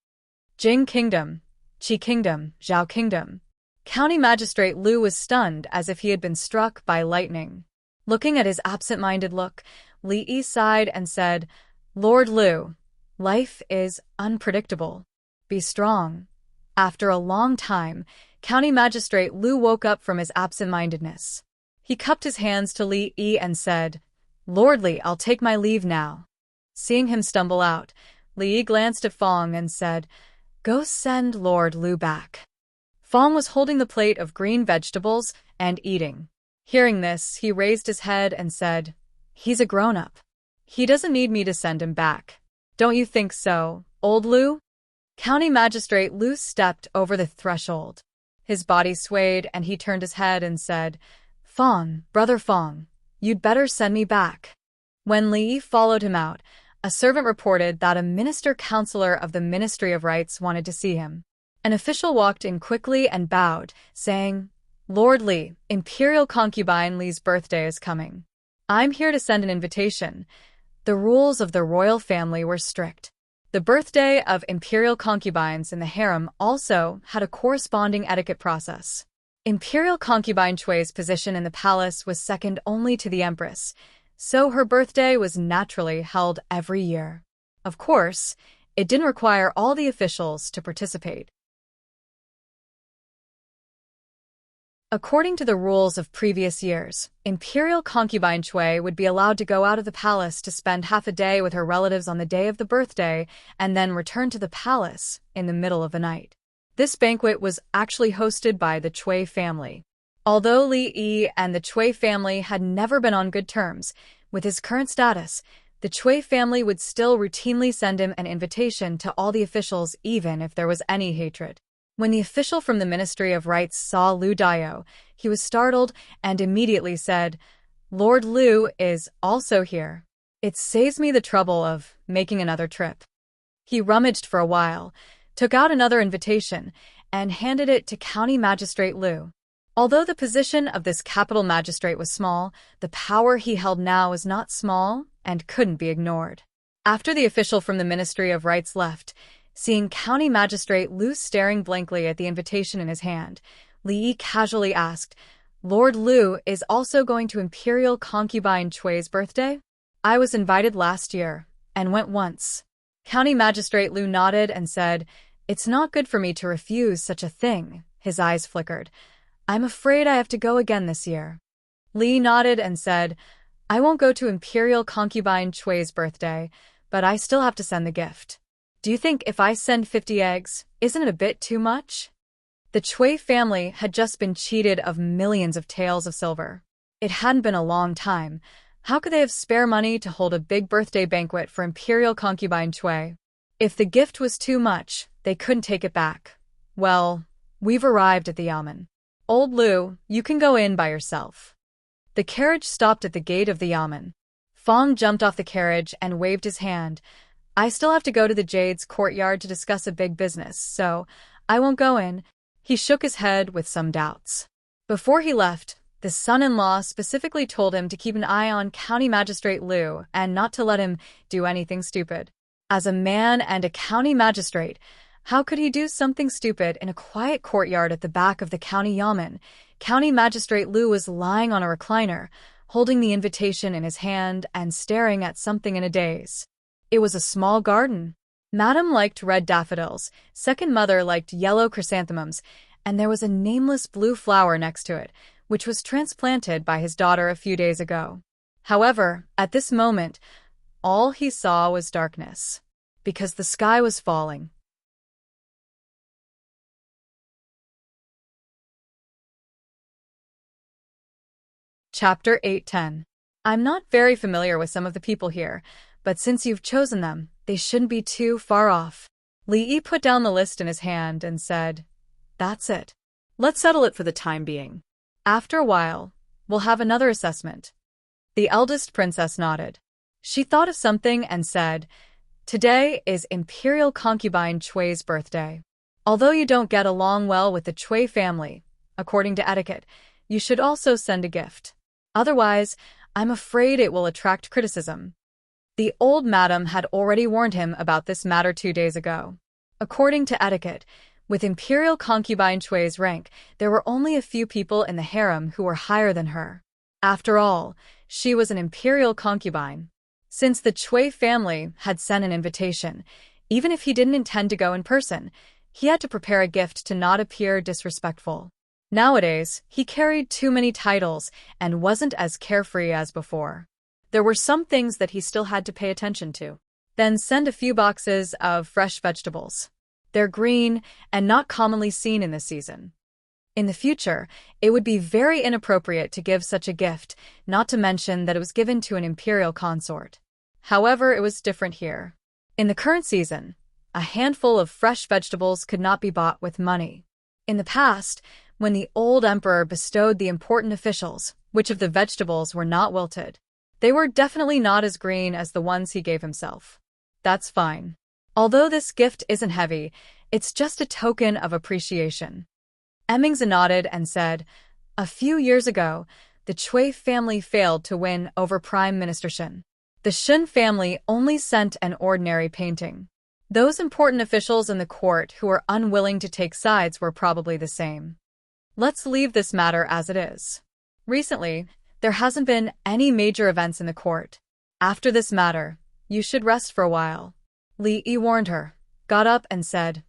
Jing Kingdom, Qi Kingdom, Zhao Kingdom." County Magistrate Liu was stunned as if he had been struck by lightning. Looking at his absent-minded look, Li Yi sighed and said, "Lord Liu, life is unpredictable. Be strong." After a long time, County Magistrate Liu woke up from his absent-mindedness. He cupped his hands to Li Yi and said, "Lord Li, I'll take my leave now." Seeing him stumble out, Li Yi glanced at Fong and said, "Go send Lord Liu back." Fong was holding the plate of green vegetables and eating. Hearing this, he raised his head and said, "He's a grown-up. He doesn't need me to send him back. Don't you think so, old Liu?" County Magistrate Liu stepped over the threshold. His body swayed and he turned his head and said, "Fong, brother Fong, you'd better send me back." When Li Yi followed him out, a servant reported that a minister-counselor of the Ministry of Rights wanted to see him. An official walked in quickly and bowed, saying, "Lord Li, Imperial Concubine Li's birthday is coming. I'm here to send an invitation." The rules of the royal family were strict. The birthday of imperial concubines in the harem also had a corresponding etiquette process. Imperial concubine Chui's position in the palace was second only to the empress, so her birthday was naturally held every year. Of course, it didn't require all the officials to participate. According to the rules of previous years, Imperial Concubine Chui would be allowed to go out of the palace to spend half a day with her relatives on the day of the birthday and then return to the palace in the middle of the night. This banquet was actually hosted by the Chui family. Although Li Yi and the Chui family had never been on good terms, with his current status, the Chui family would still routinely send him an invitation to all the officials even if there was any hatred. When the official from the Ministry of Rights saw Liu Dao, he was startled and immediately said, "Lord Liu is also here. It saves me the trouble of making another trip." He rummaged for a while, took out another invitation, and handed it to County Magistrate Liu. Although the position of this capital magistrate was small, the power he held now was not small and couldn't be ignored. After the official from the Ministry of Rights left, seeing County Magistrate Liu staring blankly at the invitation in his hand, Li Yi casually asked, "Lord Liu is also going to Imperial Concubine Chui's birthday? I was invited last year, and went once." County Magistrate Liu nodded and said, "It's not good for me to refuse such a thing." His eyes flickered. "I'm afraid I have to go again this year." Li nodded and said, "I won't go to Imperial Concubine Chui's birthday, but I still have to send the gift. Do you think if I send 50 eggs, isn't it a bit too much?" The Chui family had just been cheated of millions of taels of silver. It hadn't been a long time. How could they have spare money to hold a big birthday banquet for Imperial Concubine Chui? If the gift was too much, they couldn't take it back. "Well, we've arrived at the yamen. Old Liu, you can go in by yourself." The carriage stopped at the gate of the yamen. Fong jumped off the carriage and waved his hand. "I still have to go to the Jade's courtyard to discuss a big business, so I won't go in." He shook his head with some doubts. Before he left, the son-in-law specifically told him to keep an eye on County Magistrate Liu and not to let him do anything stupid. As a man and a county magistrate, how could he do something stupid in a quiet courtyard at the back of the county yamen? County Magistrate Liu was lying on a recliner, holding the invitation in his hand and staring at something in a daze. It was a small garden. Madam liked red daffodils, second mother liked yellow chrysanthemums, and there was a nameless blue flower next to it, which was transplanted by his daughter a few days ago. However, at this moment, all he saw was darkness, because the sky was falling. Chapter 8:10. I'm not very familiar with some of the people here, but since you've chosen them, they shouldn't be too far off. Li put down the list in his hand and said, "That's it. Let's settle it for the time being." After a while, we'll have another assessment." The eldest princess nodded. She thought of something and said, "Today is Imperial Concubine Chui's birthday. Although you don't get along well with the Chui family, according to etiquette, you should also send a gift. Otherwise, I'm afraid it will attract criticism." The old madam had already warned him about this matter 2 days ago. According to etiquette, with Imperial Concubine Chui's rank, there were only a few people in the harem who were higher than her. After all, she was an imperial concubine. Since the Chui family had sent an invitation, even if he didn't intend to go in person, he had to prepare a gift to not appear disrespectful. Nowadays, he carried too many titles and wasn't as carefree as before. There were some things that he still had to pay attention to. Then send a few boxes of fresh vegetables. They're green and not commonly seen in this season. In the future, it would be very inappropriate to give such a gift, not to mention that it was given to an imperial consort. However, it was different here. In the current season, a handful of fresh vegetables could not be bought with money. In the past, when the old emperor bestowed the important officials, which of the vegetables were not wilted, they were definitely not as green as the ones he gave himself. That's fine. Although this gift isn't heavy, it's just a token of appreciation. Emmings nodded and said, "A few years ago, the Chui family failed to win over Prime Minister Shen. The Shen family only sent an ordinary painting. Those important officials in the court who were unwilling to take sides were probably the same. Let's leave this matter as it is. Recently, there hasn't been any major events in the court. After this matter, you should rest for a while." Li warned her, got up and said,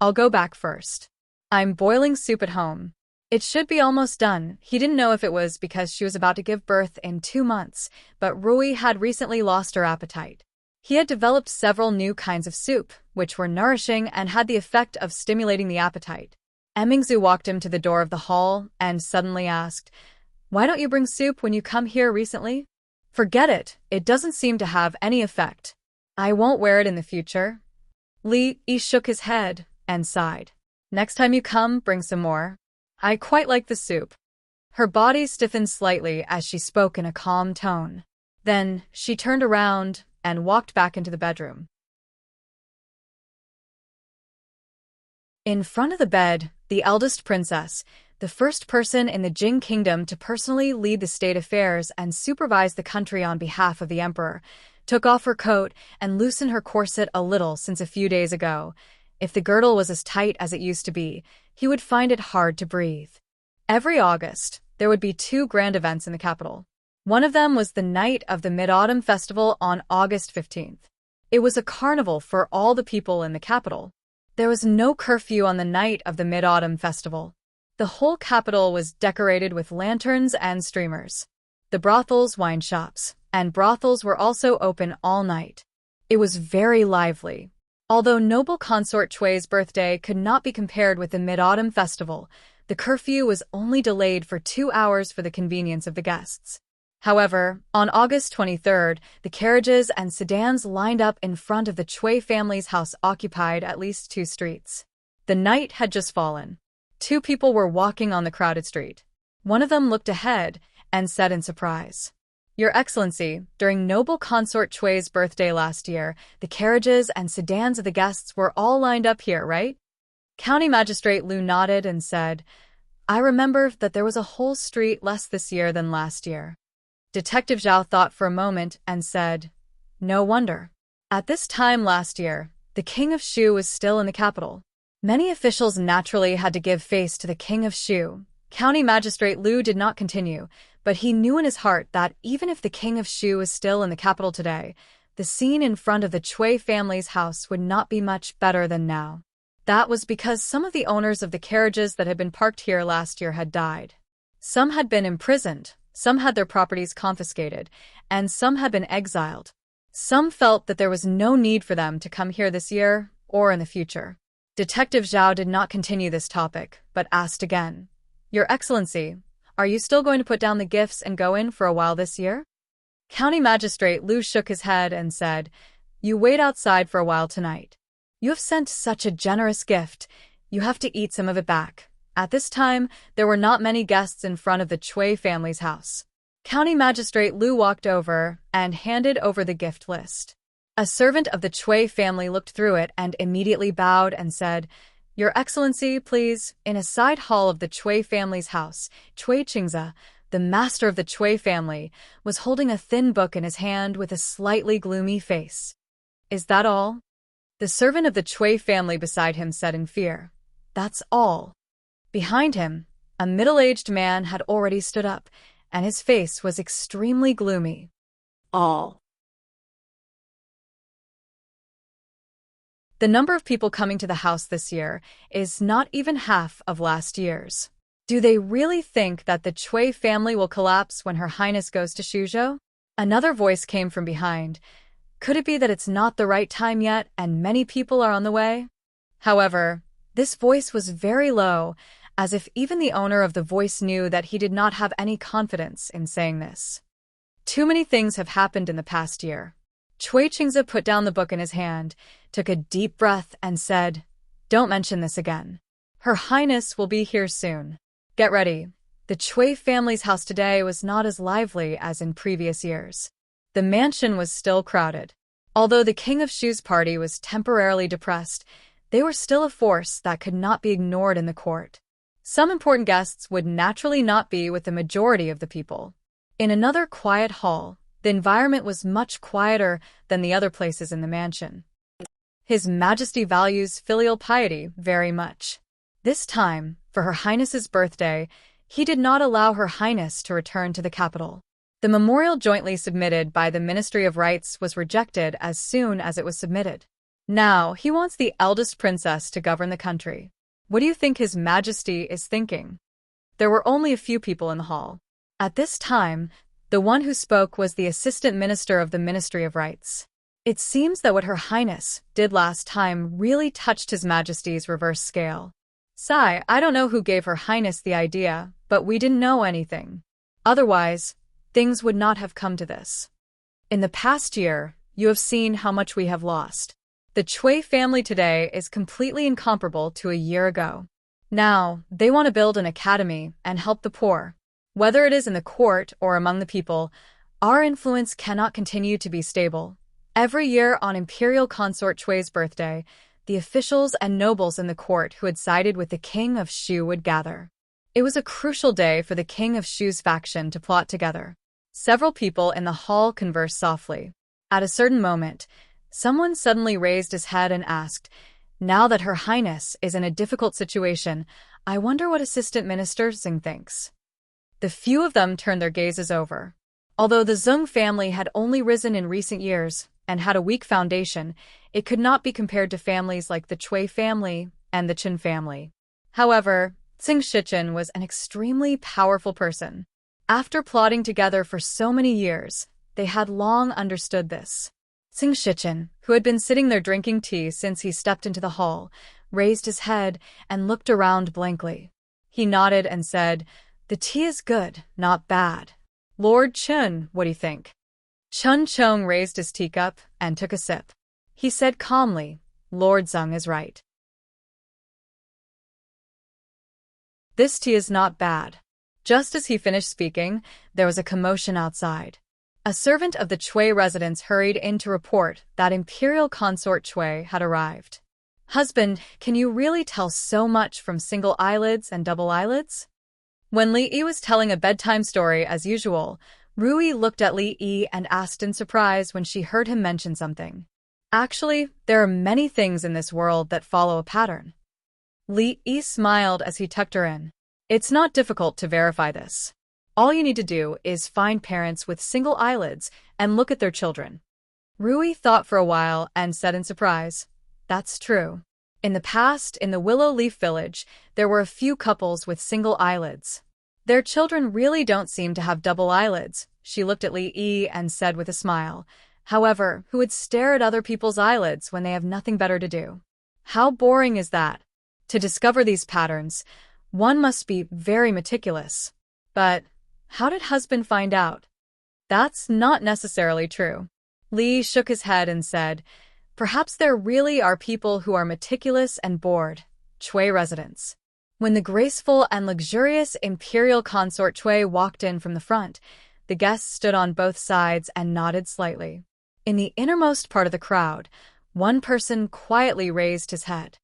"I'll go back first. I'm boiling soup at home. It should be almost done." He didn't know if it was because she was about to give birth in 2 months, but Rui had recently lost her appetite. He had developed several new kinds of soup, which were nourishing and had the effect of stimulating the appetite. Emmingzu walked him to the door of the hall and suddenly asked, "Why don't you bring soup when you come here recently?" "Forget it, it doesn't seem to have any effect. I won't wear it in the future." Li shook his head and sighed. "Next time you come, bring some more. I quite like the soup." Her body stiffened slightly as she spoke in a calm tone. Then she turned around and walked back into the bedroom. In front of the bed, the eldest princess, the first person in the Jing kingdom to personally lead the state affairs and supervise the country on behalf of the emperor, took off her coat and loosened her corset a little since a few days ago. If the girdle was as tight as it used to be, he would find it hard to breathe. Every August, there would be 2 grand events in the capital. One of them was the night of the Mid-Autumn Festival on August 15th. It was a carnival for all the people in the capital. There was no curfew on the night of the Mid-Autumn Festival. The whole capital was decorated with lanterns and streamers. The brothels, wine shops, and brothels were also open all night. It was very lively. Although noble consort Chui's birthday could not be compared with the Mid-Autumn Festival, the curfew was only delayed for 2 hours for the convenience of the guests. However, on August 23rd, the carriages and sedans lined up in front of the Chui family's house occupied at least 2 streets. The night had just fallen. 2 people were walking on the crowded street. One of them looked ahead and said in surprise, "Your Excellency, during noble consort Chui's birthday last year, the carriages and sedans of the guests were all lined up here, right?" County Magistrate Liu nodded and said, "I remember that there was a whole street less this year than last year." Detective Zhao thought for a moment and said, "No wonder. At this time last year, the King of Shu was still in the capital. Many officials naturally had to give face to the King of Shu." County Magistrate Liu did not continue, But he knew in his heart that even if the king of Shu was still in the capital today, the scene in front of the Cui family's house would not be much better than now. That was because some of the owners of the carriages that had been parked here last year had died. Some had been imprisoned, some had their properties confiscated, and some had been exiled. Some felt that there was no need for them to come here this year or in the future. Detective Zhao did not continue this topic, but asked again, "Your Excellency, are you still going to put down the gifts and go in for a while this year?" County Magistrate Liu shook his head and said, "You wait outside for a while tonight. You have sent such a generous gift, you have to eat some of it back." At this time, there were not many guests in front of the Cui family's house. County Magistrate Liu walked over and handed over the gift list. A servant of the Cui family looked through it and immediately bowed and said, "Your Excellency, please." In a side hall of the Cui family's house, Cui Qingze, the master of the Cui family, was holding a thin book in his hand with a slightly gloomy face. "Is that all?" The servant of the Cui family beside him said in fear. "That's all." Behind him, a middle-aged man had already stood up, and his face was extremely gloomy. All. The number of people coming to the house this year is not even half of last year's. Do they really think that the Cui family will collapse when Her Highness goes to Shuzhou? Another voice came from behind. Could it be that it's not the right time yet and many people are on the way? However, this voice was very low, as if even the owner of the voice knew that he did not have any confidence in saying this. Too many things have happened in the past year. Cui Qingze put down the book in his hand, took a deep breath, and said, "Don't mention this again. Her Highness will be here soon. Get ready." The Cui family's house today was not as lively as in previous years. The mansion was still crowded. Although the King of Shu's party was temporarily depressed, they were still a force that could not be ignored in the court. Some important guests would naturally not be with the majority of the people. In another quiet hall, the environment was much quieter than the other places in the mansion. His Majesty values filial piety very much. This time, for Her Highness's birthday, he did not allow Her Highness to return to the capital. The memorial jointly submitted by the Ministry of Rights was rejected as soon as it was submitted. Now, he wants the eldest princess to govern the country. What do you think His Majesty is thinking? There were only a few people in the hall. At this time, the one who spoke was the Assistant Minister of the Ministry of Rights. It seems that what Her Highness did last time really touched His Majesty's reverse scale. "Sai, I don't know who gave Her Highness the idea, but we didn't know anything. Otherwise, things would not have come to this. In the past year, you have seen how much we have lost. The Cui family today is completely incomparable to a year ago. Now, they want to build an academy and help the poor. Whether it is in the court or among the people, our influence cannot continue to be stable. Every year on Imperial Consort Cui's birthday, the officials and nobles in the court who had sided with the King of Shu would gather. It was a crucial day for the King of Shu's faction to plot together. Several people in the hall conversed softly. At a certain moment, someone suddenly raised his head and asked, "Now that Her Highness is in a difficult situation, I wonder what Assistant Minister Xing thinks." The few of them turned their gazes over. Although the Zeng family had only risen in recent years and had a weak foundation, it could not be compared to families like the Cui family and the Qin family. However, Xing Shichen was an extremely powerful person. After plotting together for so many years, they had long understood this. Xing Shichen, who had been sitting there drinking tea since he stepped into the hall, raised his head and looked around blankly. He nodded and said, "The tea is good, not bad. Lord Chun, what do you think?" Chun Chong raised his teacup and took a sip. He said calmly, "Lord Zeng is right. This tea is not bad." Just as he finished speaking, there was a commotion outside. A servant of the Cui residence hurried in to report that Imperial Consort Cui had arrived. "Husband, can you really tell so much from single eyelids and double eyelids?" When Li Yi was telling a bedtime story as usual, Rui looked at Li Yi and asked in surprise when she heard him mention something. "Actually, there are many things in this world that follow a pattern." Li Yi smiled as he tucked her in. "It's not difficult to verify this. All you need to do is find parents with single eyelids and look at their children. Rui thought for a while and said in surprise, "That's true. In the past, in the Willow Leaf Village, there were a few couples with single eyelids. Their children really don't seem to have double eyelids." She looked at Li Yi and said with a smile, "However, who would stare at other people's eyelids when they have nothing better to do? How boring is that? To discover these patterns, one must be very meticulous. But how did husband find out?" "That's not necessarily true." Li shook his head and said, "Perhaps there really are people who are meticulous and bored." Chui residence. When the graceful and luxurious imperial consort Chui walked in from the front, the guests stood on both sides and nodded slightly. In the innermost part of the crowd, one person quietly raised his head.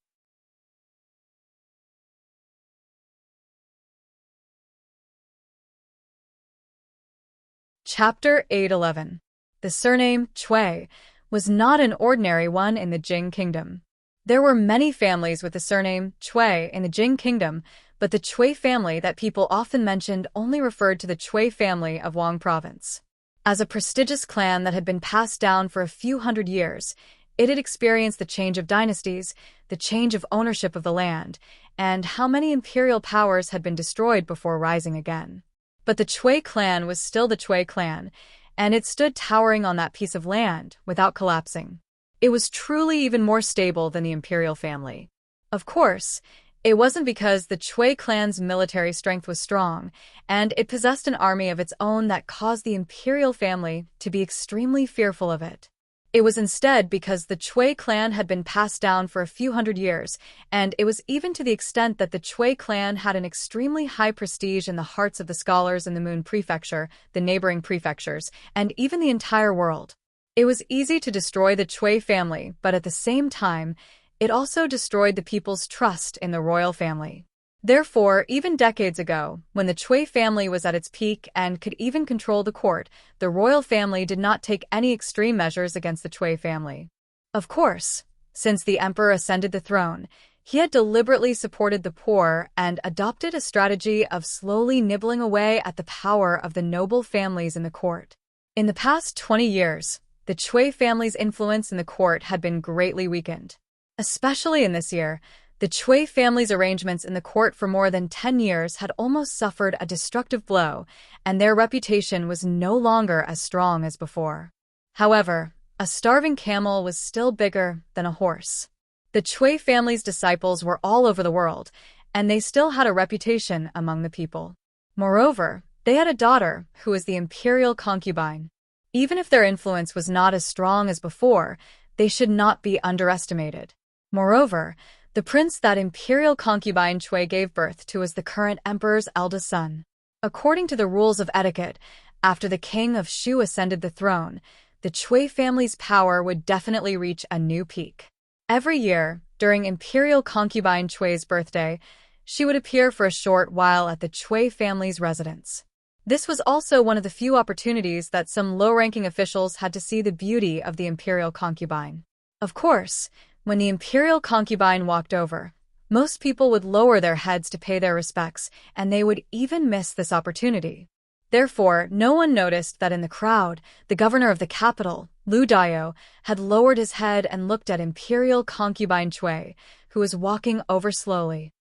Chapter 811. The surname Chui was not an ordinary one in the Jing Kingdom. There were many families with the surname Chui in the Jing Kingdom, but the Chui family that people often mentioned only referred to the Chui family of Wang Province. As a prestigious clan that had been passed down for a few hundred years, it had experienced the change of dynasties, the change of ownership of the land, and how many imperial powers had been destroyed before rising again. But the Chui clan was still the Chui clan, and it stood towering on that piece of land without collapsing. It was truly even more stable than the imperial family. Of course, it wasn't because the Chui clan's military strength was strong, and it possessed an army of its own that caused the imperial family to be extremely fearful of it. It was instead because the Chui clan had been passed down for a few hundred years, and it was even to the extent that the Chui clan had an extremely high prestige in the hearts of the scholars in the Moon Prefecture, the neighboring prefectures, and even the entire world. It was easy to destroy the Chui family, but at the same time, it also destroyed the people's trust in the royal family. Therefore, even decades ago, when the Chui family was at its peak and could even control the court, the royal family did not take any extreme measures against the Chui family. Of course, since the emperor ascended the throne, he had deliberately supported the poor and adopted a strategy of slowly nibbling away at the power of the noble families in the court. In the past 20 years, the Chui family's influence in the court had been greatly weakened. Especially in this year, the Chui family's arrangements in the court for more than 10 years had almost suffered a destructive blow, and their reputation was no longer as strong as before. However, a starving camel was still bigger than a horse. The Chui family's disciples were all over the world, and they still had a reputation among the people. Moreover, they had a daughter who was the imperial concubine. Even if their influence was not as strong as before, they should not be underestimated. Moreover, the prince that imperial concubine Chui gave birth to was the current emperor's eldest son. According to the rules of etiquette, after the king of Shu ascended the throne, the Chui family's power would definitely reach a new peak. Every year, during imperial concubine Chui's birthday, she would appear for a short while at the Chui family's residence. This was also one of the few opportunities that some low-ranking officials had to see the beauty of the imperial concubine. Of course, when the imperial concubine walked over, most people would lower their heads to pay their respects, and they would even miss this opportunity. Therefore, no one noticed that in the crowd, the governor of the capital, Lu Dao, had lowered his head and looked at imperial concubine Chui, who was walking over slowly.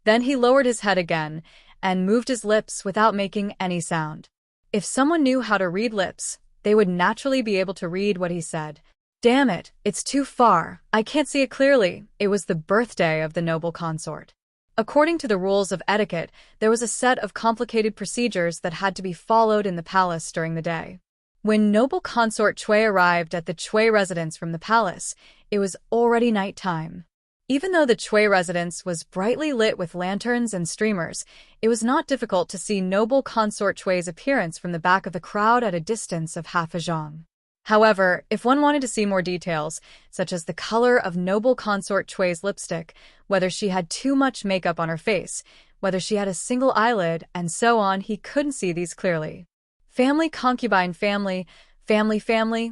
Then he lowered his head again and moved his lips without making any sound. If someone knew how to read lips, they would naturally be able to read what he said. "Damn it, it's too far. I can't see it clearly." It was the birthday of the noble consort. According to the rules of etiquette, there was a set of complicated procedures that had to be followed in the palace during the day. When noble consort Chui arrived at the Chui residence from the palace, it was already nighttime. Even though the Chui residence was brightly lit with lanterns and streamers, it was not difficult to see noble consort Chui's appearance from the back of the crowd at a distance of half a zhang. However, if one wanted to see more details, such as the color of noble consort Chui's lipstick, whether she had too much makeup on her face, whether she had a single eyelid, and so on, he couldn't see these clearly. Family concubine family, leaf family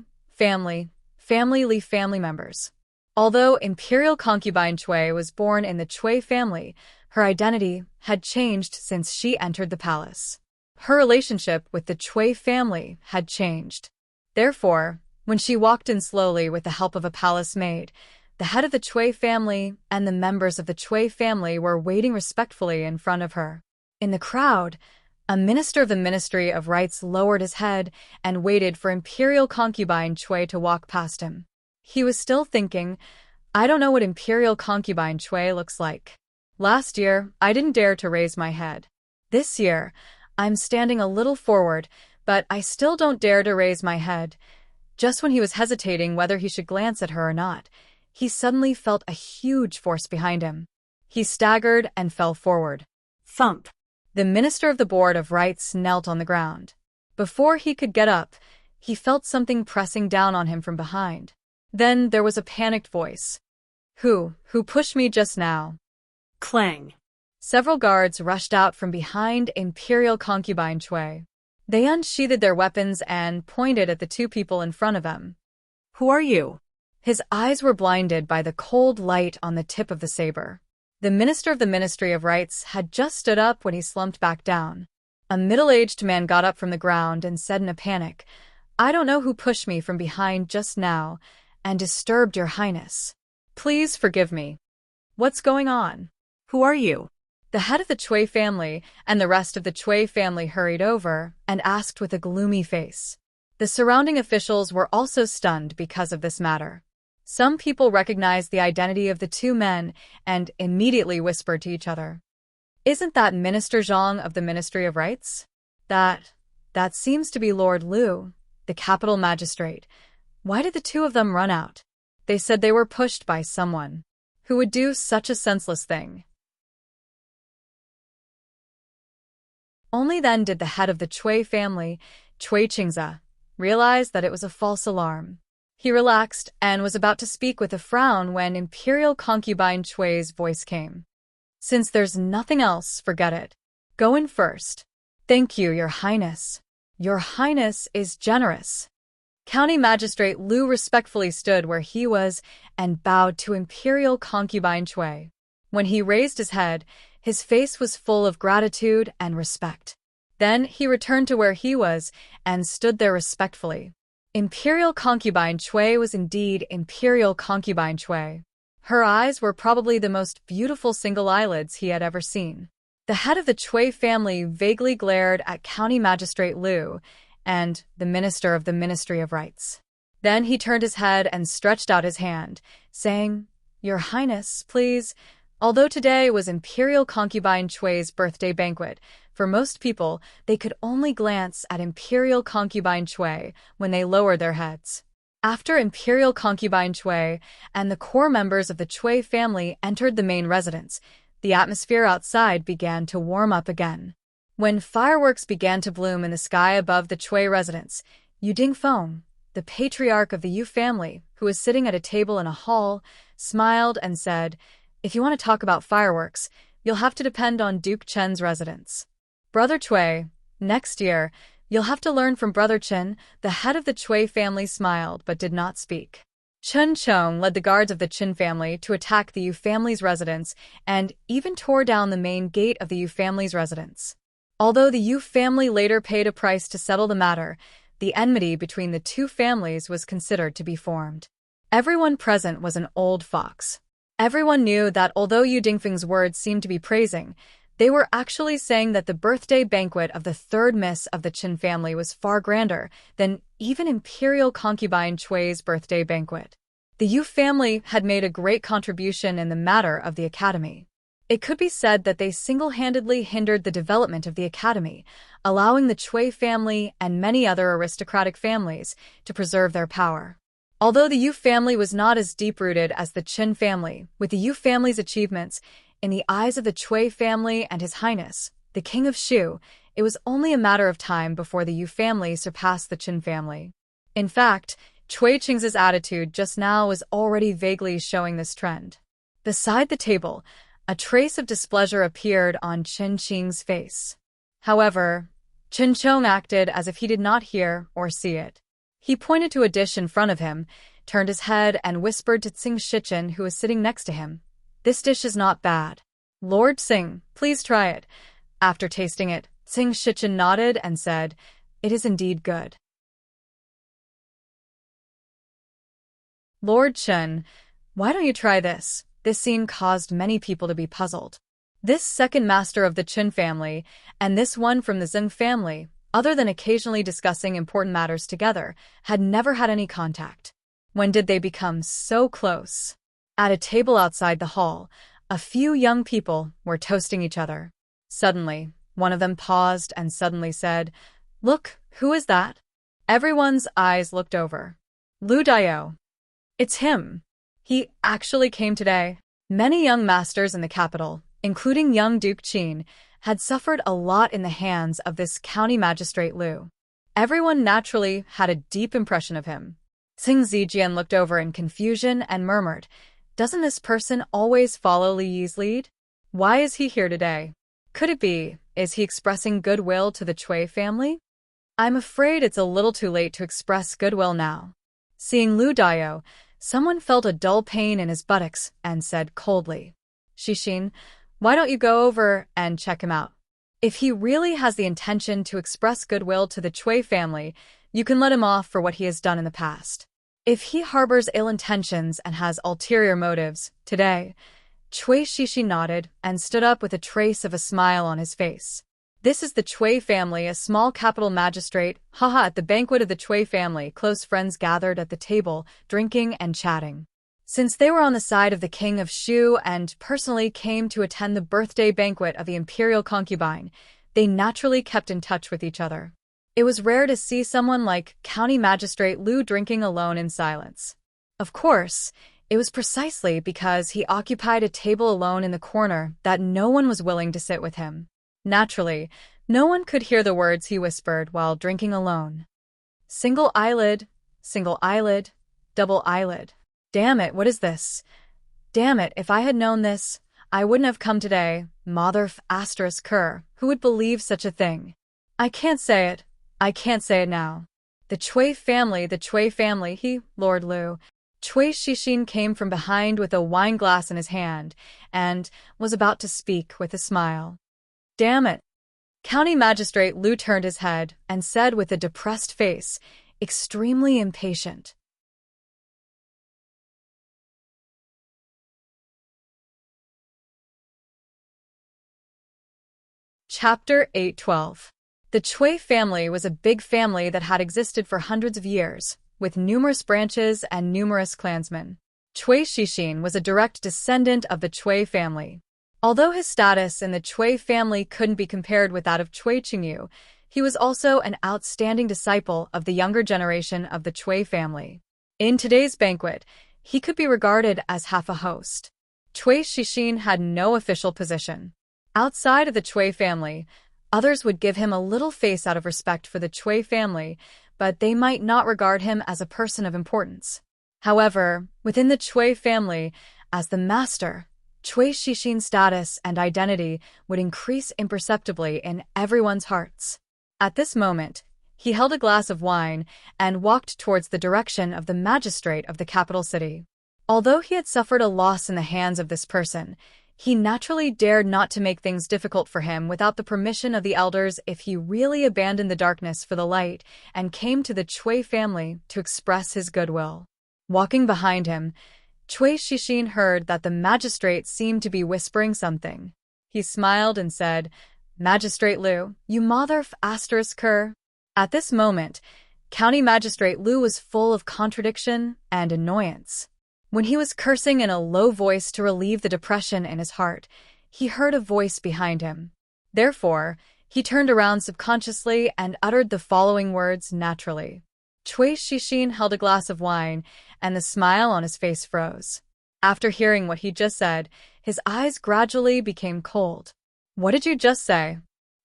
members. Although imperial concubine Chui was born in the Chui family, her identity had changed since she entered the palace. Her relationship with the Chui family had changed. Therefore, when she walked in slowly with the help of a palace maid, the head of the Chui family and the members of the Chui family were waiting respectfully in front of her. In the crowd, a minister of the Ministry of Rights lowered his head and waited for Imperial Concubine Chui to walk past him. He was still thinking, I don't know what Imperial Concubine Chui looks like. Last year, I didn't dare to raise my head. This year, I'm standing a little forward, but I still don't dare to raise my head. Just when he was hesitating whether he should glance at her or not, he suddenly felt a huge force behind him. He staggered and fell forward. Thump. The Minister of the Board of Rights knelt on the ground. Before he could get up, he felt something pressing down on him from behind. Then there was a panicked voice. Who pushed me just now? Clang. Several guards rushed out from behind Imperial Concubine Chui. They unsheathed their weapons and pointed at the two people in front of them. Who are you? His eyes were blinded by the cold light on the tip of the saber. The minister of the Ministry of Rights had just stood up when he slumped back down. A middle-aged man got up from the ground and said in a panic, I don't know who pushed me from behind just now and disturbed your highness. Please forgive me. What's going on? Who are you? The head of the Chui family and the rest of the Chui family hurried over and asked with a gloomy face. The surrounding officials were also stunned because of this matter. Some people recognized the identity of the two men and immediately whispered to each other. Isn't that Minister Zhang of the Ministry of Rights? That seems to be Lord Liu, the capital magistrate. Why did the two of them run out? They said they were pushed by someone. Who would do such a senseless thing? Only then did the head of the Chui family, Cui Qingze, realize that it was a false alarm. He relaxed and was about to speak with a frown when Imperial Concubine Chui's voice came. Since there's nothing else, forget it. Go in first. Thank you, Your Highness. Your Highness is generous. County Magistrate Liu respectfully stood where he was and bowed to Imperial Concubine Chui. When he raised his head, his face was full of gratitude and respect. Then he returned to where he was and stood there respectfully. Imperial Concubine Chui was indeed Imperial Concubine Chui. Her eyes were probably the most beautiful single eyelids he had ever seen. The head of the Chui family vaguely glared at County Magistrate Liu and the Minister of the Ministry of Rights. Then he turned his head and stretched out his hand, saying, Your Highness, please. Although today was Imperial Concubine Chui's birthday banquet, for most people, they could only glance at Imperial Concubine Chui when they lowered their heads. After Imperial Concubine Chui and the core members of the Chui family entered the main residence, the atmosphere outside began to warm up again. When fireworks began to bloom in the sky above the Chui residence, Yu Dingfeng, the patriarch of the Yu family, who was sitting at a table in a hall, smiled and said, If you want to talk about fireworks, you'll have to depend on Duke Chen's residence. Brother Chui, next year, you'll have to learn from Brother Chen. The head of the Chui family smiled but did not speak. Chen Chong led the guards of the Qin family to attack the Yu family's residence and even tore down the main gate of the Yu family's residence. Although the Yu family later paid a price to settle the matter, the enmity between the two families was considered to be formed. Everyone present was an old fox. Everyone knew that although Yu Dingfeng's words seemed to be praising, they were actually saying that the birthday banquet of the third miss of the Qin family was far grander than even Imperial Concubine Chui's birthday banquet. The Yu family had made a great contribution in the matter of the academy. It could be said that they single-handedly hindered the development of the academy, allowing the Chui family and many other aristocratic families to preserve their power. Although the Yu family was not as deep-rooted as the Qin family, with the Yu family's achievements, in the eyes of the Chui family and His Highness, the King of Shu, it was only a matter of time before the Yu family surpassed the Qin family. In fact, Cui Qingze's attitude just now was already vaguely showing this trend. Beside the table, a trace of displeasure appeared on Chen Qing's face. However, Chen Chong acted as if he did not hear or see it. He pointed to a dish in front of him, turned his head and whispered to Tsing Shichen, who was sitting next to him, This dish is not bad. Lord Sing, please try it. After tasting it, Sing Shichen nodded and said, "It is indeed good." Lord Chen, why don't you try this? This scene caused many people to be puzzled. This second master of the Chen family, and this one from the Zheng family, other than occasionally discussing important matters together, had never had any contact. When did they become so close? At a table outside the hall, a few young people were toasting each other. Suddenly, one of them paused and suddenly said, "Look, who is that?" Everyone's eyes looked over. Lu Dao. It's him. He actually came today. Many young masters in the capital, including young Duke Qin, had suffered a lot in the hands of this county magistrate Lu. Everyone naturally had a deep impression of him. Xing Zijian looked over in confusion and murmured, "Doesn't this person always follow Li Yi's lead? Why is he here today? Could it be, is he expressing goodwill to the Cui family? I'm afraid it's a little too late to express goodwill now." Seeing Lu Dao, someone felt a dull pain in his buttocks and said coldly, "Xixin, why don't you go over and check him out? If he really has the intention to express goodwill to the Cui family, you can let him off for what he has done in the past. If he harbors ill intentions and has ulterior motives, today..." Cui Xixin nodded and stood up with a trace of a smile on his face. "This is the Cui family, a small capital magistrate." Haha, at the banquet of the Cui family, close friends gathered at the table, drinking and chatting. Since they were on the side of the king of Shu and personally came to attend the birthday banquet of the imperial concubine, they naturally kept in touch with each other. It was rare to see someone like County Magistrate Lu drinking alone in silence. Of course, it was precisely because he occupied a table alone in the corner that no one was willing to sit with him. Naturally, no one could hear the words he whispered while drinking alone. Single eyelid, double eyelid. Damn it, what is this? Damn it, if I had known this, I wouldn't have come today. Motherf asterisk cur, who would believe such a thing? I can't say it now. The Cui family, he, Lord Lu. Cui Xixin came from behind with a wine glass in his hand, and was about to speak with a smile. Damn it. County Magistrate Lu turned his head and said with a depressed face, extremely impatient. Chapter 812. The Cui family was a big family that had existed for hundreds of years, with numerous branches and numerous clansmen. Cui Xixin was a direct descendant of the Cui family. Although his status in the Cui family couldn't be compared with that of Cui Qingyu, he was also an outstanding disciple of the younger generation of the Cui family. In today's banquet, he could be regarded as half a host. Cui Xixin had no official position. Outside of the Cui family, others would give him a little face out of respect for the Cui family, but they might not regard him as a person of importance. However, within the Cui family, as the master, Cui Xixin's status and identity would increase imperceptibly in everyone's hearts. At this moment, he held a glass of wine and walked towards the direction of the magistrate of the capital city. Although he had suffered a loss in the hands of this person, he naturally dared not to make things difficult for him without the permission of the elders if he really abandoned the darkness for the light and came to the Cui family to express his goodwill. Walking behind him, Cui Xixin heard that the magistrate seemed to be whispering something. He smiled and said, "Magistrate Lu, you motherf asterisk cur." At this moment, County Magistrate Lu was full of contradiction and annoyance. When he was cursing in a low voice to relieve the depression in his heart, he heard a voice behind him. Therefore, he turned around subconsciously and uttered the following words naturally. Cui Xixin held a glass of wine, and the smile on his face froze. After hearing what he just said, his eyes gradually became cold. "What did you just say?"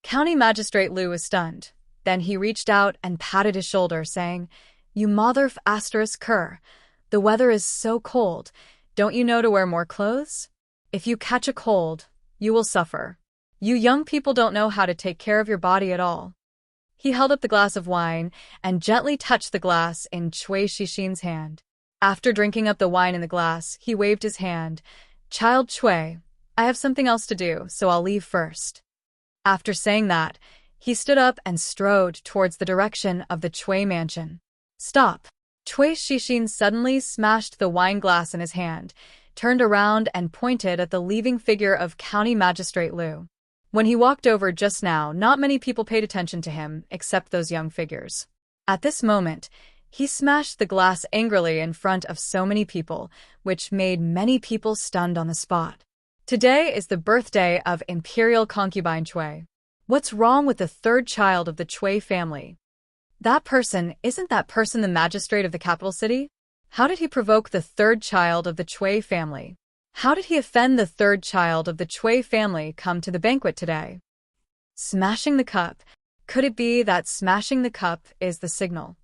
County Magistrate Lu was stunned. Then he reached out and patted his shoulder, saying, "You motherf asterisk cur. The weather is so cold. Don't you know to wear more clothes? If you catch a cold, you will suffer. You young people don't know how to take care of your body at all." He held up the glass of wine and gently touched the glass in Cui Xixin's hand. After drinking up the wine in the glass, he waved his hand. "Child Cui, I have something else to do, so I'll leave first. After saying that, he stood up and strode towards the direction of the Chui mansion. Stop! Chui Shixin suddenly smashed the wine glass in his hand, turned around and pointed at the leaving figure of County Magistrate Lu. When he walked over just now, not many people paid attention to him, except those young figures. At this moment, he smashed the glass angrily in front of so many people, which made many people stunned on the spot. Today is the birthday of Imperial Concubine Chui. What's wrong with the third child of the Chui family? Isn't that person the magistrate of the capital city? How did he provoke the third child of the Chui family? How did he offend the third child of the Chui family come to the banquet today? Smashing the cup. Could it be that smashing the cup is the signal?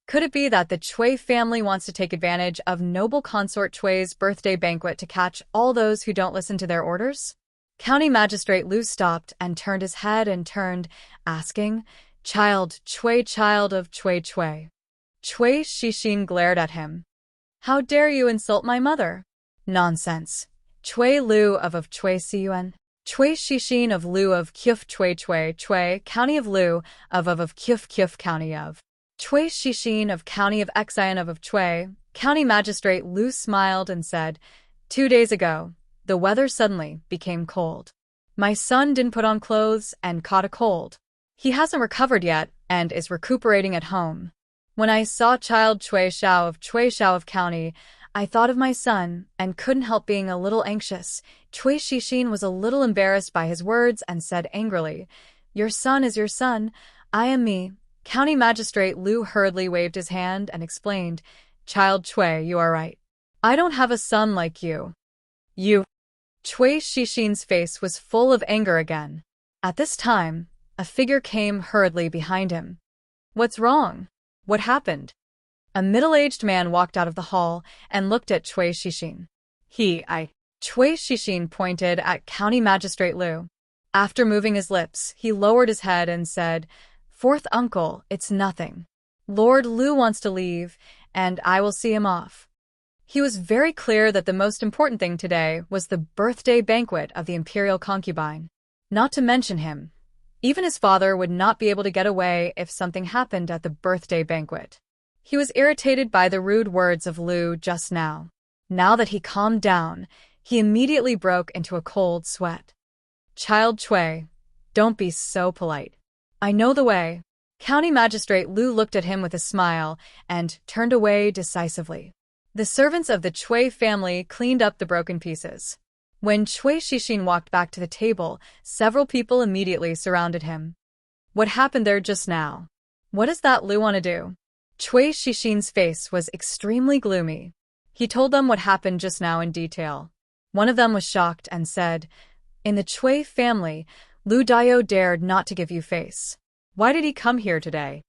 Could it be that the Chui family wants to take advantage of noble consort Chui's birthday banquet to catch all those who don't listen to their orders? County Magistrate Lu stopped and turned his head asking, Child of Chui Chui. Chui Shixin glared at him. How dare you insult my mother? Nonsense. Chui Lu of Chui Siyuan. Chui Shixin of Lu of Kyuf Chui, County of Lu of Kyuf County of. Chui Shixin of County of Xian of Chui. County Magistrate Lu smiled and said, 2 days ago, the weather suddenly became cold. My son didn't put on clothes and caught a cold. He hasn't recovered yet and is recuperating at home. When I saw child Chui Xiao of County, I thought of my son and couldn't help being a little anxious. Chui Shixin was a little embarrassed by his words and said angrily, Your son is your son, I am me. County Magistrate Lu hurriedly waved his hand and explained, Child Chui, you are right. I don't have a son like you. You. Chui Shixin's face was full of anger again. At this time, a figure came hurriedly behind him. What's wrong? What happened? A middle-aged man walked out of the hall and looked at Chui Shixin. Chui Shixin pointed at County Magistrate Lu. After moving his lips, he lowered his head and said, Fourth uncle, it's nothing. Lord Lu wants to leave, and I will see him off. He was very clear that the most important thing today was the birthday banquet of the imperial concubine. Not to mention him. Even his father would not be able to get away if something happened at the birthday banquet. He was irritated by the rude words of Lu just now. Now that he calmed down, he immediately broke into a cold sweat. Child Chui, don't be so polite. I know the way. County Magistrate Lu looked at him with a smile and turned away decisively. The servants of the Chui family cleaned up the broken pieces. When Chui Shixin walked back to the table, several people immediately surrounded him. What happened there just now? What does that Lu want to do? Chui Shixin's face was extremely gloomy. He told them what happened just now in detail. One of them was shocked and said, In the Chui family, Lu Dao dared not to give you face. Why did he come here today?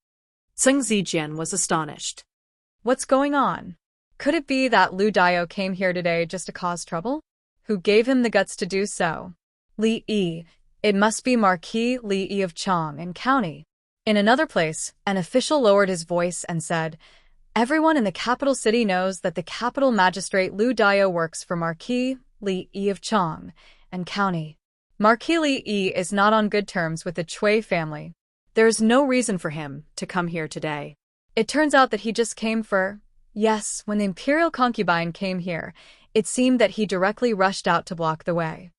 Zheng Zijian was astonished. What's going on? Could it be that Lu Dao came here today just to cause trouble? Who gave him the guts to do so? Li Yi. It must be Marquis Li Yi of Chong and County. In another place, an official lowered his voice and said, Everyone in the capital city knows that the capital magistrate Lu Dao works for Marquis Li Yi of Chong and County. Marquis Li Yi is not on good terms with the Chui family. There's no reason for him to come here today. It turns out that he just came for... Yes, when the imperial concubine came here, it seemed that he directly rushed out to block the way.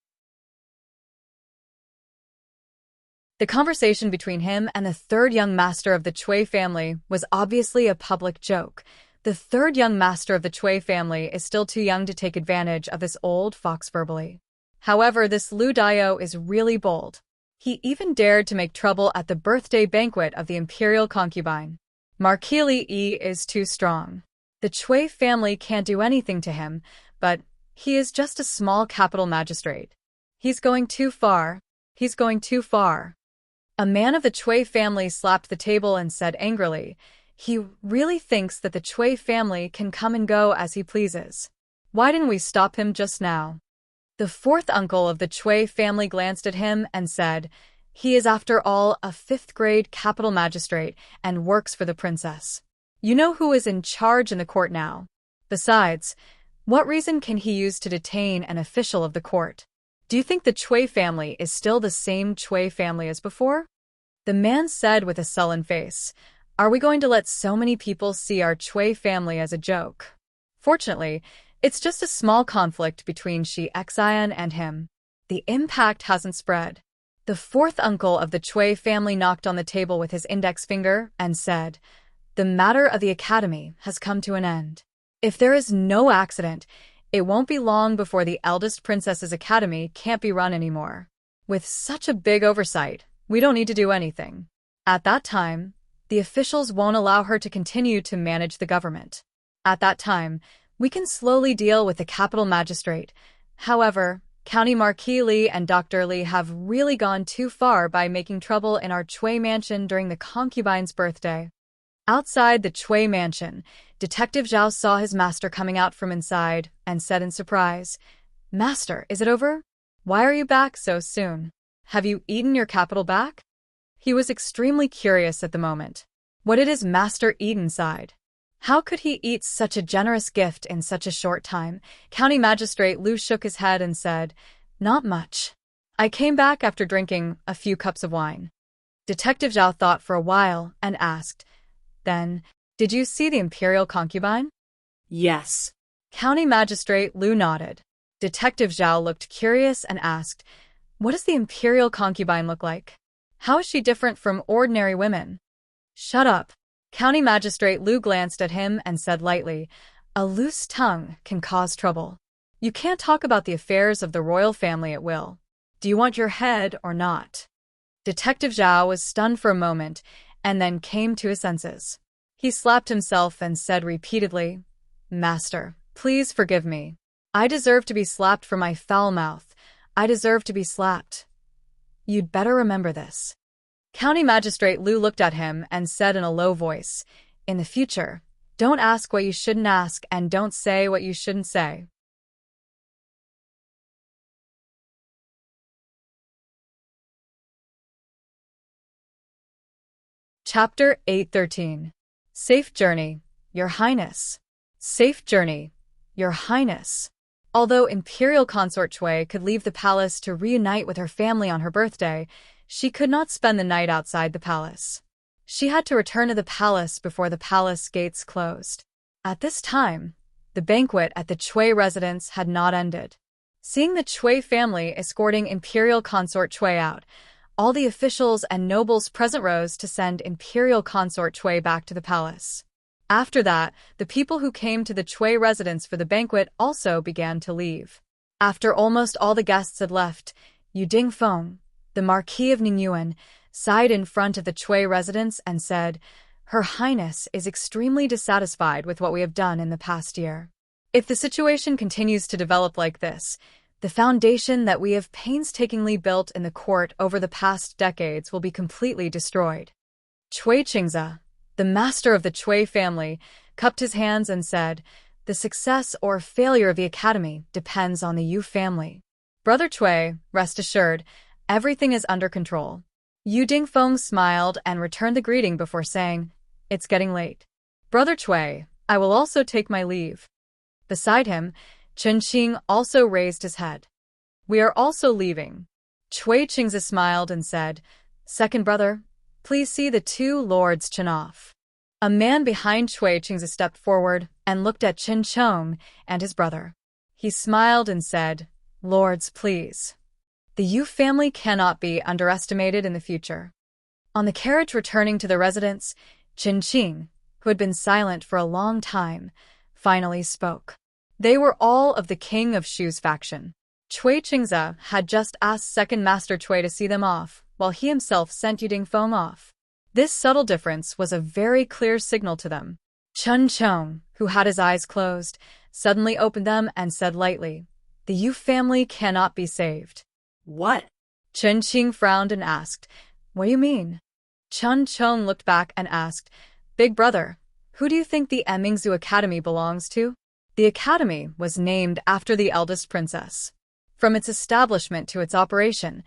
The conversation between him and the third young master of the Chui family was obviously a public joke. The third young master of the Chui family is still too young to take advantage of this old fox verbally. However, this Lu Dao is really bold. He even dared to make trouble at the birthday banquet of the imperial concubine. Marquis Li Yi is too strong. The Chui family can't do anything to him, but he is just a small capital magistrate. He's going too far. He's going too far. A man of the Chui family slapped the table and said angrily, He really thinks that the Chui family can come and go as he pleases. Why didn't we stop him just now? The fourth uncle of the Chui family glanced at him and said, He is after all a 5th-grade capital magistrate and works for the princess. You know who is in charge in the court now. Besides, What reason can he use to detain an official of the court? Do you think the Chui family is still the same Chui family as before? The man said with a sullen face. Are we going to let so many people see our Chui family as a joke? Fortunately, it's just a small conflict between Shi Xian and him. The impact hasn't spread. The fourth uncle of the Chui family knocked on the table with his index finger and said, "The matter of the academy has come to an end. If there is no accident, it won't be long before the eldest princess's academy can't be run anymore. With such a big oversight, we don't need to do anything. At that time, the officials won't allow her to continue to manage the government. At that time, we can slowly deal with the capital magistrate. However, County Marquis Li and Dr. Li have really gone too far by making trouble in our Chui mansion during the concubine's birthday." Outside the Chui mansion, Detective Zhao saw his master coming out from inside and said in surprise, "Master, is it over? Why are you back so soon? Have you eaten your capital back?" He was extremely curious at the moment. What did his master eat inside? How could he eat such a generous gift in such a short time? County Magistrate Liu shook his head and said, "Not much. I came back after drinking a few cups of wine." Detective Zhao thought for a while and asked, "Then, did you see the imperial concubine?" Yes. County Magistrate Liu nodded. Detective Zhao looked curious and asked, "What does the imperial concubine look like? How is she different from ordinary women?" "Shut up." County Magistrate Liu glanced at him and said lightly, "A loose tongue can cause trouble. You can't talk about the affairs of the royal family at will. Do you want your head or not?" Detective Zhao was stunned for a moment and then came to his senses. He slapped himself and said repeatedly, "Master, please forgive me. I deserve to be slapped for my foul mouth. I deserve to be slapped. You'd better remember this." County Magistrate Liu looked at him and said in a low voice, "In the future, don't ask what you shouldn't ask and don't say what you shouldn't say." Chapter 813. Safe Journey, Your Highness. Safe journey, Your Highness. Although Imperial Consort Chui could leave the palace to reunite with her family on her birthday, she could not spend the night outside the palace. She had to return to the palace before the palace gates closed. At this time, the banquet at the Chui residence had not ended. Seeing the Chui family escorting Imperial Consort Chui out, all the officials and nobles present rose to send Imperial Consort Chui back to the palace. After that, the people who came to the Chui residence for the banquet also began to leave. After almost all the guests had left, Yu Dingfeng, the Marquis of Ningyuan, sighed in front of the Chui residence and said, "Her Highness is extremely dissatisfied with what we have done in the past year. If the situation continues to develop like this, the foundation that we have painstakingly built in the court over the past decades will be completely destroyed." Chui Qingze, the master of the Chui family, cupped his hands and said, "The success or failure of the academy depends on the Yu family. Brother Chui, rest assured, everything is under control." Yu Dingfeng smiled and returned the greeting before saying, "It's getting late. Brother Chui, I will also take my leave." Beside him, Chen Qing also raised his head. "We are also leaving." Chui Qingze smiled and said, "Second brother, please see the two lords Chen off." A man behind Chui Qingze stepped forward and looked at Chen Chong and his brother. He smiled and said, "Lords, please. The Yu family cannot be underestimated in the future." On the carriage returning to the residence, Chen Qing, who had been silent for a long time, finally spoke. They were all of the King of Shu's faction. Chui Qingze had just asked Second Master Chui to see them off, while he himself sent Yu Dingfeng off. This subtle difference was a very clear signal to them. Chen Chong, who had his eyes closed, suddenly opened them and said lightly, "The Yu family cannot be saved." What? Chen Qing frowned and asked, "What do you mean?" Chen Chong looked back and asked, "Big brother, who do you think the Emingzu Academy belongs to?" The academy was named after the eldest princess. From its establishment to its operation,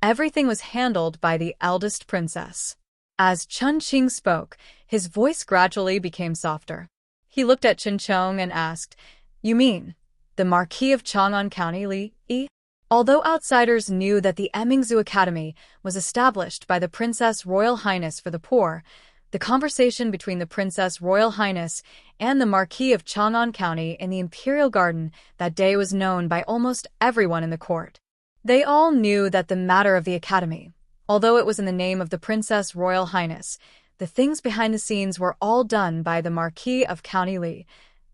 everything was handled by the eldest princess. As Chen Qing spoke, his voice gradually became softer. He looked at Chen Chong and asked, You mean the Marquis of Chang'an County, Li Yi? Although outsiders knew that the Emmingzu Academy was established by the Princess Royal Highness for the poor, the conversation between the Princess Royal Highness and the Marquis of Chang'an County in the Imperial Garden that day was known by almost everyone in the court. They all knew that the matter of the Academy, although it was in the name of the Princess Royal Highness, the things behind the scenes were all done by the Marquis of County Li.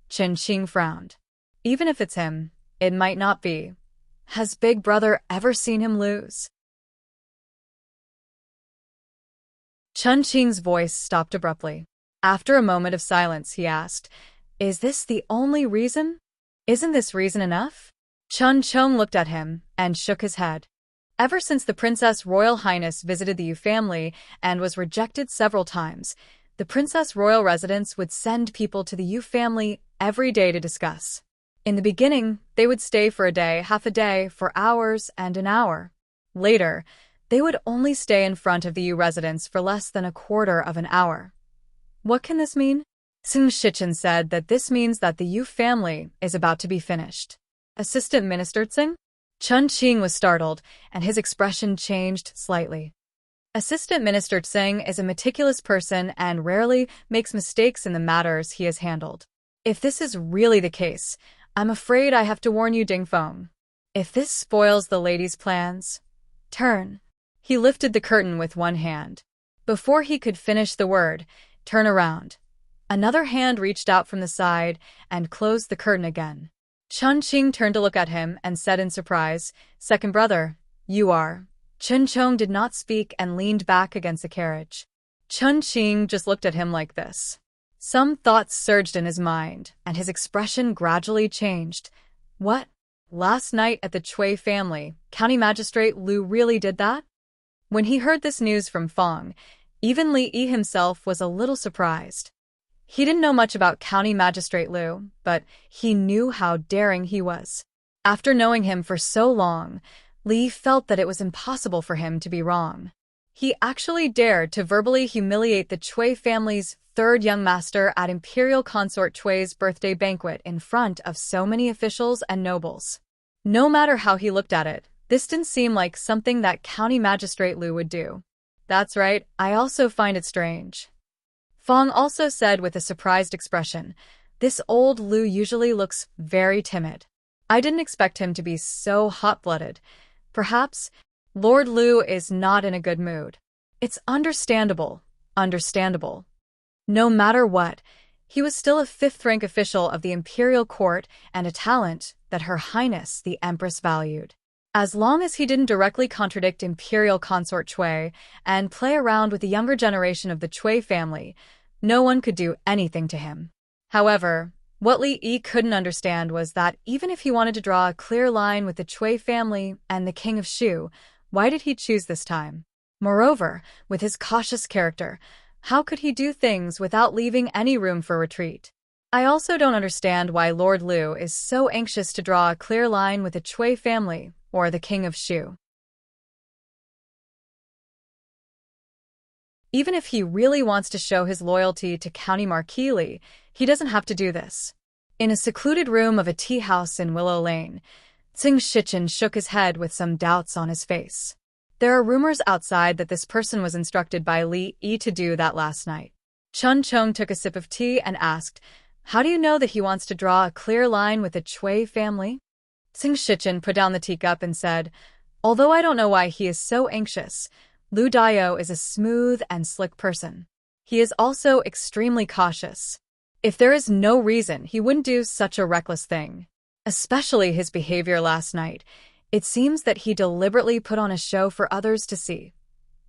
Chen Qing frowned. Even if it's him, it might not be. Has Big Brother ever seen him lose? Chen Qing's voice stopped abruptly. After a moment of silence, he asked, "Is this the only reason? Isn't this reason enough?" Chen Chong looked at him and shook his head. Ever since the Princess Royal Highness visited the Yu family and was rejected several times, the Princess Royal residence would send people to the Yu family every day to discuss. In the beginning, they would stay for a day, half a day, for hours and an hour. Later, they would only stay in front of the Yu residence for less than a quarter of an hour. What can this mean? Xing Shichen said that this means that the Yu family is about to be finished. Assistant Minister Tsing? Chen Qing was startled, and his expression changed slightly. Assistant Minister Tsing is a meticulous person and rarely makes mistakes in the matters he has handled. If this is really the case, I'm afraid I have to warn you, Ding Feng. If this spoils the lady's plans, turn. He lifted the curtain with one hand. Before he could finish the word, turn around. Another hand reached out from the side and closed the curtain again. Chen Qing turned to look at him and said in surprise, "Second brother, you are." Chen Chong did not speak and leaned back against the carriage. Chen Qing just looked at him like this. Some thoughts surged in his mind, and his expression gradually changed. What? Last night at the Chui family, County Magistrate Lu really did that? When he heard this news from Fong, even Li Yi himself was a little surprised. He didn't know much about County Magistrate Lu, but he knew how daring he was. After knowing him for so long, Li felt that it was impossible for him to be wrong. He actually dared to verbally humiliate the Chui family's third young master at Imperial Consort Chui's birthday banquet in front of so many officials and nobles. No matter how he looked at it, this didn't seem like something that County Magistrate Lu would do. That's right, I also find it strange. Fong also said with a surprised expression, "This old Lu usually looks very timid. I didn't expect him to be so hot-blooded. Perhaps Lord Lu is not in a good mood. It's understandable. No matter what, he was still a fifth-rank official of the Imperial Court and a talent that Her Highness the Empress valued. As long as he didn't directly contradict Imperial Consort Chui and play around with the younger generation of the Chui family, no one could do anything to him. However, what Li Yi couldn't understand was that even if he wanted to draw a clear line with the Chui family and the King of Shu, why did he choose this time? Moreover, with his cautious character, how could he do things without leaving any room for retreat? I also don't understand why Lord Lu is so anxious to draw a clear line with the Chui family or the King of Shu. Even if he really wants to show his loyalty to County Marquis Li, he doesn't have to do this. In a secluded room of a tea house in Willow Lane, Xing Shichen shook his head with some doubts on his face. There are rumors outside that this person was instructed by Li Yi to do that last night. Chun Chong took a sip of tea and asked, "How do you know that he wants to draw a clear line with the Chui family?" Xing Shichen put down the teacup and said, "Although I don't know why he is so anxious, Lu Daio is a smooth and slick person. He is also extremely cautious. If there is no reason, he wouldn't do such a reckless thing. Especially his behavior last night. It seems that he deliberately put on a show for others to see.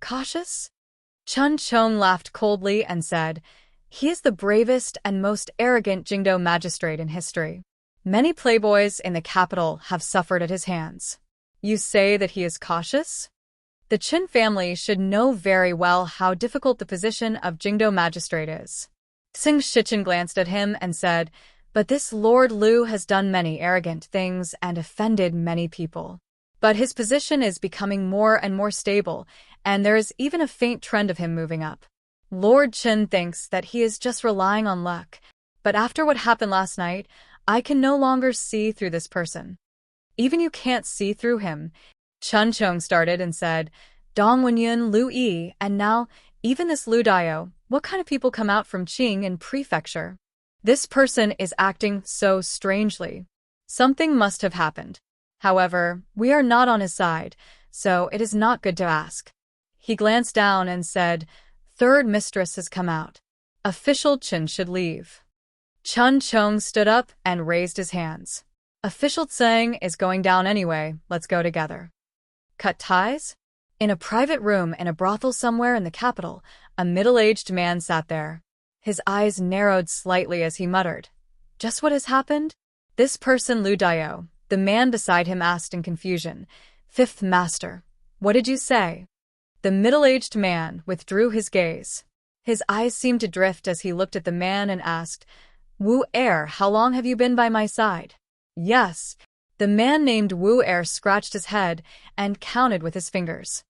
Cautious?" Chun Chong laughed coldly and said, "He is the bravest and most arrogant Jingdo magistrate in history. Many playboys in the capital have suffered at his hands. You say that he is cautious? The Qin family should know very well how difficult the position of Jingdo magistrate is." Xing Shichen glanced at him and said, "But this Lord Lu has done many arrogant things and offended many people. But his position is becoming more and more stable, and there is even a faint trend of him moving up. Lord Qin thinks that he is just relying on luck, but after what happened last night, I can no longer see through this person. Even you can't see through him. Chun Chong started and said, Dong Wenyun Lu Yi, and now, even this Lu Dio, what kind of people come out from Qing in prefecture? This person is acting so strangely. Something must have happened. However, we are not on his side, so it is not good to ask. He glanced down and said, Third mistress has come out. Official Chen should leave. Chun Chong stood up and raised his hands. Official Tseng is going down anyway, let's go together. Cut ties? In a private room in a brothel somewhere in the capital, a middle-aged man sat there. His eyes narrowed slightly as he muttered, Just what has happened? This person Lu Dio, the man beside him asked in confusion. Fifth master, what did you say? The middle-aged man withdrew his gaze. His eyes seemed to drift as he looked at the man and asked, Wu Er, how long have you been by my side? Yes. The man named Wu Er scratched his head and counted with his fingers.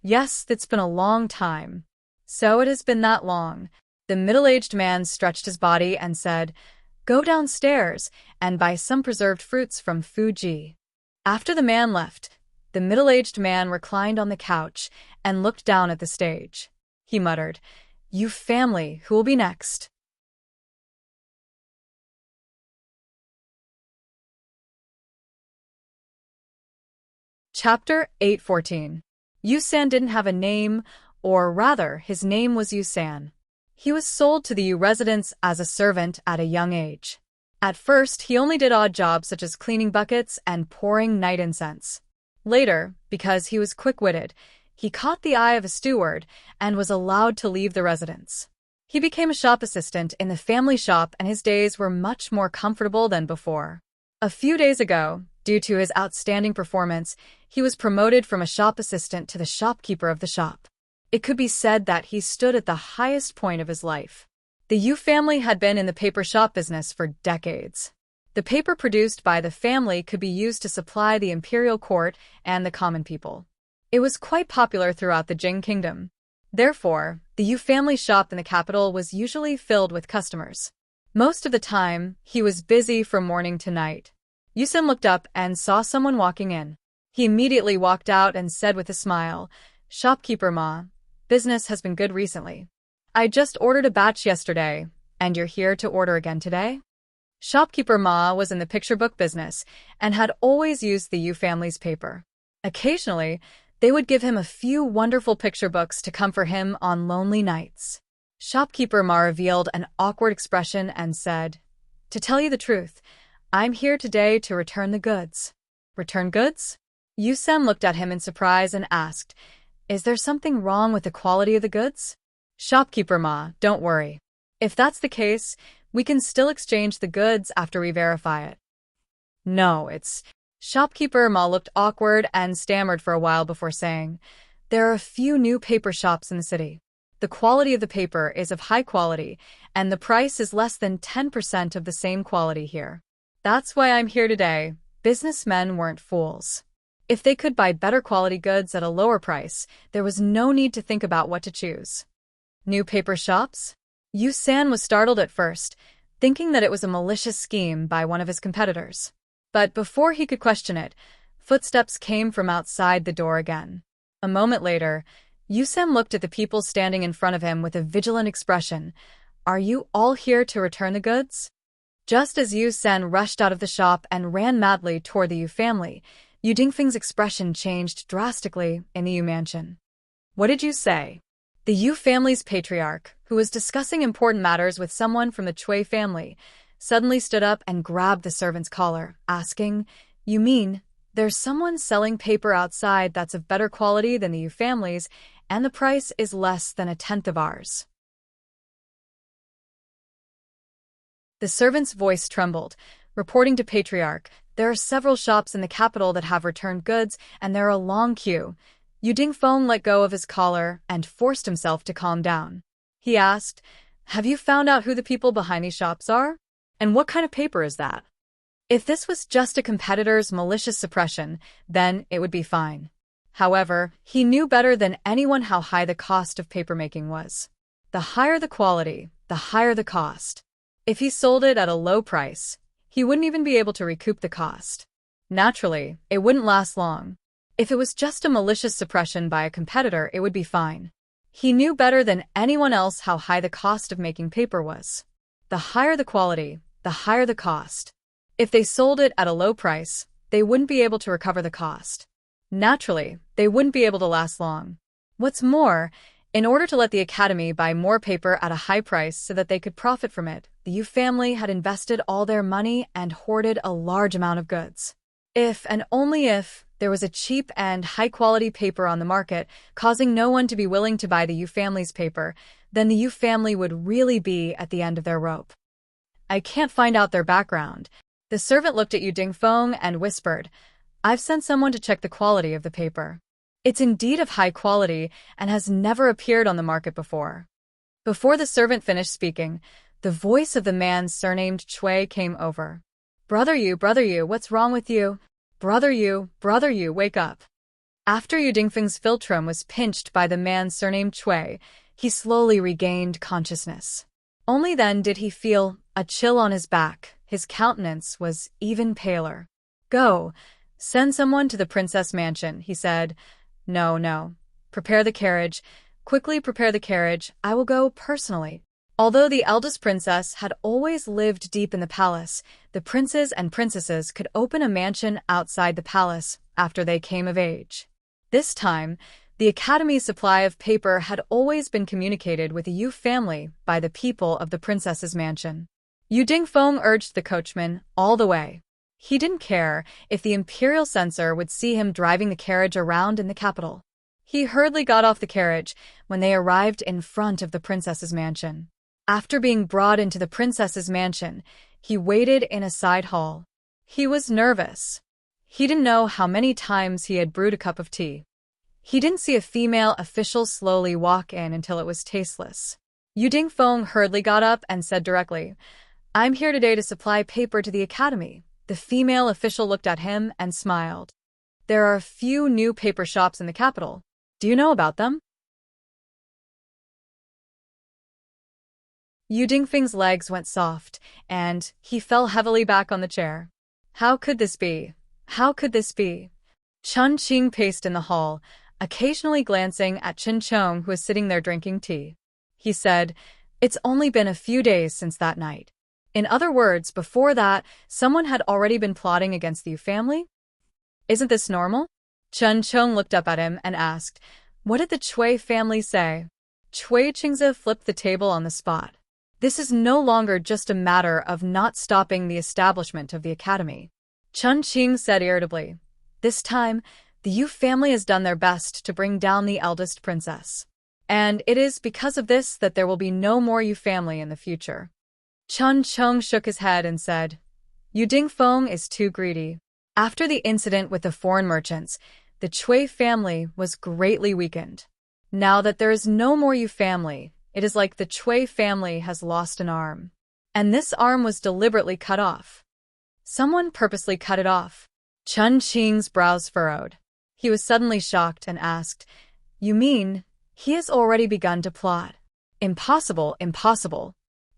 Yes, it's been a long time. So it has been that long. The middle-aged man stretched his body and said, Go downstairs and buy some preserved fruits from Fuji. After the man left, the middle-aged man reclined on the couch and looked down at the stage. He muttered, You family, who will be next? Chapter 814. Yu-san didn't have a name, or rather, his name was Yu-san. He was sold to the Yu residence as a servant at a young age. At first, he only did odd jobs such as cleaning buckets and pouring night incense. Later, because he was quick-witted, he caught the eye of a steward and was allowed to leave the residence. He became a shop assistant in the family shop, and his days were much more comfortable than before. A few days ago, due to his outstanding performance, he was promoted from a shop assistant to the shopkeeper of the shop. It could be said that he stood at the highest point of his life. The Yu family had been in the paper shop business for decades. The paper produced by the family could be used to supply the imperial court and the common people. It was quite popular throughout the Jing kingdom. Therefore, the Yu family shop in the capital was usually filled with customers. Most of the time, he was busy from morning to night. Yu-san looked up and saw someone walking in. He immediately walked out and said with a smile, Shopkeeper Ma, business has been good recently. I just ordered a batch yesterday, and you're here to order again today? Shopkeeper Ma was in the picture book business and had always used the Yu family's paper. Occasionally, they would give him a few wonderful picture books to comfort him on lonely nights. Shopkeeper Ma revealed an awkward expression and said, To tell you the truth, I'm here today to return the goods. Return goods? Yu-san looked at him in surprise and asked, Is there something wrong with the quality of the goods? Shopkeeper Ma, don't worry. If that's the case, we can still exchange the goods after we verify it. No, it's... Shopkeeper Ma looked awkward and stammered for a while before saying, There are a few new paper shops in the city. The quality of the paper is of high quality, and the price is less than 10% of the same quality here. That's why I'm here today. Businessmen weren't fools. If they could buy better quality goods at a lower price, there was no need to think about what to choose. New paper shops? Yu-san was startled at first, thinking that it was a malicious scheme by one of his competitors. But before he could question it, footsteps came from outside the door again. A moment later, Yu-san looked at the people standing in front of him with a vigilant expression. Are you all here to return the goods? Just as Yu-san rushed out of the shop and ran madly toward the Yu family, Yu Dingfeng's expression changed drastically in the Yu mansion. What did you say? The Yu family's patriarch, who was discussing important matters with someone from the Cui family, suddenly stood up and grabbed the servant's collar, asking, You mean, there's someone selling paper outside that's of better quality than the Yu family's, and the price is less than 1/10 of ours? The servant's voice trembled, reporting to Patriarch, There are several shops in the capital that have returned goods, and there are a long queue. Yu Dingfeng let go of his collar and forced himself to calm down. He asked, Have you found out who the people behind these shops are? And what kind of paper is that? If this was just a competitor's malicious suppression, then it would be fine. However, he knew better than anyone how high the cost of papermaking was. The higher the quality, the higher the cost. If he sold it at a low price, He wouldn't even be able to recoup the cost. Naturally, it wouldn't last long. If it was just a malicious suppression by a competitor, it would be fine. He knew better than anyone else how high the cost of making paper was. The higher the quality, the higher the cost. If they sold it at a low price, they wouldn't be able to recover the cost. Naturally, they wouldn't be able to last long. What's more, in order to let the Academy buy more paper at a high price so that they could profit from it, the Yu family had invested all their money and hoarded a large amount of goods. If and only if there was a cheap and high-quality paper on the market, causing no one to be willing to buy the Yu family's paper, then the Yu family would really be at the end of their rope. I can't find out their background. The servant looked at Yu Dingfeng and whispered, I've sent someone to check the quality of the paper. It's indeed of high quality and has never appeared on the market before. Before the servant finished speaking, the voice of the man surnamed Chui came over. Brother Yu, what's wrong with you? Brother Yu, wake up. After Yu Dingfeng's philtrum was pinched by the man surnamed Chui, he slowly regained consciousness. Only then did he feel a chill on his back. His countenance was even paler. Go, send someone to the princess mansion, he said. No. Prepare the carriage. Quickly prepare the carriage. I will go personally. Although the eldest princess had always lived deep in the palace, the princes and princesses could open a mansion outside the palace after they came of age. This time, the Academy's supply of paper had always been communicated with the Yu family by the people of the princess's mansion. Yu Dingfeng urged the coachman all the way. He didn't care if the imperial censor would see him driving the carriage around in the capital. He hurriedly got off the carriage when they arrived in front of the princess's mansion. After being brought into the princess's mansion, he waited in a side hall. He was nervous. He didn't know how many times he had brewed a cup of tea. He didn't see a female official slowly walk in until it was tasteless. Yu Dingfeng hurriedly got up and said directly, I'm here today to supply paper to the Academy. The female official looked at him and smiled. There are a few new paper shops in the capital. Do you know about them? Yu Dingfeng's legs went soft, and he fell heavily back on the chair. How could this be? How could this be? Chun Qing paced in the hall, occasionally glancing at Chin Chong, who was sitting there drinking tea. He said, It's only been a few days since that night. In other words, before that, someone had already been plotting against the Yu family? Isn't this normal? Chun Chong looked up at him and asked, What did the Chui family say? Chui Qingzi flipped the table on the spot. This is no longer just a matter of not stopping the establishment of the Academy. Chun Qing said irritably, This time, the Yu family has done their best to bring down the eldest princess. And it is because of this that there will be no more Yu family in the future. Chun Chong shook his head and said, Yu Dingfeng is too greedy. After the incident with the foreign merchants, the Chui family was greatly weakened. Now that there is no more Yu family, it is like the Chui family has lost an arm. And this arm was deliberately cut off. Someone purposely cut it off. Chun Qing's brows furrowed. He was suddenly shocked and asked, You mean, he has already begun to plot? Impossible.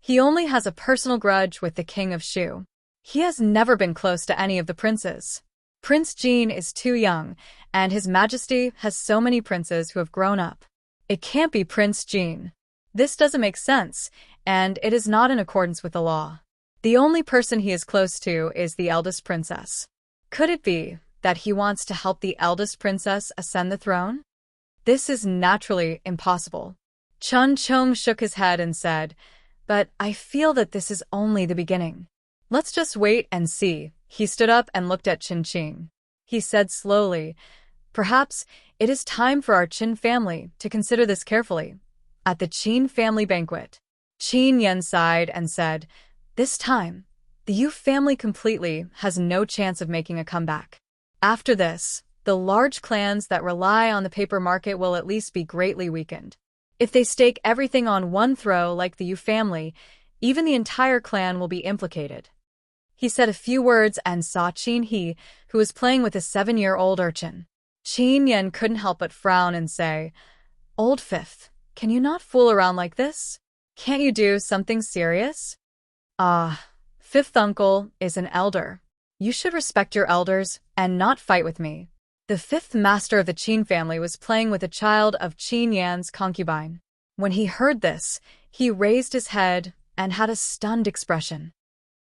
He only has a personal grudge with the king of Shu. He has never been close to any of the princes. Prince Jin is too young, and His Majesty has so many princes who have grown up. It can't be Prince Jin. This doesn't make sense, and it is not in accordance with the law. The only person he is close to is the eldest princess. Could it be that he wants to help the eldest princess ascend the throne? This is naturally impossible. Chun Chong shook his head and said, But I feel that this is only the beginning. Let's just wait and see. He stood up and looked at Qin Qing. He said slowly, Perhaps it is time for our Qin family to consider this carefully. At the Qin family banquet, Qin Yan sighed and said, This time, the Yu family completely has no chance of making a comeback. After this, the large clans that rely on the paper market will at least be greatly weakened. If they stake everything on one throw like the Yu family, even the entire clan will be implicated. He said a few words and saw Qin He, who was playing with a 7-year-old urchin. Qin Yan couldn't help but frown and say, Old Fifth, can you not fool around like this? Can't you do something serious? Fifth uncle is an elder. You should respect your elders and not fight with me. The fifth master of the Qin family was playing with a child of Qin Yan's concubine. When he heard this, he raised his head and had a stunned expression.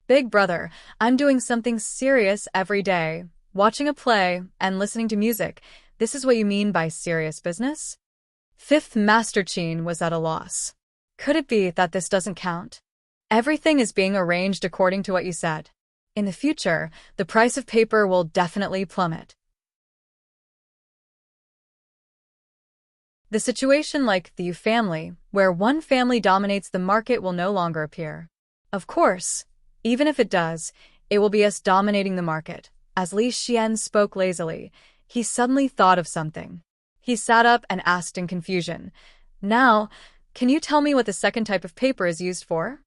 Big brother, I'm doing something serious every day. Watching a play and listening to music. This is what you mean by serious business? Fifth Master Qin was at a loss. Could it be that this doesn't count? Everything is being arranged according to what you said. In the future, the price of paper will definitely plummet. The situation like the Yu family, where one family dominates the market, will no longer appear. Of course, even if it does, it will be us dominating the market. As Li Xian spoke lazily, he suddenly thought of something. He sat up and asked in confusion, "Now, can you tell me what the second type of paper is used for?"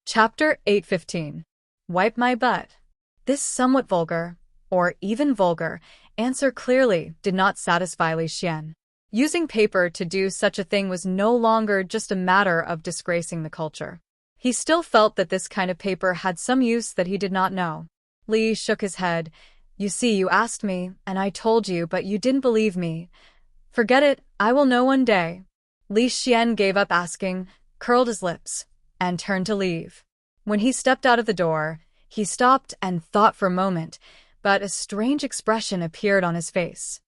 Chapter 8:15. Wipe my butt. This somewhat vulgar, or even vulgar, answer clearly did not satisfy Li Xian. Using paper to do such a thing was no longer just a matter of disgracing the culture. He still felt that this kind of paper had some use that he did not know. Li shook his head. "You see, you asked me, and I told you, but you didn't believe me. Forget it, I will know one day." Li Xian gave up asking, curled his lips, and turned to leave. When he stepped out of the door, he stopped and thought for a moment, but a strange expression appeared on his face.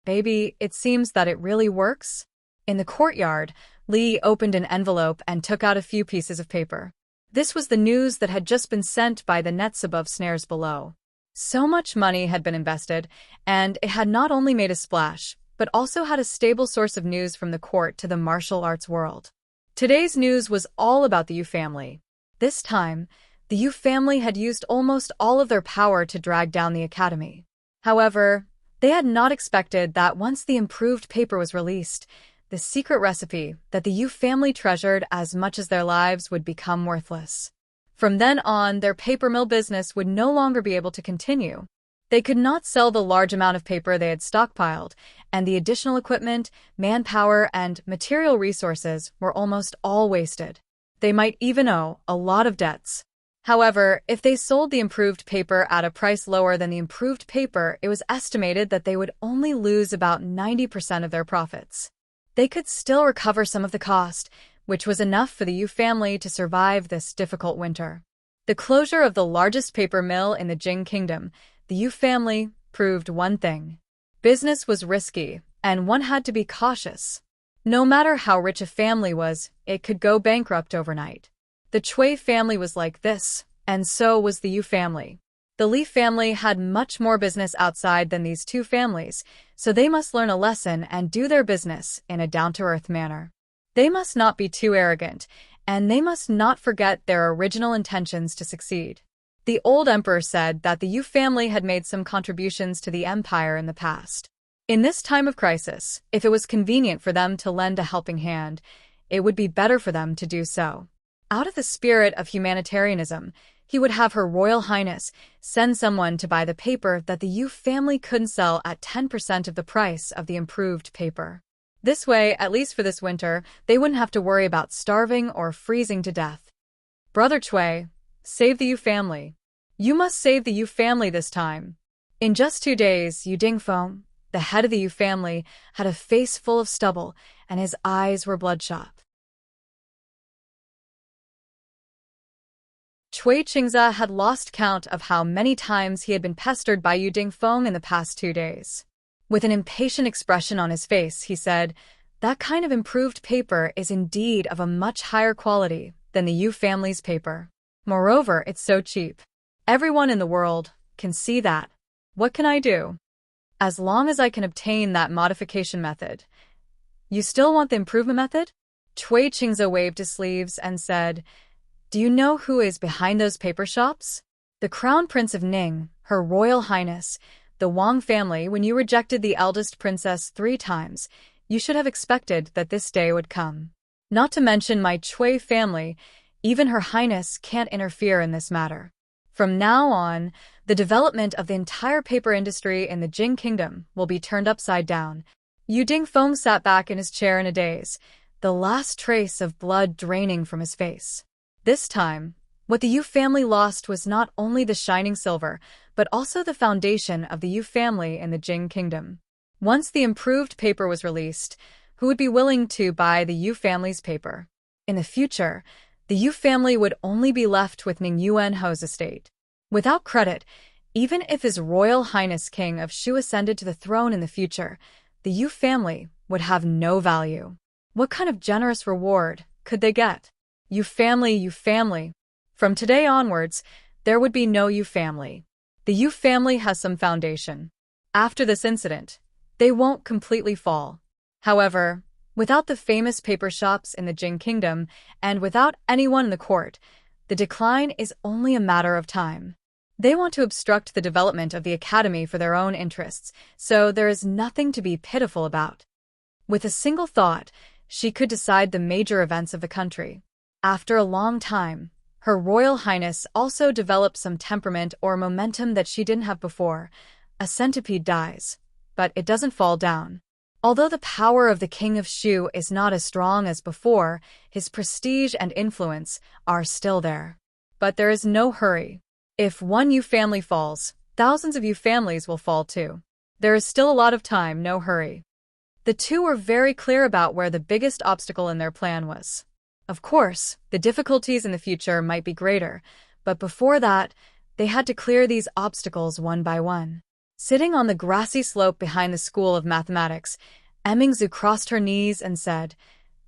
"Baby, it seems that it really works?" In the courtyard, Li opened an envelope and took out a few pieces of paper. This was the news that had just been sent by the nets above, snares below. So much money had been invested, and it had not only made a splash, but also had a stable source of news from the court to the martial arts world. Today's news was all about the Yu family. This time, the Yu family had used almost all of their power to drag down the academy. However, they had not expected that once the improved paper was released, the secret recipe that the Yu family treasured as much as their lives would become worthless. From then on, their paper mill business would no longer be able to continue. They could not sell the large amount of paper they had stockpiled, and the additional equipment, manpower, and material resources were almost all wasted. They might even owe a lot of debts. However, if they sold the improved paper at a price lower than the improved paper, it was estimated that they would only lose about 90% of their profits. They could still recover some of the cost, which was enough for the Yu family to survive this difficult winter. The closure of the largest paper mill in the Jing Kingdom, the Yu family, proved one thing. Business was risky, and one had to be cautious. No matter how rich a family was, it could go bankrupt overnight. The Cui family was like this, and so was the Yu family. The Li family had much more business outside than these two families, so they must learn a lesson and do their business in a down-to-earth manner. They must not be too arrogant, and they must not forget their original intentions to succeed. The old emperor said that the Yu family had made some contributions to the empire in the past. In this time of crisis, if it was convenient for them to lend a helping hand, it would be better for them to do so. Out of the spirit of humanitarianism, he would have Her Royal Highness send someone to buy the paper that the Yu family couldn't sell at 10% of the price of the improved paper. This way, at least for this winter, they wouldn't have to worry about starving or freezing to death. Brother Cui, save the Yu family. You must save the Yu family this time. In just 2 days, Yu Dingfeng, the head of the Yu family, had a face full of stubble, and his eyes were bloodshot. Cui Qingze had lost count of how many times he had been pestered by Yu Dingfeng in the past 2 days. With an impatient expression on his face, he said, "That kind of improved paper is indeed of a much higher quality than the Yu family's paper. Moreover, it's so cheap. Everyone in the world can see that. What can I do? As long as I can obtain that modification method." "You still want the improvement method?" Cui Qingze waved his sleeves and said, "Do you know who is behind those paper shops? The Crown Prince of Ning, Her Royal Highness, the Wang family. When you rejected the eldest princess 3 times, you should have expected that this day would come. Not to mention my Cui family, even Her Highness can't interfere in this matter. From now on, the development of the entire paper industry in the Jing Kingdom will be turned upside down. Yu Dingfeng sat back in his chair in a daze, the last trace of blood draining from his face. This time, what the Yu family lost was not only the shining silver, but also the foundation of the Yu family in the Jing kingdom. Once the improved paper was released, who would be willing to buy the Yu family's paper? In the future, the Yu family would only be left with Ning Yuanho's estate. Without credit, even if His Royal Highness King of Shu ascended to the throne in the future, the Yu family would have no value. What kind of generous reward could they get? Yu family, Yu family. From today onwards, there would be no Yu family. The Yu family has some foundation. After this incident, they won't completely fall. However, without the famous paper shops in the Jing kingdom and without anyone in the court, the decline is only a matter of time. They want to obstruct the development of the academy for their own interests, so there is nothing to be pitiful about. With a single thought, she could decide the major events of the country. After a long time, Her Royal Highness also developed some temperament or momentum that she didn't have before. A centipede dies, but it doesn't fall down. Although the power of the King of Shu is not as strong as before, his prestige and influence are still there. But there is no hurry. If one Yu family falls, thousands of Yu families will fall too. There is still a lot of time, no hurry. The two were very clear about where the biggest obstacle in their plan was. Of course, the difficulties in the future might be greater, but before that, they had to clear these obstacles one by one. Sitting on the grassy slope behind the School of Mathematics, Emmingzu crossed her knees and said,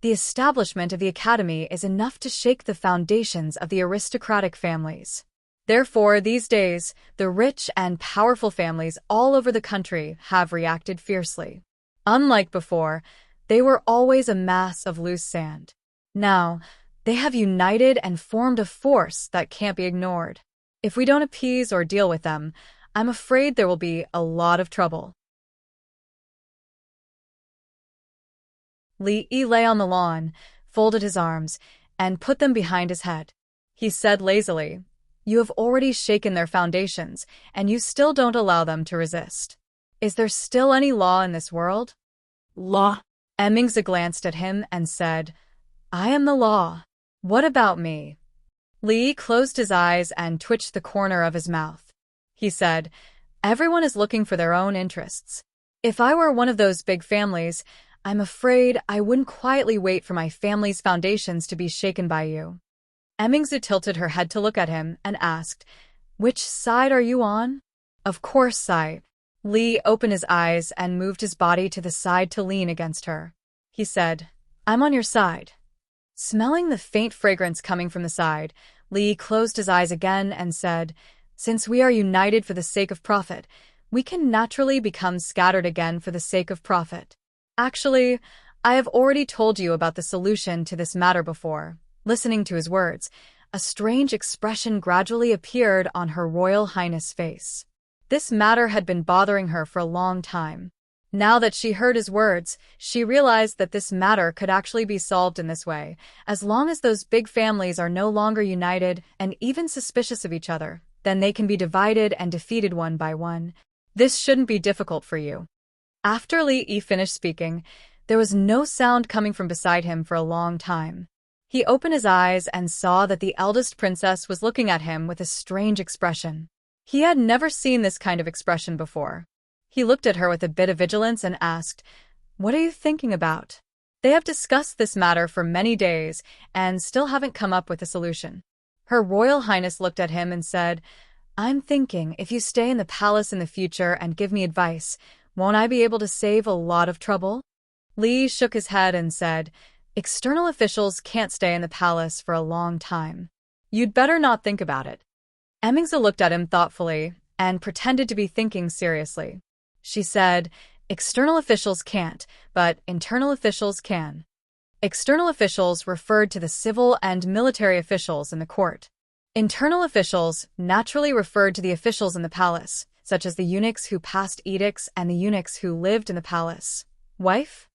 "The establishment of the academy is enough to shake the foundations of the aristocratic families. Therefore, these days, the rich and powerful families all over the country have reacted fiercely. Unlike before, they were always a mass of loose sand. Now, they have united and formed a force that can't be ignored. If we don't appease or deal with them, I'm afraid there will be a lot of trouble." Li Yi lay on the lawn, folded his arms, and put them behind his head. He said lazily, "You have already shaken their foundations, and you still don't allow them to resist. Is there still any law in this world?" "Law?" Emmingza glanced at him and said, "I am the law. What about me?" Li closed his eyes and twitched the corner of his mouth. He said, "Everyone is looking for their own interests. If I were one of those big families, I'm afraid I wouldn't quietly wait for my family's foundations to be shaken by you." Emmingzu tilted her head to look at him and asked, "Which side are you on?" "Of course, Sai." Li opened his eyes and moved his body to the side to lean against her. He said, "I'm on your side." Smelling the faint fragrance coming from the side, Li closed his eyes again and said, "Since we are united for the sake of profit, we can naturally become scattered again for the sake of profit. Actually, I have already told you about the solution to this matter before." Listening to his words, a strange expression gradually appeared on Her Royal Highness' face. This matter had been bothering her for a long time. Now that she heard his words, she realized that this matter could actually be solved in this way, as long as those big families are no longer united and even suspicious of each other, then they can be divided and defeated one by one. This shouldn't be difficult for you. After Li Yi finished speaking, there was no sound coming from beside him for a long time. He opened his eyes and saw that the eldest princess was looking at him with a strange expression. He had never seen this kind of expression before. He looked at her with a bit of vigilance and asked, "What are you thinking about?" They have discussed this matter for many days and still haven't come up with a solution. Her Royal Highness looked at him and said, "I'm thinking if you stay in the palace in the future and give me advice, won't I be able to save a lot of trouble?" Li shook his head and said, "External officials can't stay in the palace for a long time. You'd better not think about it." Emmingza looked at him thoughtfully and pretended to be thinking seriously. She said, "External officials can't, but internal officials can." External officials referred to the civil and military officials in the court. Internal officials naturally referred to the officials in the palace, such as the eunuchs who passed edicts and the eunuchs who lived in the palace. "Wife?"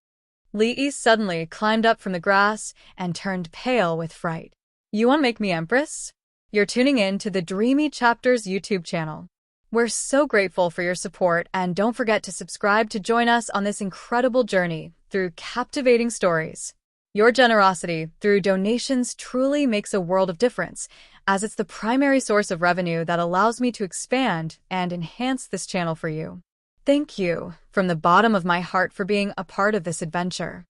Li Yi suddenly climbed up from the grass and turned pale with fright. "You want to make me empress?" You're tuning in to the Dreamy Chapters YouTube channel. We're so grateful for your support, and don't forget to subscribe to join us on this incredible journey through captivating stories. Your generosity through donations truly makes a world of difference, as it's the primary source of revenue that allows me to expand and enhance this channel for you. Thank you from the bottom of my heart for being a part of this adventure.